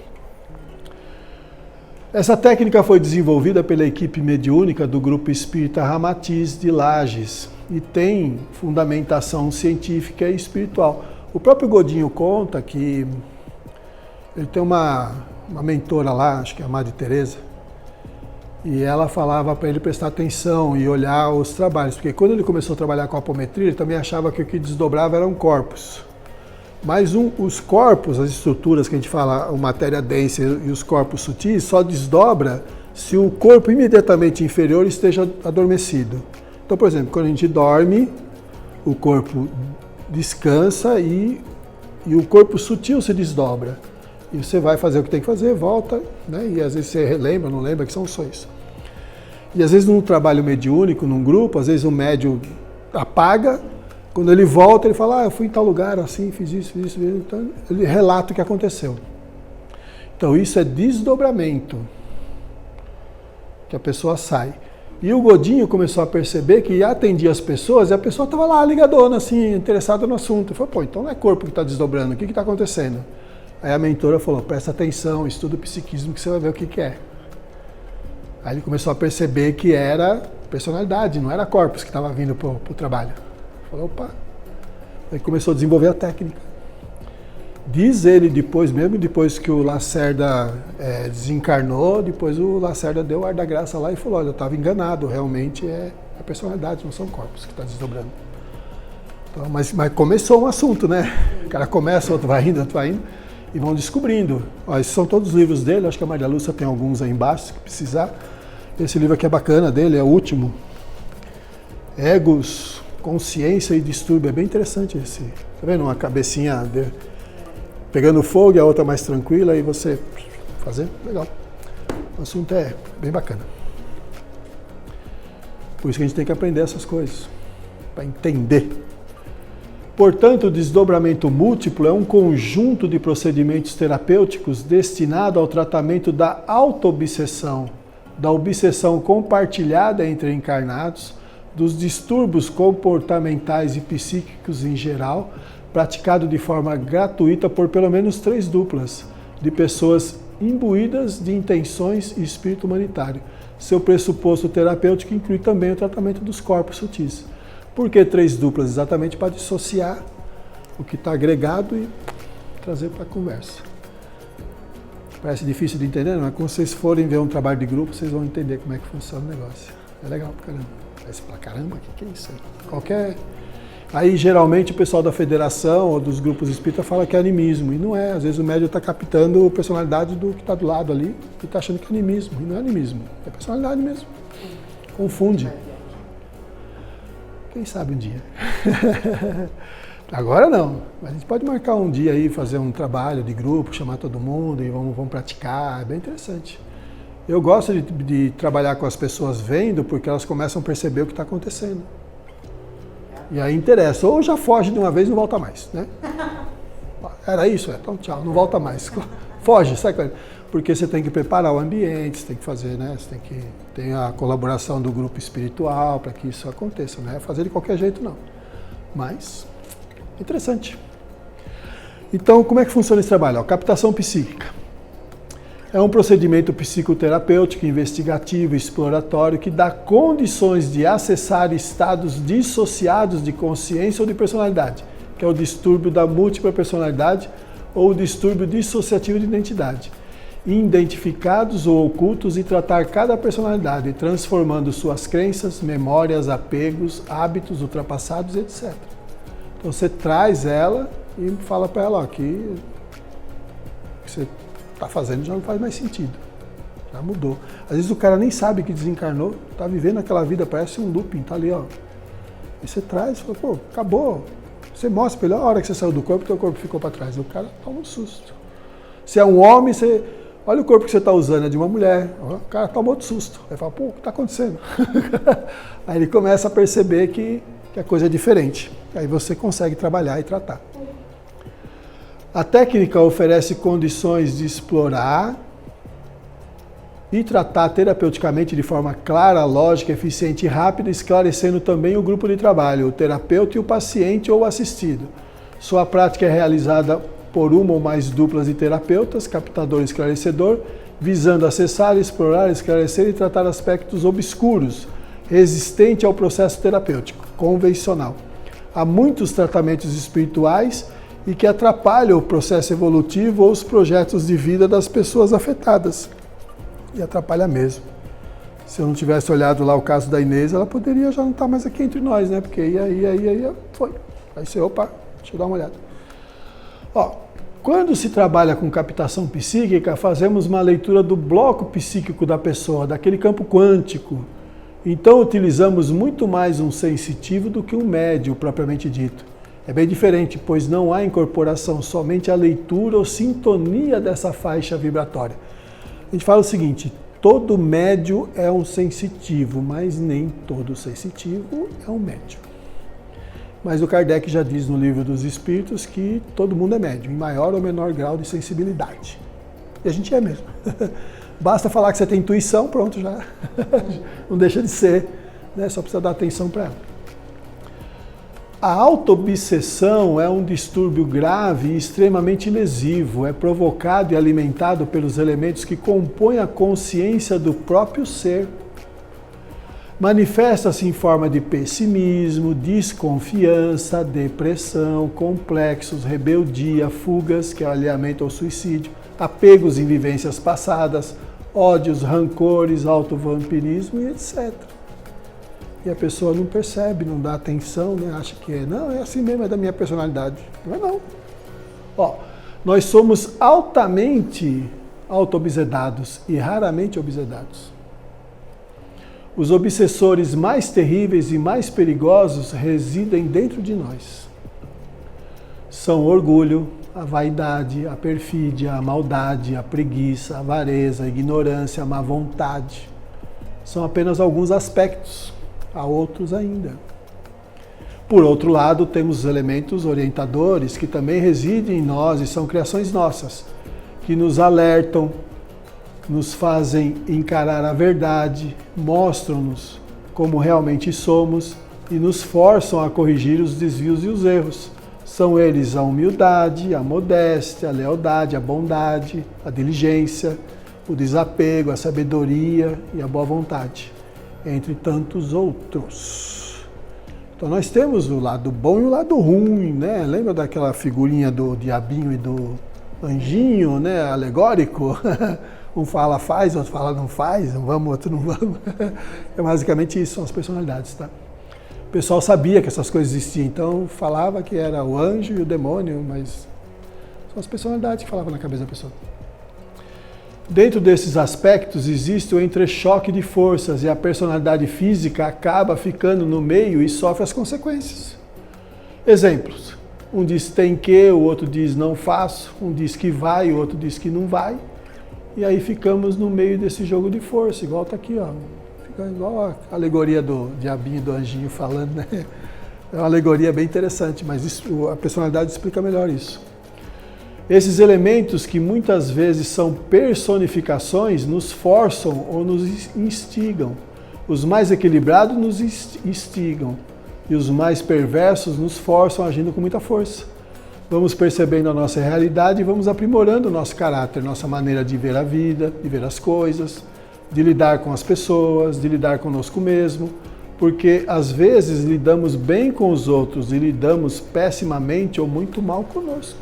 Essa técnica foi desenvolvida pela equipe mediúnica do Grupo Espírita Ramatiz de Lages e tem fundamentação científica e espiritual. O próprio Godinho conta que ele tem uma mentora lá, acho que é a Madre Teresa, e ela falava para ele prestar atenção e olhar os trabalhos, porque quando ele começou a trabalhar com a apometria, ele também achava que o que desdobrava eram corpos. Mas os corpos, as estruturas que a gente fala, a matéria densa e os corpos sutis, só desdobra se o corpo imediatamente inferior esteja adormecido. Então, por exemplo, quando a gente dorme, o corpo descansa e o corpo sutil se desdobra. E você vai fazer o que tem que fazer, volta, né? E às vezes você lembra, não lembra, que são sonhos. E às vezes num trabalho mediúnico, num grupo, às vezes o médium apaga, quando ele volta, ele fala, eu fui em tal lugar, assim, fiz isso, então ele relata o que aconteceu. Então isso é desdobramento, que a pessoa sai. E o Godinho começou a perceber que atendia as pessoas e a pessoa estava lá ligadona, assim, interessada no assunto. Ele falou, pô, então não é corpo que está desdobrando, o que está acontecendo? Aí a mentora falou, presta atenção, estuda o psiquismo que você vai ver o que é. Aí ele começou a perceber que era personalidade, não era corpos que estava vindo para o trabalho. Falou, opa. Aí começou a desenvolver a técnica. Diz ele depois, mesmo depois que o Lacerda desencarnou, depois o Lacerda deu o ar da graça lá e falou, olha, eu estava enganado, realmente é a personalidade, não são corpos que está desdobrando. Então, mas começou um assunto, né? O cara começa, outro vai indo, e vão descobrindo. Ó, esses são todos os livros dele, acho que a Maria Lúcia tem alguns aí embaixo, se precisar. Esse livro aqui é bacana dele, é o último. Egos, Consciência e Distúrbio, é bem interessante esse. Tá vendo? Uma cabecinha pegando fogo e a outra mais tranquila, e você fazer, legal. O assunto é bem bacana. Por isso que a gente tem que aprender essas coisas, para entender. Portanto, o desdobramento múltiplo é um conjunto de procedimentos terapêuticos destinado ao tratamento da auto-obsessão, da obsessão compartilhada entre encarnados, dos distúrbios comportamentais e psíquicos em geral, praticado de forma gratuita por pelo menos 3 duplas de pessoas imbuídas de intenções e espírito humanitário. Seu pressuposto terapêutico inclui também o tratamento dos corpos sutis. Por que 3 duplas? Exatamente para dissociar o que está agregado e trazer para a conversa. Parece difícil de entender, mas quando vocês forem ver um trabalho de grupo, vocês vão entender como é que funciona o negócio. É legal pra caramba. Parece pra caramba, o que é isso aí? Aí geralmente o pessoal da federação ou dos grupos espíritas fala que é animismo, e não é. Às vezes o médium está captando a personalidade do que está do lado ali e está achando que é animismo, e não é animismo, é personalidade mesmo. Confunde. Quem sabe um dia. Agora não, mas a gente pode marcar um dia aí, fazer um trabalho de grupo, chamar todo mundo e vamos praticar, é bem interessante. Eu gosto de trabalhar com as pessoas vendo, porque elas começam a perceber o que está acontecendo. E aí interessa, ou já foge de uma vez e não volta mais, né? Era isso? Então tchau, não volta mais. Foge, sai com ele. Porque você tem que preparar o ambiente, você tem que fazer, né? Você tem que ter a colaboração do grupo espiritual para que isso aconteça, não é fazer de qualquer jeito não. Mas, interessante. Então, como é que funciona esse trabalho? Captação psíquica. É um procedimento psicoterapêutico, investigativo, exploratório, que dá condições de acessar estados dissociados de consciência ou de personalidade, que é o distúrbio da múltipla personalidade ou o distúrbio dissociativo de identidade, identificados ou ocultos, e tratar cada personalidade, transformando suas crenças, memórias, apegos, hábitos ultrapassados, etc. Então você traz ela e fala para ela, ó, que o que você está fazendo já não faz mais sentido, já mudou. Às vezes o cara nem sabe que desencarnou, está vivendo aquela vida, parece um looping, está ali, ó. E você traz e fala, pô, acabou. Você mostra para ele, a hora que você saiu do corpo, teu corpo ficou para trás. E o cara toma um susto. Se é um homem, você... Olha o corpo que você está usando, é de uma mulher. O cara toma outro susto. Aí fala, pô, o que está acontecendo? Aí ele começa a perceber que que a coisa é diferente. Aí você consegue trabalhar e tratar. A técnica oferece condições de explorar e tratar terapeuticamente de forma clara, lógica, eficiente e rápida, esclarecendo também o grupo de trabalho, o terapeuta e o paciente ou assistido. Sua prática é realizada por uma ou mais duplas de terapeutas, captador e esclarecedor, visando acessar, explorar, esclarecer e tratar aspectos obscuros, resistente ao processo terapêutico convencional. Há muitos tratamentos espirituais e que atrapalham o processo evolutivo ou os projetos de vida das pessoas afetadas. E atrapalha mesmo. Se eu não tivesse olhado lá o caso da Inês, ela poderia já não estar mais aqui entre nós, né? Porque aí foi. Aí você, opa, deixa eu dar uma olhada. Ó, quando se trabalha com captação psíquica, fazemos uma leitura do bloco psíquico da pessoa, daquele campo quântico. Então utilizamos muito mais um sensitivo do que um médium propriamente dito. É bem diferente, pois não há incorporação, somente a leitura ou sintonia dessa faixa vibratória. A gente fala o seguinte, todo médium é um sensitivo, mas nem todo sensitivo é um médium. Mas o Kardec já diz no Livro dos Espíritos que todo mundo é médium, em maior ou menor grau de sensibilidade. E a gente é mesmo. Basta falar que você tem intuição, pronto, já não deixa de ser, né? Só precisa dar atenção para ela. A autoobsessão é um distúrbio grave e extremamente lesivo. É provocado e alimentado pelos elementos que compõem a consciência do próprio ser. Manifesta-se em forma de pessimismo, desconfiança, depressão, complexos, rebeldia, fugas, que é o alheamento ao suicídio, apegos em vivências passadas, ódios, rancores, autovampirismo e etc. E a pessoa não percebe, não dá atenção, né? Acha que não, é assim mesmo, é da minha personalidade. Não é não. Ó, nós somos altamente auto-obsedados e raramente obsedados. Os obsessores mais terríveis e mais perigosos residem dentro de nós. São o orgulho, a vaidade, a perfídia, a maldade, a preguiça, a avareza, a ignorância, a má vontade. São apenas alguns aspectos. Há outros ainda. Por outro lado, temos os elementos orientadores que também residem em nós e são criações nossas, que nos alertam, nos fazem encarar a verdade, mostram-nos como realmente somos e nos forçam a corrigir os desvios e os erros. São eles a humildade, a modéstia, a lealdade, a bondade, a diligência, o desapego, a sabedoria e a boa vontade, entre tantos outros. Então nós temos o lado bom e o lado ruim, né? Lembra daquela figurinha do diabinho e do anjinho, né? Alegórico? Um fala faz, outro fala não faz, um vamos, outro não vamos. É basicamente isso, são as personalidades, tá? O pessoal sabia que essas coisas existiam, então falava que era o anjo e o demônio, mas são as personalidades que falavam na cabeça da pessoa. Dentro desses aspectos existe o entrechoque de forças e a personalidade física acaba ficando no meio e sofre as consequências. Exemplos. Um diz tem que, o outro diz não faço, um diz que vai, o outro diz que não vai. E aí ficamos no meio desse jogo de força, igual está aqui, ó. Fica igual a alegoria do diabinho e do anjinho falando, né? É uma alegoria bem interessante, mas isso, a personalidade explica melhor isso. Esses elementos que muitas vezes são personificações nos forçam ou nos instigam. Os mais equilibrados nos instigam e os mais perversos nos forçam agindo com muita força. Vamos percebendo a nossa realidade e vamos aprimorando o nosso caráter, nossa maneira de ver a vida, de ver as coisas, de lidar com as pessoas, de lidar conosco mesmo, porque às vezes lidamos bem com os outros e lidamos pessimamente ou muito mal conosco.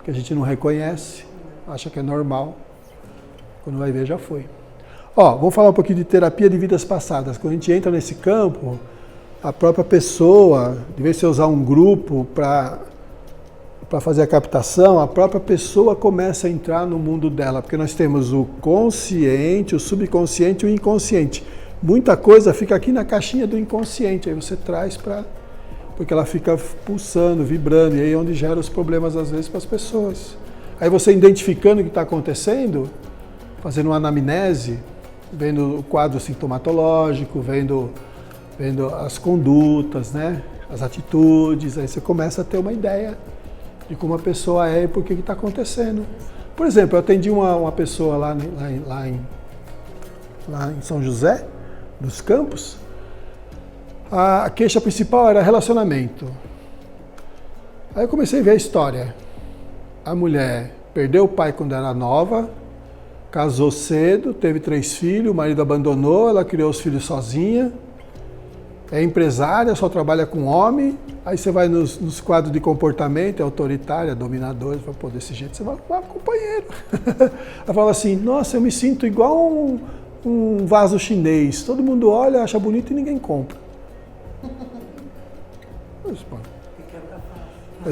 Que a gente não reconhece, acha que é normal, quando vai ver já foi. Ó, vamos falar um pouquinho de terapia de vidas passadas. Quando a gente entra nesse campo, a própria pessoa, de vez de você usar um grupo para fazer a captação, a própria pessoa começa a entrar no mundo dela, porque nós temos o consciente, o subconsciente e o inconsciente. Muita coisa fica aqui na caixinha do inconsciente, aí você traz para... porque ela fica pulsando, vibrando, e aí é onde gera os problemas às vezes para as pessoas. Aí você identificando o que está acontecendo, fazendo uma anamnese, vendo o quadro sintomatológico, vendo vendo as condutas, né? As atitudes, aí você começa a ter uma ideia de como a pessoa é e por que está acontecendo. Por exemplo, eu atendi uma pessoa lá em São José dos Campos. A queixa principal era relacionamento. Aí eu comecei a ver a história. A mulher perdeu o pai quando era nova, casou cedo, teve 3 filhos, o marido abandonou, ela criou os filhos sozinha, é empresária, só trabalha com homem. Aí você vai nos quadros de comportamento, é autoritária, dominadora, fala, pô, desse jeito você vai arrumar companheiro. Ela fala assim, nossa, eu me sinto igual um vaso chinês, todo mundo olha, acha bonito e ninguém compra.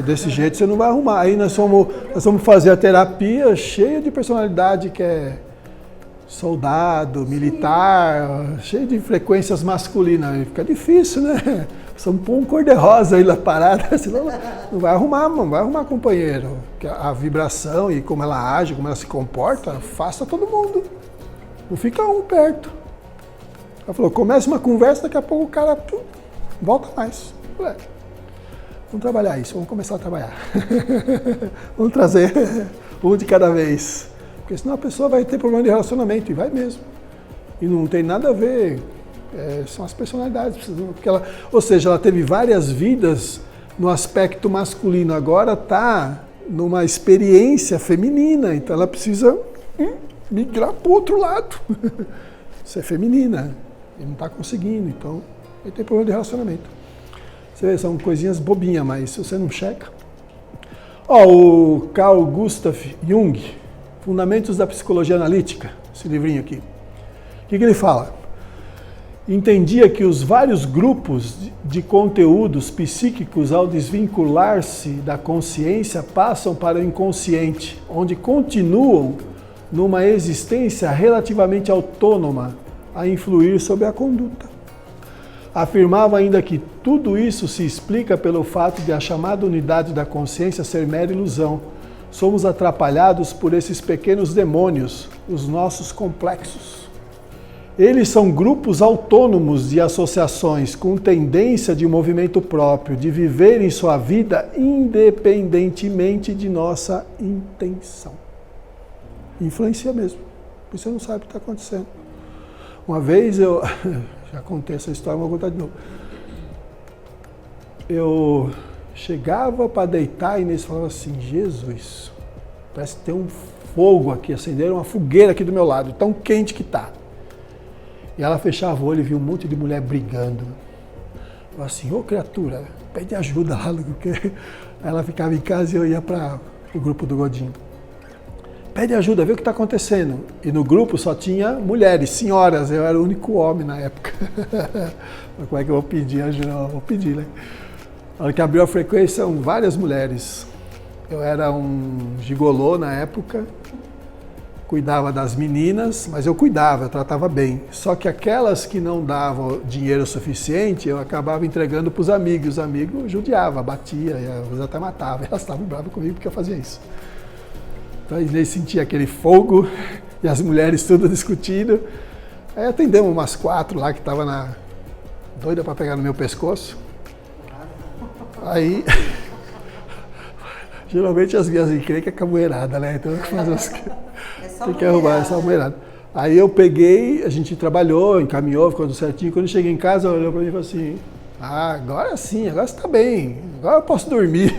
Desse jeito você não vai arrumar. Aí nós vamos fazer a terapia cheia de personalidade que é soldado, militar, cheio de frequências masculinas. Aí fica difícil, né? Precisamos pôr um cor-de-rosa aí na parada, senão não vai arrumar companheiro. Porque a vibração e como ela age, como ela se comporta, afasta todo mundo. Não fica um perto. Ela falou, começa uma conversa, daqui a pouco o cara volta mais. Falei, vamos trabalhar isso, vamos começar a trabalhar. Vamos trazer um de cada vez. Porque senão a pessoa vai ter problema de relacionamento, e vai mesmo. E não tem nada a ver, são as personalidades. Ou seja, ela teve várias vidas no aspecto masculino, agora está numa experiência feminina, então ela precisa migrar para o outro lado. Ser feminina, e não está conseguindo, então ele tem problema de relacionamento. Você vê, são coisinhas bobinhas, mas se você não checa... o Carl Gustav Jung, Fundamentos da Psicologia Analítica, esse livrinho aqui. O que ele fala? Entendia que os vários grupos de conteúdos psíquicos, ao desvincular-se da consciência, passam para o inconsciente, onde continuam numa existência relativamente autônoma a influir sobre a conduta. Afirmava ainda que tudo isso se explica pelo fato de a chamada unidade da consciência ser mera ilusão. Somos atrapalhados por esses pequenos demônios, os nossos complexos. Eles são grupos autônomos de associações com tendência de movimento próprio, de viverem sua vida independentemente de nossa intenção. Influencia mesmo, porque você não sabe o que está acontecendo. Uma vez eu... Já contei essa história, mas vou contar de novo. Eu chegava para deitar e Inês falava assim, Jesus, parece que tem um fogo aqui, acenderam uma fogueira aqui do meu lado, tão quente que tá. E ela fechava o olho e via um monte de mulher brigando. Eu falava assim, ô criatura, pede ajuda lá. Porque ela ficava em casa e eu ia para o grupo do Godinho. Pede ajuda, vê o que está acontecendo. E no grupo só tinha mulheres, senhoras, eu era o único homem na época. Como é que eu vou pedir ajuda? Eu vou pedir, né? Na hora que abriu a frequência, são várias mulheres. Eu era um gigolô na época, cuidava das meninas, mas eu tratava bem. Só que aquelas que não davam dinheiro suficiente, eu acabava entregando para os amigos. Os amigos judiavam, batia, às vezes até matava. Elas estavam bravas comigo porque eu fazia isso. Então a Inês sentia aquele fogo e as mulheres tudo discutindo. Aí atendemos umas 4 lá que estavam doida para pegar no meu pescoço. Aí, geralmente as minhas encrencas é capoeirada, né? Então tem que arrumar essa capoeirada. Aí eu peguei, a gente trabalhou, encaminhou, ficou tudo certinho. Quando eu cheguei em casa, ela olhou para mim e falou assim, agora sim, agora você está bem, agora eu posso dormir.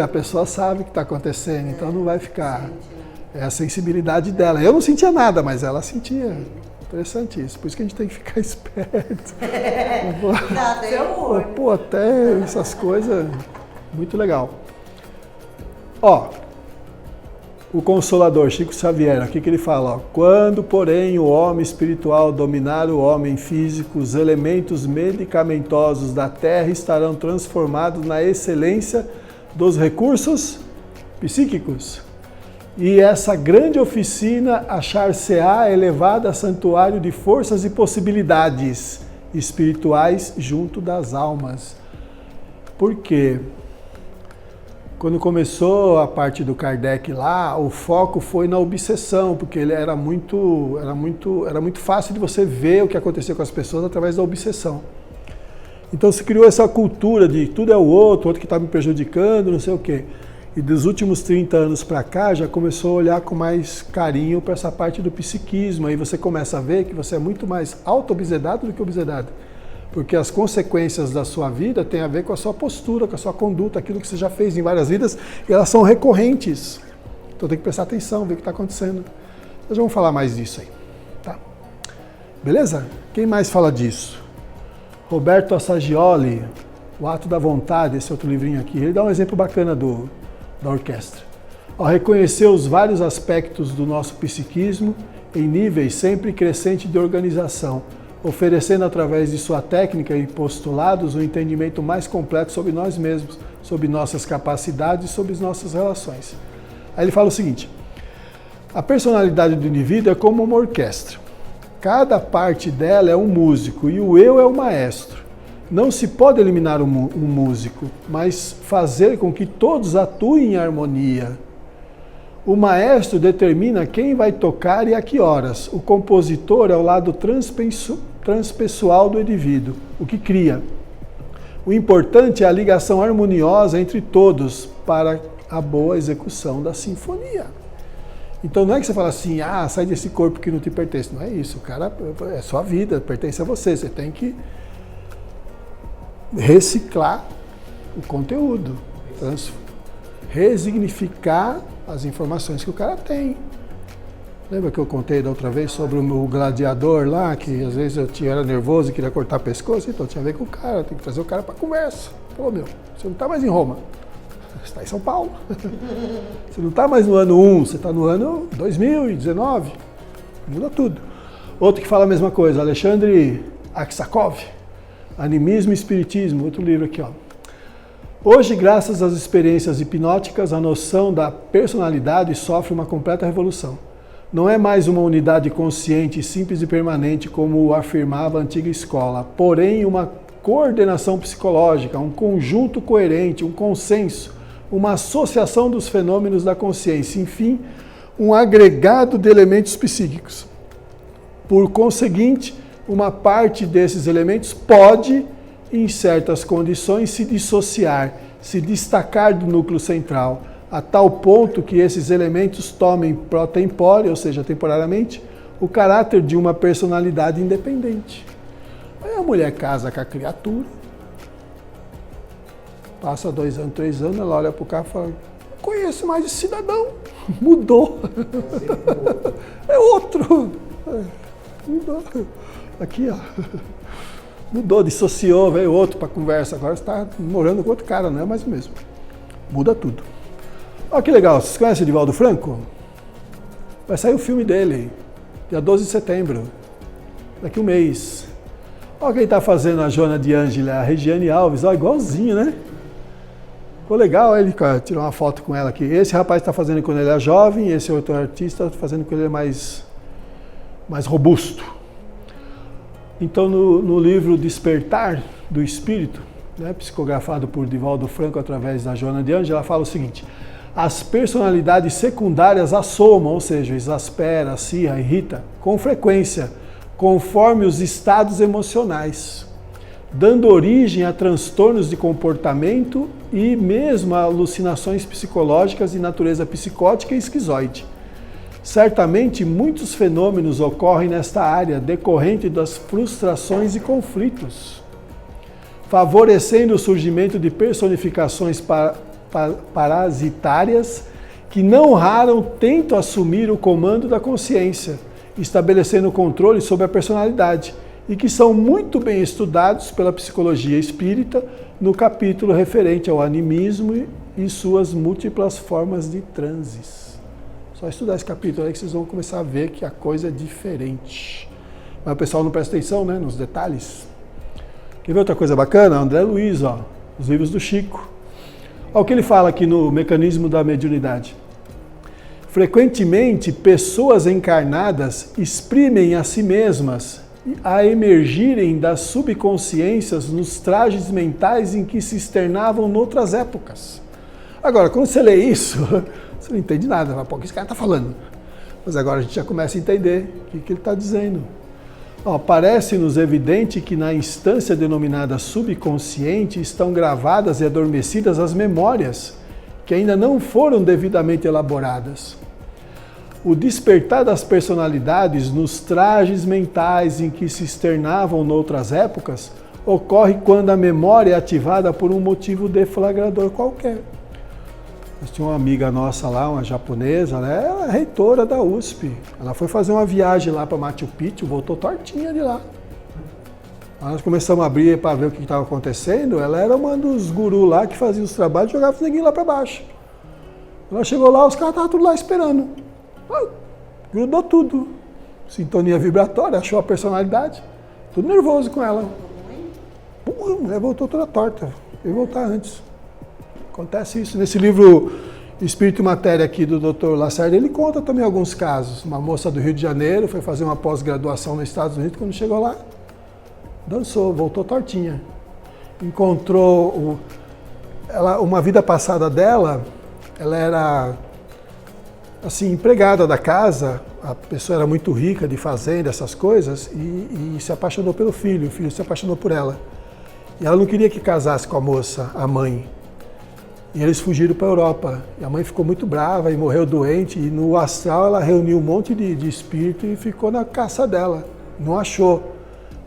A pessoa sabe o que está acontecendo, então não vai ficar... É a sensibilidade dela. Eu não sentia nada, mas ela sentia. Interessante isso, por isso que a gente tem que ficar esperto. Pô, até essas coisas, muito legal. O Consolador, Chico Xavier, aqui que ele fala, quando, porém, o homem espiritual dominar o homem físico, os elementos medicamentosos da terra estarão transformados na excelência dos recursos psíquicos. E essa grande oficina achar-se-á elevada a santuário de forças e possibilidades espirituais junto das almas. Por quê? Quando começou a parte do Kardec lá, o foco foi na obsessão, porque ele era muito fácil de você ver o que acontecia com as pessoas através da obsessão. Então se criou essa cultura de tudo é o outro que está me prejudicando, não sei o quê. E dos últimos 30 anos para cá já começou a olhar com mais carinho para essa parte do psiquismo. Aí você começa a ver que você é muito mais auto-obsedado do que obsedado. Porque as consequências da sua vida têm a ver com a sua postura, com a sua conduta, aquilo que você já fez em várias vidas, e elas são recorrentes. Então tem que prestar atenção, ver o que está acontecendo. Nós vamos falar mais disso aí. Tá? Beleza? Quem mais fala disso? Roberto Assagioli, O Ato da Vontade, esse outro livrinho aqui. Ele dá um exemplo bacana da orquestra. Ao reconhecer os vários aspectos do nosso psiquismo em níveis sempre crescentes de organização, oferecendo através de sua técnica e postulados um entendimento mais completo sobre nós mesmos, sobre nossas capacidades e sobre as nossas relações. Aí ele fala o seguinte: a personalidade do indivíduo é como uma orquestra. Cada parte dela é um músico e o eu é o maestro. Não se pode eliminar um músico, mas fazer com que todos atuem em harmonia. O maestro determina quem vai tocar e a que horas. O compositor é o lado transpessoal do indivíduo, o que cria. O importante é a ligação harmoniosa entre todos para a boa execução da sinfonia. Então não é que você fala assim, sai desse corpo que não te pertence. Não é isso, o cara é sua vida, pertence a você. Você tem que reciclar o conteúdo, resignificar as informações que o cara tem. Lembra que eu contei da outra vez sobre o gladiador lá, que às vezes eu era nervoso e queria cortar pescoço? Então tinha a ver com o cara, tem que trazer o cara para conversa. Pô, meu, você não está mais em Roma, você está em São Paulo. Você não está mais no ano 1, você está no ano 2019. Muda tudo. Outro que fala a mesma coisa, Alexandre Aksakov, Animismo e Espiritismo, outro livro aqui, ó. Hoje, graças às experiências hipnóticas, a noção da personalidade sofre uma completa revolução. Não é mais uma unidade consciente, simples e permanente, como afirmava a antiga escola, porém uma coordenação psicológica, um conjunto coerente, um consenso, uma associação dos fenômenos da consciência, enfim, um agregado de elementos psíquicos. Por conseguinte, uma parte desses elementos pode, em certas condições, se dissociar, se destacar do núcleo central, a tal ponto que esses elementos tomem pro tempore, ou seja, temporariamente, o caráter de uma personalidade independente. Aí a mulher casa com a criatura, passa 2 anos, 3 anos, ela olha para o carro e fala, não conheço mais esse cidadão, mudou, é outro, mudou, aqui ó, mudou, dissociou, veio outro para conversa, agora você está morando com outro cara, não é mais o mesmo, muda tudo. Olha que legal, vocês conhecem o Divaldo Franco? Vai sair o filme dele, dia 12 de setembro, daqui um mês. Olha quem está fazendo a Joana de Ângela, a Regiane Alves, ó, igualzinho, né? Ficou legal, ele tirou uma foto com ela aqui. Esse rapaz está fazendo quando ele é jovem, esse outro artista está fazendo quando ele é mais robusto. Então, no livro Despertar do Espírito, né, psicografado por Divaldo Franco através da Joana de Ângela, ela fala o seguinte: as personalidades secundárias assomam, ou seja, exaspera, acirra, irrita, com frequência, conforme os estados emocionais, dando origem a transtornos de comportamento e mesmo a alucinações psicológicas de natureza psicótica e esquizoide. Certamente, muitos fenômenos ocorrem nesta área, decorrente das frustrações e conflitos, favorecendo o surgimento de personificações parasitárias que não raro tentam assumir o comando da consciência, estabelecendo o controle sobre a personalidade, e que são muito bem estudados pela psicologia espírita no capítulo referente ao animismo e suas múltiplas formas de transes. Só estudar esse capítulo aí que vocês vão começar a ver que a coisa é diferente. Mas o pessoal não presta atenção, né, nos detalhes. Quer ver outra coisa bacana? André Luiz, ó, os livros do Chico. Olha o que ele fala aqui no Mecanismo da Mediunidade. Frequentemente, pessoas encarnadas exprimem a si mesmas a emergirem das subconsciências nos trajes mentais em que se externavam noutras épocas. Agora, quando você lê isso, você não entende nada. Fala, pô, o que esse cara está falando? Mas agora a gente já começa a entender o que ele está dizendo. Parece-nos evidente que na instância denominada subconsciente estão gravadas e adormecidas as memórias, que ainda não foram devidamente elaboradas. O despertar das personalidades nos trajes mentais em que se externavam noutras épocas ocorre quando a memória é ativada por um motivo deflagrador qualquer. Nós tínhamos uma amiga nossa lá, uma japonesa, ela é reitora da USP. Ela foi fazer uma viagem lá para Machu Picchu, voltou tortinha de lá. Nós começamos a abrir para ver o que estava acontecendo. Ela era uma dos gurus lá que fazia os trabalhos e jogava os neguinhos lá para baixo. Ela chegou lá, os caras estavam tudo lá esperando. Grudou tudo. Sintonia vibratória, achou a personalidade. Tudo nervoso com ela. A mulher voltou toda torta. Veio voltar antes. Acontece isso. Nesse livro Espírito e Matéria aqui do Dr. Lacerda, ele conta também alguns casos. Uma moça do Rio de Janeiro foi fazer uma pós-graduação nos Estados Unidos, quando chegou lá, dançou, voltou tortinha. Encontrou uma vida passada dela, ela era assim, empregada da casa, a pessoa era muito rica de fazenda, essas coisas, e se apaixonou pelo filho, o filho se apaixonou por ela. E ela não queria que casasse com a moça, a mãe. E eles fugiram para a Europa. E a mãe ficou muito brava e morreu doente. E no astral ela reuniu um monte de espírito e ficou na caça dela. Não achou.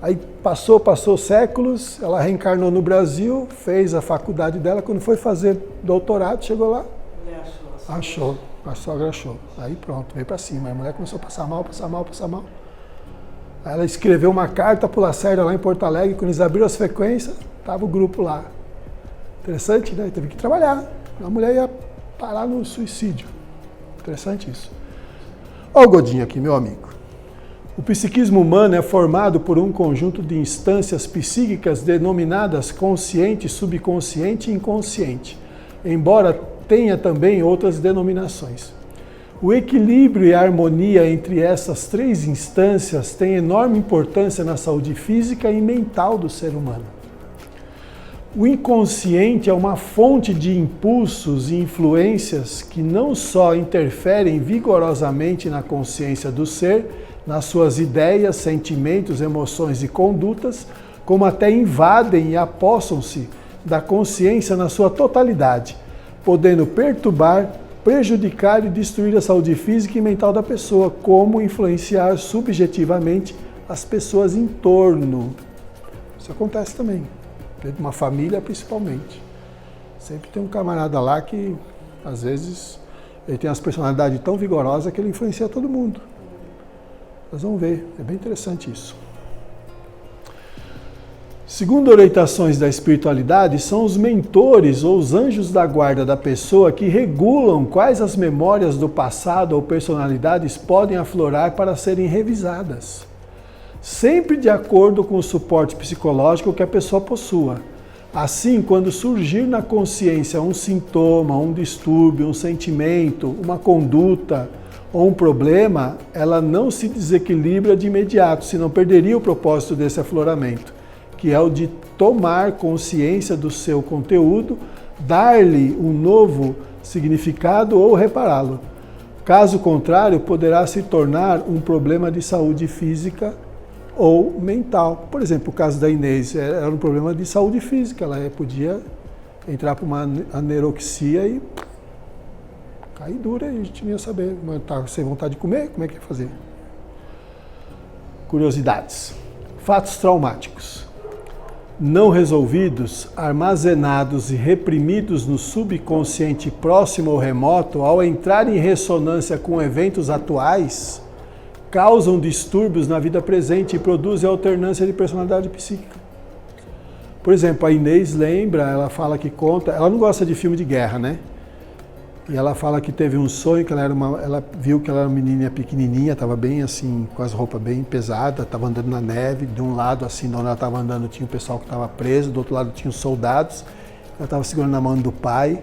Aí passou séculos, ela reencarnou no Brasil, fez a faculdade dela. Quando foi fazer doutorado, chegou lá. Achou. A sogra achou. Aí pronto, veio para cima. A mulher começou a passar mal. Aí ela escreveu uma carta para o Lacerda lá em Porto Alegre. Quando eles abriram as frequências, estava o grupo lá. Interessante, né? Teve que trabalhar. A mulher ia parar no suicídio. Interessante isso. Olha o Godinho aqui, meu amigo. O psiquismo humano é formado por um conjunto de instâncias psíquicas denominadas consciente, subconsciente e inconsciente, embora tenha também outras denominações. O equilíbrio e a harmonia entre essas três instâncias têm enorme importância na saúde física e mental do ser humano. O inconsciente é uma fonte de impulsos e influências que não só interferem vigorosamente na consciência do ser, nas suas ideias, sentimentos, emoções e condutas, como até invadem e apossam-se da consciência na sua totalidade, podendo perturbar, prejudicar e destruir a saúde física e mental da pessoa, como influenciar subjetivamente as pessoas em torno. Isso acontece também. Dentro de uma família, principalmente. Sempre tem um camarada lá que, às vezes, ele tem as personalidades tão vigorosas que ele influencia todo mundo. Nós vamos ver, é bem interessante isso. Segundo orientações da espiritualidade, são os mentores ou os anjos da guarda da pessoa que regulam quais as memórias do passado ou personalidades podem aflorar para serem revisadas, sempre de acordo com o suporte psicológico que a pessoa possua. Assim, quando surgir na consciência um sintoma, um distúrbio, um sentimento, uma conduta ou um problema, ela não se desequilibra de imediato, senão perderia o propósito desse afloramento, que é o de tomar consciência do seu conteúdo, dar-lhe um novo significado ou repará-lo. Caso contrário, poderá se tornar um problema de saúde física ou mental. Por exemplo, o caso da Inês era um problema de saúde física, ela podia entrar para uma anorexia e cair dura, e a gente não ia saber, está sem vontade de comer, como é que ia fazer? Curiosidades. Fatos traumáticos. Não resolvidos, armazenados e reprimidos no subconsciente próximo ou remoto, ao entrar em ressonância com eventos atuais, causam distúrbios na vida presente e produzem alternância de personalidade psíquica. Por exemplo, a Inês lembra, ela fala que conta, ela não gosta de filme de guerra, né? E ela fala que teve um sonho, que ela viu que ela era uma menininha pequenininha, estava bem assim, com as roupas bem pesadas, estava andando na neve, de um lado assim, de onde ela estava andando tinha o pessoal que estava preso, do outro lado tinha os soldados, ela estava segurando na mão do pai,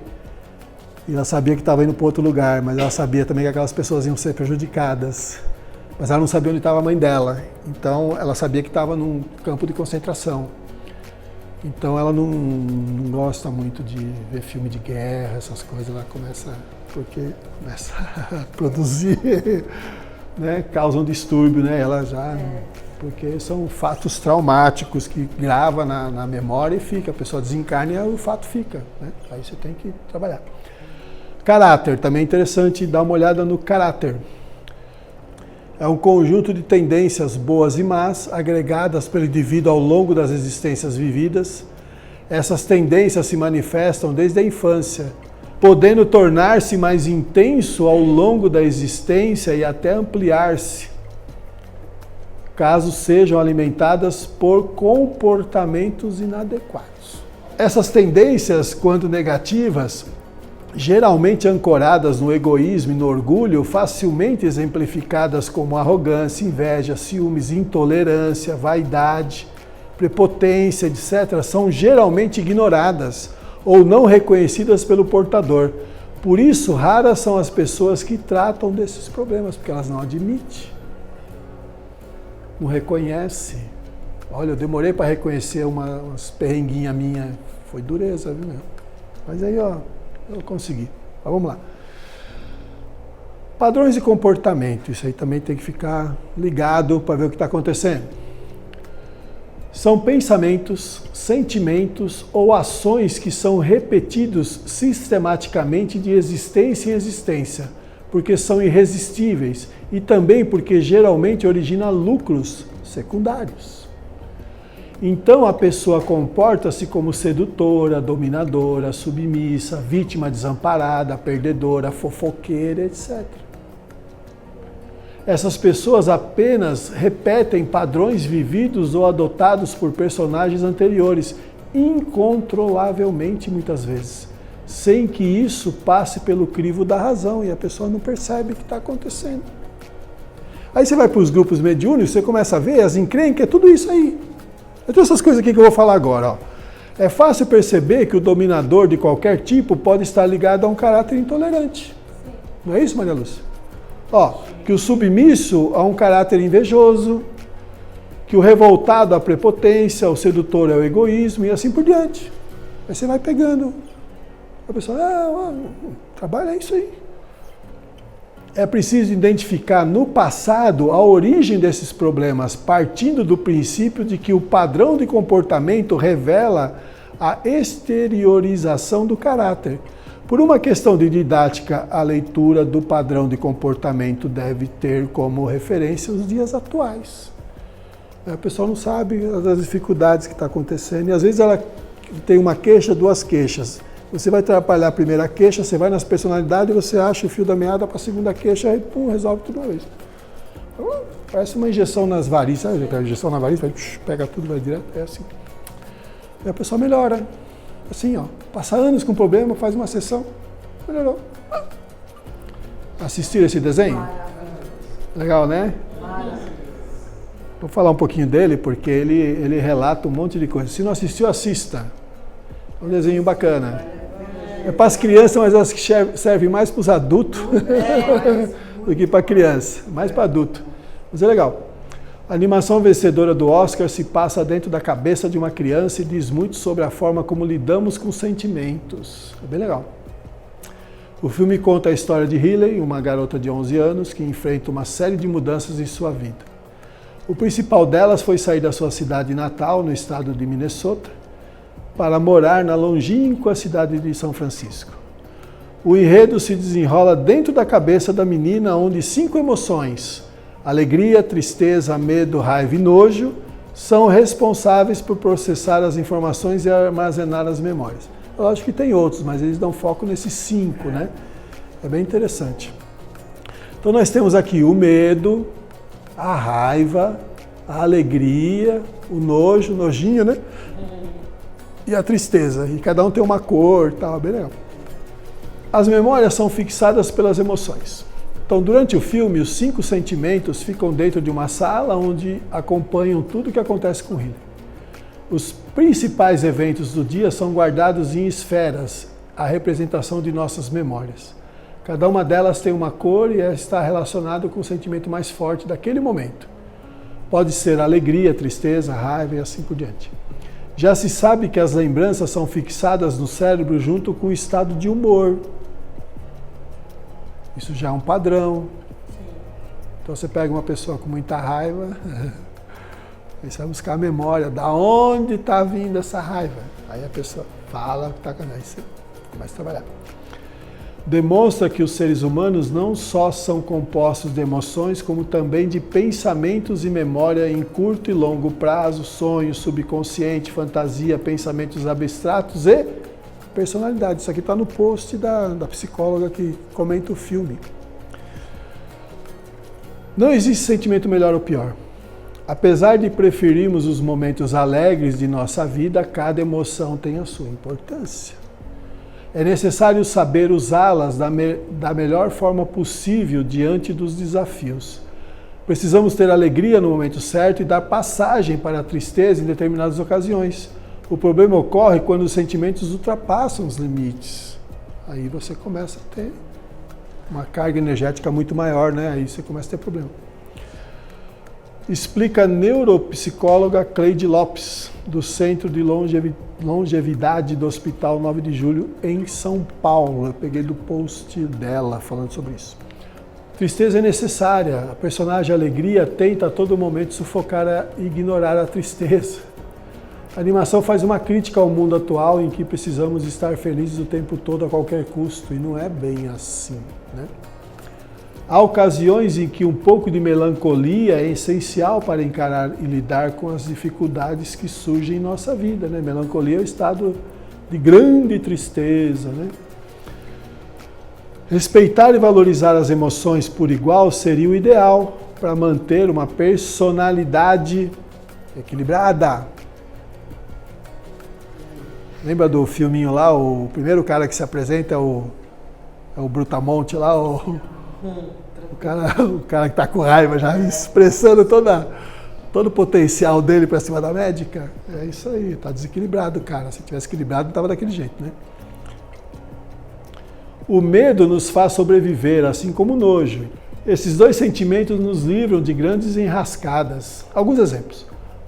e ela sabia que estava indo para outro lugar, mas ela sabia também que aquelas pessoas iam ser prejudicadas. Mas ela não sabia onde estava a mãe dela, então ela sabia que estava num campo de concentração. Então ela não gosta muito de ver filme de guerra, essas coisas, ela começa a produzir, né, causa um distúrbio, né, ela já, porque são fatos traumáticos que grava na memória e fica, a pessoa desencarna e o fato fica, né, aí você tem que trabalhar. Caráter, também é interessante dar uma olhada no caráter. É um conjunto de tendências boas e más, agregadas pelo indivíduo ao longo das existências vividas. Essas tendências se manifestam desde a infância, podendo tornar-se mais intenso ao longo da existência e até ampliar-se, caso sejam alimentadas por comportamentos inadequados. Essas tendências, quando negativas, geralmente ancoradas no egoísmo e no orgulho, facilmente exemplificadas como arrogância, inveja, ciúmes, intolerância, vaidade, prepotência, etc., são geralmente ignoradas ou não reconhecidas pelo portador. Por isso, raras são as pessoas que tratam desses problemas, porque elas não admitem, não reconhecem. Olha, eu demorei para reconhecer umas perrenguinhas minhas, foi dureza, viu, meu? Mas aí, ó, eu consegui. Mas vamos lá. Padrões de comportamento. Isso aí também tem que ficar ligado para ver o que está acontecendo. São pensamentos, sentimentos ou ações que são repetidos sistematicamente de existência em existência, porque são irresistíveis e também porque geralmente originam lucros secundários. Então a pessoa comporta-se como sedutora, dominadora, submissa, vítima desamparada, perdedora, fofoqueira, etc. Essas pessoas apenas repetem padrões vividos ou adotados por personagens anteriores, incontrolavelmente muitas vezes, sem que isso passe pelo crivo da razão e a pessoa não percebe o que está acontecendo. Aí você vai para os grupos mediúnicos, você começa a ver as encrencas, é tudo isso aí. Então essas coisas aqui que eu vou falar agora, ó. É fácil perceber que o dominador de qualquer tipo pode estar ligado a um caráter intolerante. Não é isso, Maria Lúcia? Ó, que o submisso a um caráter invejoso, que o revoltado à prepotência, o sedutor ao egoísmo e assim por diante. Aí você vai pegando. A pessoa, trabalha isso aí. É preciso identificar no passado a origem desses problemas, partindo do princípio de que o padrão de comportamento revela a exteriorização do caráter. Por uma questão de didática, a leitura do padrão de comportamento deve ter como referência os dias atuais. A pessoa não sabe das dificuldades que estão acontecendo e às vezes ela tem uma queixa, duas queixas. Você vai trabalhar a primeira queixa, você vai nas personalidades, você acha o fio da meada para a segunda queixa e pum, resolve tudo uma vez. Parece uma injeção nas varizes, sabe? A injeção na variz, vai, pega tudo, vai direto, é assim. E a pessoa melhora. Assim, ó, passa anos com problema, faz uma sessão, melhorou. Assistiram esse desenho? Legal, né? Vou falar um pouquinho dele, porque ele relata um monte de coisa. Se não assistiu, assista. É um desenho bacana. É para as crianças, mas eu acho que serve mais para os adultos do que para criança. Mais para adulto. Mas é legal. A animação vencedora do Oscar se passa dentro da cabeça de uma criança e diz muito sobre a forma como lidamos com sentimentos. É bem legal. O filme conta a história de Riley, uma garota de 11 anos que enfrenta uma série de mudanças em sua vida. O principal delas foi sair da sua cidade natal, no estado de Minnesota, para morar na longínqua cidade de São Francisco. O enredo se desenrola dentro da cabeça da menina, onde 5 emoções, alegria, tristeza, medo, raiva e nojo, são responsáveis por processar as informações e armazenar as memórias. Lógico que tem outros, mas eles dão foco nesses 5, né? É bem interessante. Então nós temos aqui o medo, a raiva, a alegria, o nojo, nojinho, né? E a tristeza. E cada um tem uma cor, tal, bem legal. As memórias são fixadas pelas emoções. Então, durante o filme, os 5 sentimentos ficam dentro de uma sala onde acompanham tudo o que acontece com ele. Os principais eventos do dia são guardados em esferas, a representação de nossas memórias. Cada uma delas tem uma cor e está relacionado com o sentimento mais forte daquele momento. Pode ser alegria, tristeza, raiva e assim por diante. Já se sabe que as lembranças são fixadas no cérebro junto com o estado de humor. Isso já é um padrão. Então você pega uma pessoa com muita raiva, aí você vai buscar a memória, da onde está vindo essa raiva. Aí a pessoa fala, aí você começa a trabalhar. Demonstra que os seres humanos não só são compostos de emoções, como também de pensamentos e memória em curto e longo prazo, sonhos, subconsciente, fantasia, pensamentos abstratos e personalidade. Isso aqui está no post da psicóloga que comenta o filme. Não existe sentimento melhor ou pior. Apesar de preferirmos os momentos alegres de nossa vida, cada emoção tem a sua importância. É necessário saber usá-las da melhor forma possível diante dos desafios. Precisamos ter alegria no momento certo e dar passagem para a tristeza em determinadas ocasiões. O problema ocorre quando os sentimentos ultrapassam os limites. Aí você começa a ter uma carga energética muito maior, né? Aí você começa a ter problema. Explica a neuropsicóloga Cleide Lopes, do Centro de Longevidade do Hospital 9 de Julho, em São Paulo. Eu peguei do post dela falando sobre isso. Tristeza é necessária. A personagem Alegria tenta a todo momento sufocar e ignorar a tristeza. A animação faz uma crítica ao mundo atual em que precisamos estar felizes o tempo todo a qualquer custo, e não é bem assim, né? Há ocasiões em que um pouco de melancolia é essencial para encarar e lidar com as dificuldades que surgem em nossa vida, né? Melancolia é o estado de grande tristeza, né? Respeitar e valorizar as emoções por igual seria o ideal para manter uma personalidade equilibrada. Lembra do filminho lá, o primeiro cara que se apresenta é o Brutamonte lá, o cara que está com raiva, já expressando todo o potencial dele para cima da médica. É isso aí, está desequilibrado, cara. Se tivesse equilibrado, não estava daquele jeito, né? O medo nos faz sobreviver, assim como o nojo. Esses dois sentimentos nos livram de grandes enrascadas. Alguns exemplos.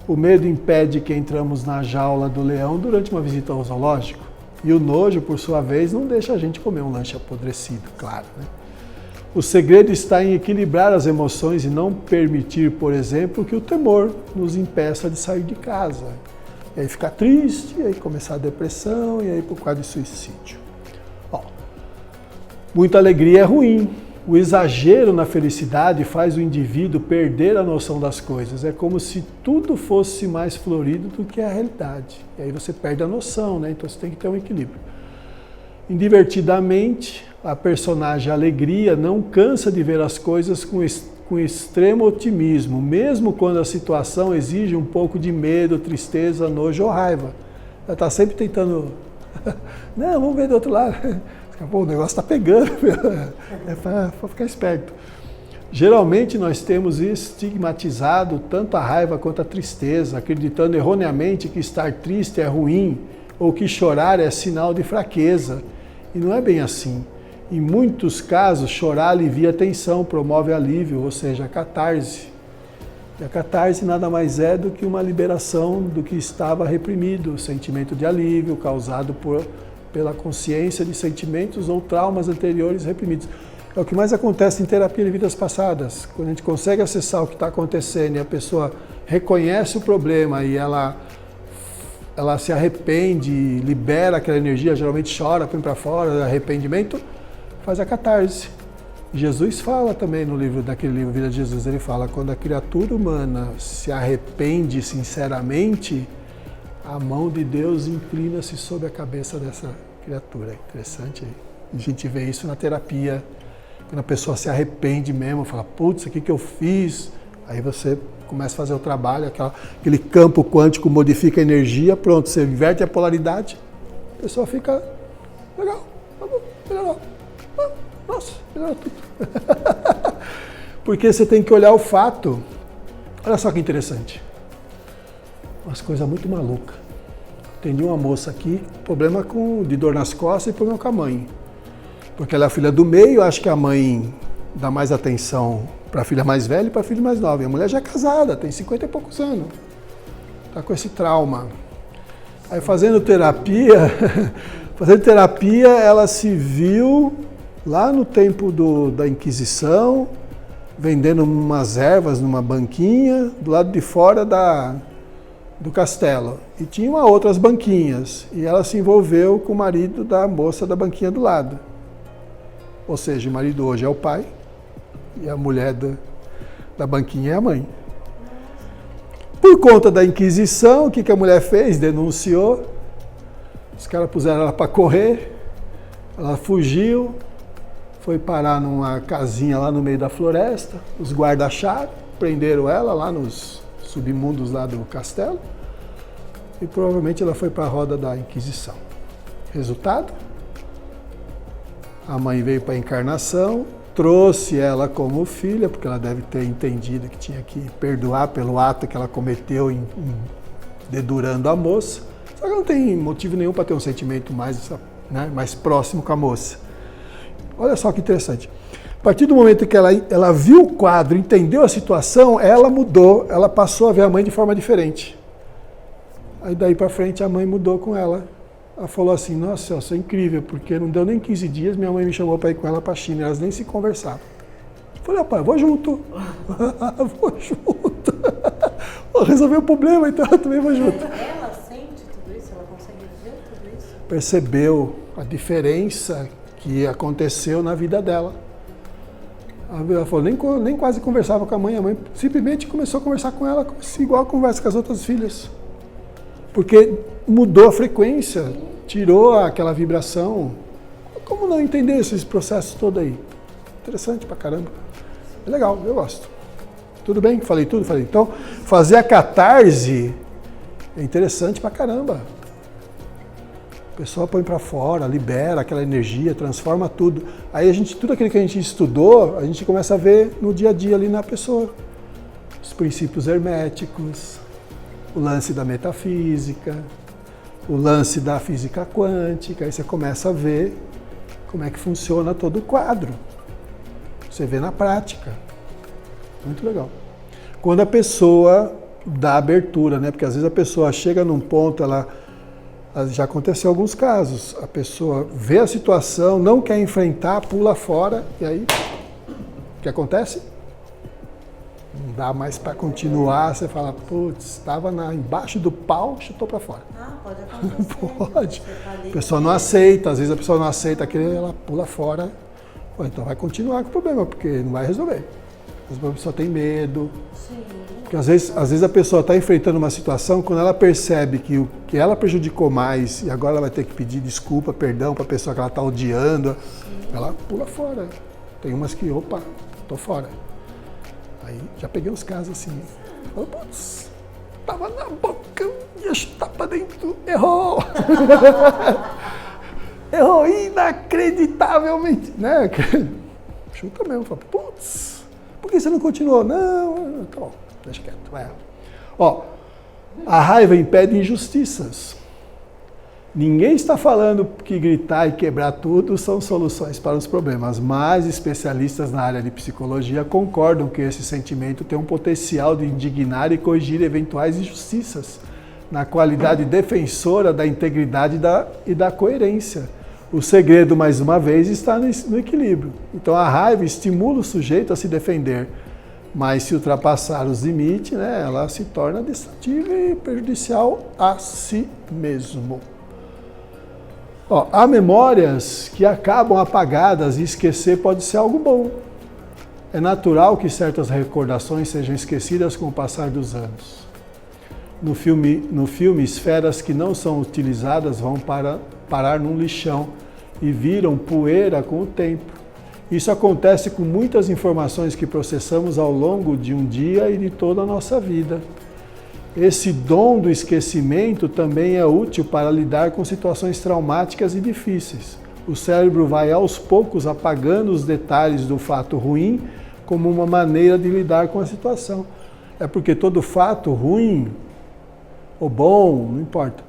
O medo impede que entramos na jaula do leão durante uma visita ao zoológico. E o nojo, por sua vez, não deixa a gente comer um lanche apodrecido, claro, né? O segredo está em equilibrar as emoções e não permitir, por exemplo, que o temor nos impeça de sair de casa. E aí ficar triste, e aí começar a depressão, e aí por causa de suicídio. Bom, muita alegria é ruim. O exagero na felicidade faz o indivíduo perder a noção das coisas. É como se tudo fosse mais florido do que a realidade. E aí você perde a noção, né? Então você tem que ter um equilíbrio. Indivertidamente, a personagem Alegria não cansa de ver as coisas com extremo otimismo, mesmo quando a situação exige um pouco de medo, tristeza, nojo ou raiva. Ela está sempre tentando... Não, vamos ver do outro lado. Pô, o negócio está pegando. É para ficar esperto. Geralmente nós temos estigmatizado tanto a raiva quanto a tristeza, acreditando erroneamente que estar triste é ruim ou que chorar é sinal de fraqueza. E não é bem assim. Em muitos casos, chorar alivia a tensão, promove alívio, ou seja, a catarse. E a catarse nada mais é do que uma liberação do que estava reprimido, o sentimento de alívio causado pela consciência de sentimentos ou traumas anteriores reprimidos. É o que mais acontece em terapia de vidas passadas. Quando a gente consegue acessar o que está acontecendo e a pessoa reconhece o problema e ela se arrepende, libera aquela energia, geralmente chora, põe para fora, arrependimento, faz a catarse. Jesus fala também no livro, daquele livro, Vida de Jesus, ele fala, quando a criatura humana se arrepende sinceramente, a mão de Deus inclina-se sobre a cabeça dessa criatura. Interessante. A gente vê isso na terapia, quando a pessoa se arrepende mesmo, fala, putz, o que eu fiz? Aí você começa a fazer o trabalho, aquele campo quântico modifica a energia, pronto, você inverte a polaridade, a pessoa fica, legal, tá bom, melhorou. Nossa, melhorou tudo. Porque você tem que olhar o fato. Olha só que interessante. Umas coisas muito malucas. Atendi uma moça aqui, problema de dor nas costas e problema com a mãe. Porque ela é a filha do meio, acho que a mãe dá mais atenção para a filha mais velha e para a filha mais nova. E a mulher já é casada, tem 50 e poucos anos. Está com esse trauma. Aí fazendo terapia, ela se viu lá no tempo da Inquisição, vendendo umas ervas numa banquinha do lado de fora do castelo. E tinha outras banquinhas. E ela se envolveu com o marido da moça da banquinha do lado. Ou seja, o marido hoje é o pai e a mulher da banquinha é a mãe. Por conta da Inquisição, o que a mulher fez? Denunciou. Os caras puseram ela para correr. Ela fugiu. Foi parar numa casinha lá no meio da floresta. Os guardas acharam, prenderam ela lá nos submundos lá do castelo. E provavelmente ela foi para a roda da Inquisição. Resultado? A mãe veio para a encarnação, trouxe ela como filha, porque ela deve ter entendido que tinha que perdoar pelo ato que ela cometeu em dedurando a moça. Só que não tem motivo nenhum para ter um sentimento mais próximo com a moça. Olha só que interessante. A partir do momento que ela viu o quadro, entendeu a situação, ela mudou, ela passou a ver a mãe de forma diferente. Aí daí para frente a mãe mudou com ela. Ela falou assim, nossa, isso é incrível, porque não deu nem 15 dias, minha mãe me chamou para ir com ela para a China, elas nem se conversavam. Eu falei, pai, vou junto. Vou junto. Vou resolver o problema, então eu também vou junto. Ela sente tudo isso? Ela consegue ver tudo isso? Percebeu a diferença que aconteceu na vida dela. Ela falou, nem quase conversava com a mãe simplesmente começou a conversar com ela igual conversa com as outras filhas. Porque mudou a frequência, tirou aquela vibração. Como não entender esses processos todos aí? Interessante pra caramba. É legal, eu gosto. Tudo bem? Falei tudo? Falei. Então, fazer a catarse é interessante pra caramba. A pessoa põe pra fora, libera aquela energia, transforma tudo. Aí tudo aquilo que a gente estudou, a gente começa a ver no dia a dia ali na pessoa. Os princípios herméticos, o lance da metafísica, o lance da física quântica, aí você começa a ver como é que funciona todo o quadro. Você vê na prática. Muito legal. Quando a pessoa dá abertura, né? Porque às vezes a pessoa chega num ponto, já aconteceu alguns casos, a pessoa vê a situação, não quer enfrentar, pula fora, e aí o que acontece? Não dá mais para continuar, você fala, putz, estava embaixo do pau, chutou para fora. Ah, pode acontecer. Pode. A pessoa não aceita, às vezes a pessoa não aceita aquilo, ela pula fora. Pô, então vai continuar com o problema, porque não vai resolver. Às vezes a pessoa tem medo. Sim. Porque às vezes a pessoa está enfrentando uma situação, quando ela percebe que ela prejudicou mais e agora ela vai ter que pedir desculpa, perdão para a pessoa que ela está odiando, ela pula fora. Tem umas que, opa, tô fora. Aí já peguei uns casos assim, falo, putz, tava na boca, ia chutar pra dentro, errou! Errou inacreditavelmente, né? Chuta mesmo, fala, putz, por que você não continuou? Não, tá bom, deixa quieto, vai. Ó, a raiva impede injustiças. Ninguém está falando que gritar e quebrar tudo são soluções para os problemas, mas especialistas na área de psicologia concordam que esse sentimento tem um potencial de indignar e corrigir eventuais injustiças na qualidade defensora da integridade e da coerência. O segredo, mais uma vez, está no equilíbrio. Então a raiva estimula o sujeito a se defender, mas se ultrapassar os limites, né, ela se torna destrutiva e prejudicial a si mesmo. Ó, há memórias que acabam apagadas e esquecer pode ser algo bom. É natural que certas recordações sejam esquecidas com o passar dos anos. No filme, esferas que não são utilizadas vão parar num lixão e viram poeira com o tempo. Isso acontece com muitas informações que processamos ao longo de um dia e de toda a nossa vida. Esse dom do esquecimento também é útil para lidar com situações traumáticas e difíceis. O cérebro vai aos poucos apagando os detalhes do fato ruim como uma maneira de lidar com a situação. É porque todo fato ruim ou bom, não importa,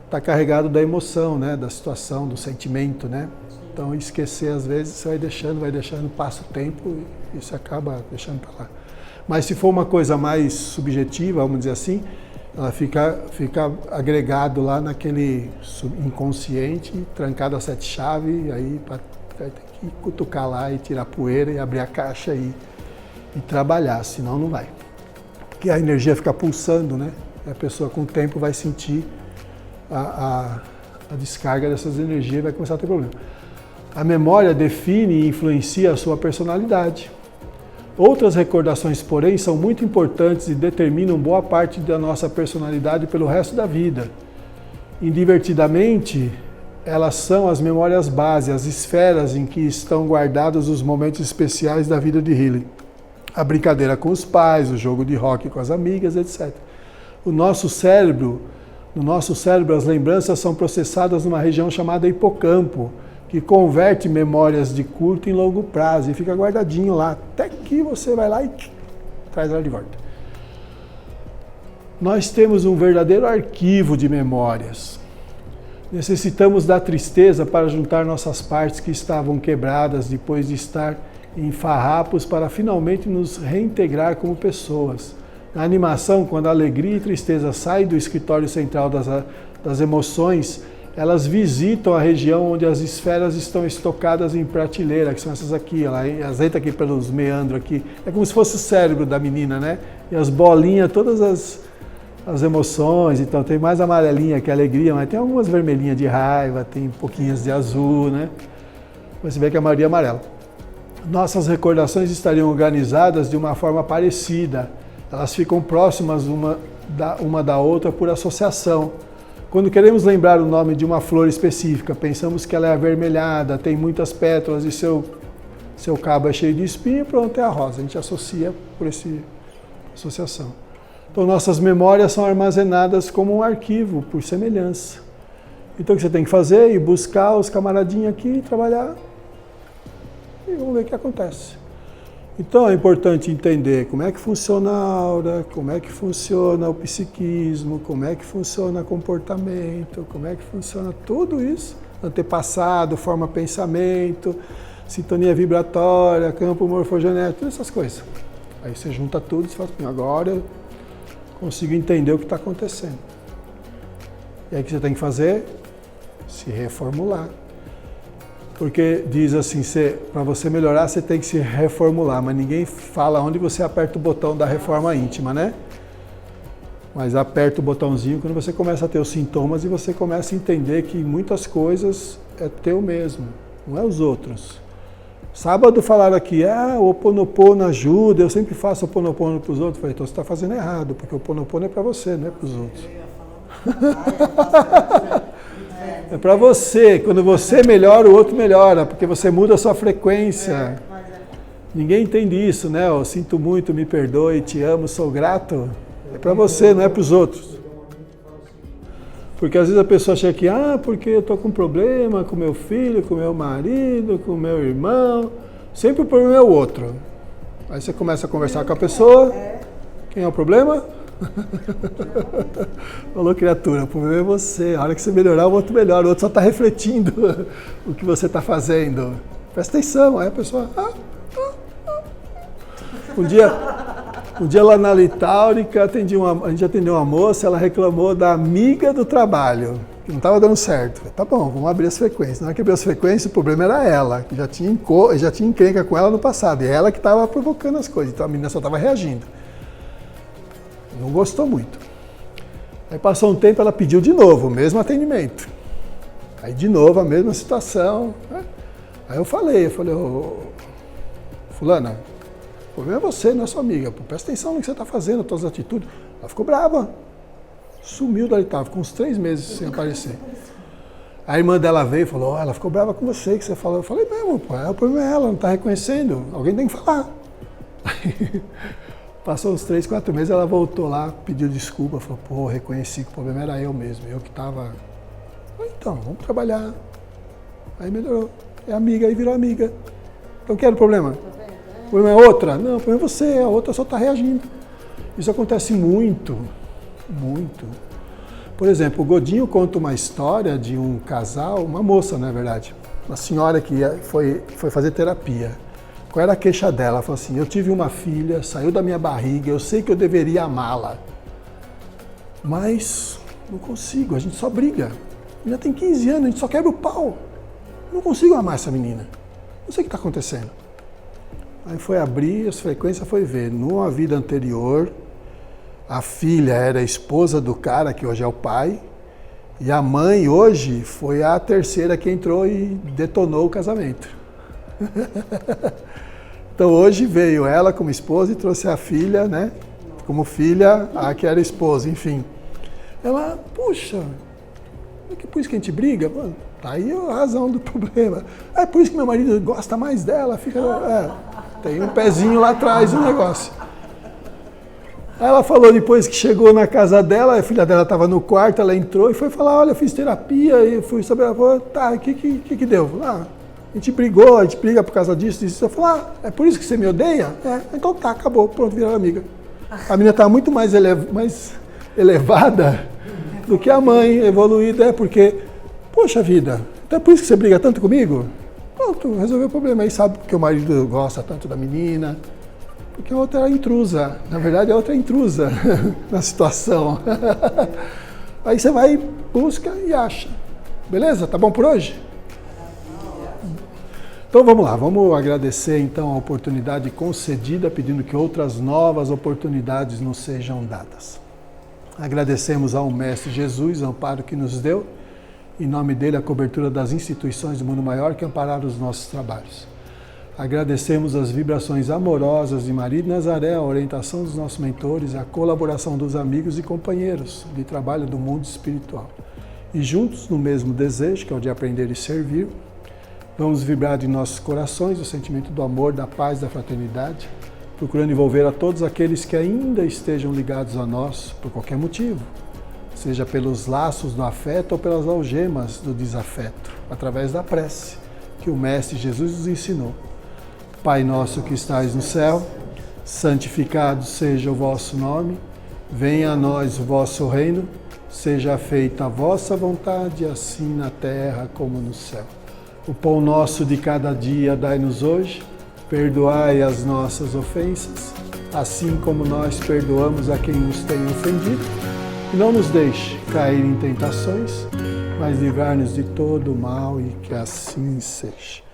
está carregado da emoção, né? Da situação, do sentimento, né? Então esquecer às vezes você vai deixando, passa o tempo e você acaba deixando para lá. Mas se for uma coisa mais subjetiva, vamos dizer assim, ela fica agregado lá naquele inconsciente, trancado a 7 chaves, e aí vai ter que cutucar lá e tirar poeira e abrir a caixa e trabalhar, senão não vai. Porque a energia fica pulsando, né? A pessoa com o tempo vai sentir a descarga dessas energias e vai começar a ter problema. A memória define e influencia a sua personalidade. Outras recordações, porém, são muito importantes e determinam boa parte da nossa personalidade pelo resto da vida. Indivertidamente, elas são as memórias base, as esferas em que estão guardados os momentos especiais da vida de Healy. A brincadeira com os pais, o jogo de hóquei com as amigas, etc. No nosso cérebro, as lembranças são processadas numa região chamada hipocampo, que converte memórias de curto em longo prazo e fica guardadinho lá, até que você vai lá e traz ela de volta. Nós temos um verdadeiro arquivo de memórias. Necessitamos da tristeza para juntar nossas partes que estavam quebradas depois de estar em farrapos para finalmente nos reintegrar como pessoas. Na animação, quando a alegria e tristeza saem do escritório central das emoções, elas visitam a região onde as esferas estão estocadas em prateleira, que são essas aqui, elas entram aqui pelos meandros aqui. É como se fosse o cérebro da menina, né? E as bolinhas, todas as emoções, então tem mais amarelinha que a alegria, mas tem algumas vermelhinhas de raiva, tem pouquinhas de azul, né? Você vê que a maioria é amarela. Nossas recordações estariam organizadas de uma forma parecida. Elas ficam próximas uma da outra por associação. Quando queremos lembrar o nome de uma flor específica, pensamos que ela é avermelhada, tem muitas pétalas e seu cabo é cheio de espinho, pronto, é a rosa. A gente associa por essa associação. Então, nossas memórias são armazenadas como um arquivo, por semelhança. Então, o que você tem que fazer é ir buscar os camaradinhos aqui, trabalhar e vamos ver o que acontece. Então, é importante entender como é que funciona a aura, como é que funciona o psiquismo, como é que funciona o comportamento, como é que funciona tudo isso. Antepassado, forma pensamento, sintonia vibratória, campo morfogenético, todas essas coisas. Aí você junta tudo e você fala assim, agora eu consigo entender o que está acontecendo. E aí o que você tem que fazer? Se reformular. Porque diz assim, para você melhorar, você tem que se reformular, mas ninguém fala onde você aperta o botão da reforma íntima, né? Mas aperta o botãozinho quando você começa a ter os sintomas e você começa a entender que muitas coisas é teu mesmo, não é os outros. Sábado falaram aqui, o Ho Oponopono ajuda, eu sempre faço o Ho Oponopono para os outros. Eu falei, então você está fazendo errado, porque o Ho Oponopono é para você, não é para os outros. É para você, quando você melhora, o outro melhora, porque você muda a sua frequência. Ninguém entende isso, né? Eu sinto muito, me perdoe, te amo, sou grato. É para você, não é para os outros. Porque às vezes a pessoa acha que, porque eu estou com problema com meu filho, com meu marido, com meu irmão. Sempre o problema é o outro. Aí você começa a conversar com a pessoa. Quem é o problema? Falou, criatura, o problema é você. A hora que você melhorar, o outro melhora. O outro só está refletindo o que você está fazendo. Presta atenção. Aí a pessoa... Um dia lá na Litáurica, a gente atendeu uma moça, ela reclamou da amiga do trabalho, que não estava dando certo. Falei, tá bom, vamos abrir as frequências. Na hora que abriu as frequências, o problema era ela, que já tinha encrenca com ela no passado. E ela que estava provocando as coisas. Então a menina só estava reagindo. Não gostou muito. Aí passou um tempo, ela pediu de novo o mesmo atendimento. Aí de novo a mesma situação. Né? Aí eu falei, fulana, o problema é você, não é sua amiga. Pô, presta atenção no que você está fazendo, nas suas atitudes. Ela ficou brava. Sumiu dali, estava com uns 3 meses sem aparecer. A irmã dela veio e falou, ela ficou brava com você, que você falou. Eu falei, mesmo, pô, o problema é ela, não está reconhecendo. Alguém tem que falar. Aí, passou uns 3, 4 meses, ela voltou lá, pediu desculpa, falou, pô, reconheci que o problema era eu mesmo, eu que estava... Então, vamos trabalhar. Aí melhorou. É amiga, aí virou amiga. Então, qual era o problema? O problema é outra? Não, o problema é você, a outra só está reagindo. Isso acontece muito, muito. Por exemplo, o Godinho conta uma história de um casal, uma moça, na verdade, uma senhora que foi fazer terapia. Qual era a queixa dela? Ela falou assim, eu tive uma filha, saiu da minha barriga, eu sei que eu deveria amá-la. Mas não consigo, a gente só briga. A menina tem 15 anos, a gente só quebra o pau. Não consigo amar essa menina. Não sei o que está acontecendo. Aí foi abrir as frequências, foi ver. Numa vida anterior, a filha era a esposa do cara, que hoje é o pai, e a mãe hoje foi a terceira que entrou e detonou o casamento. Então hoje veio ela como esposa e trouxe a filha, né? Como filha, a que era esposa, enfim. Ela, puxa, é que por isso que a gente briga? Mano, tá aí a razão do problema. É por isso que meu marido gosta mais dela, fica... tem um pezinho lá atrás do negócio. Aí ela falou depois que chegou na casa dela, a filha dela estava no quarto, ela entrou e foi falar, olha, eu fiz terapia e fui saber, ela falou, tá, o que deu? Ah, a gente brigou, a gente briga por causa disso, disso. Eu falei, é por isso que você me odeia? Então tá, acabou, pronto, viraram amiga. A menina estava muito mais elevada do que a mãe, evoluída, porque, poxa vida, então é por isso que você briga tanto comigo? Pronto, resolveu o problema. Aí sabe porque o marido gosta tanto da menina, porque a outra era intrusa. Na verdade, a outra é intrusa na situação. Aí você vai, busca e acha. Beleza? Tá bom por hoje? Então vamos lá, vamos agradecer então a oportunidade concedida, pedindo que outras novas oportunidades nos sejam dadas. Agradecemos ao Mestre Jesus, o amparo que nos deu, em nome dele a cobertura das instituições do mundo maior que ampararam os nossos trabalhos. Agradecemos as vibrações amorosas de Maria de Nazaré, a orientação dos nossos mentores, a colaboração dos amigos e companheiros de trabalho do mundo espiritual. E juntos, no mesmo desejo, que é o de aprender e servir, vamos vibrar de nossos corações o sentimento do amor, da paz, da fraternidade, procurando envolver a todos aqueles que ainda estejam ligados a nós, por qualquer motivo, seja pelos laços do afeto ou pelas algemas do desafeto, através da prece que o Mestre Jesus nos ensinou. Pai nosso que estais no céu, santificado seja o vosso nome, venha a nós o vosso reino, seja feita a vossa vontade, assim na terra como no céu. O pão nosso de cada dia dai-nos hoje, perdoai as nossas ofensas, assim como nós perdoamos a quem nos tem ofendido, e não nos deixe cair em tentações, mas livrar-nos de todo o mal, e que assim seja.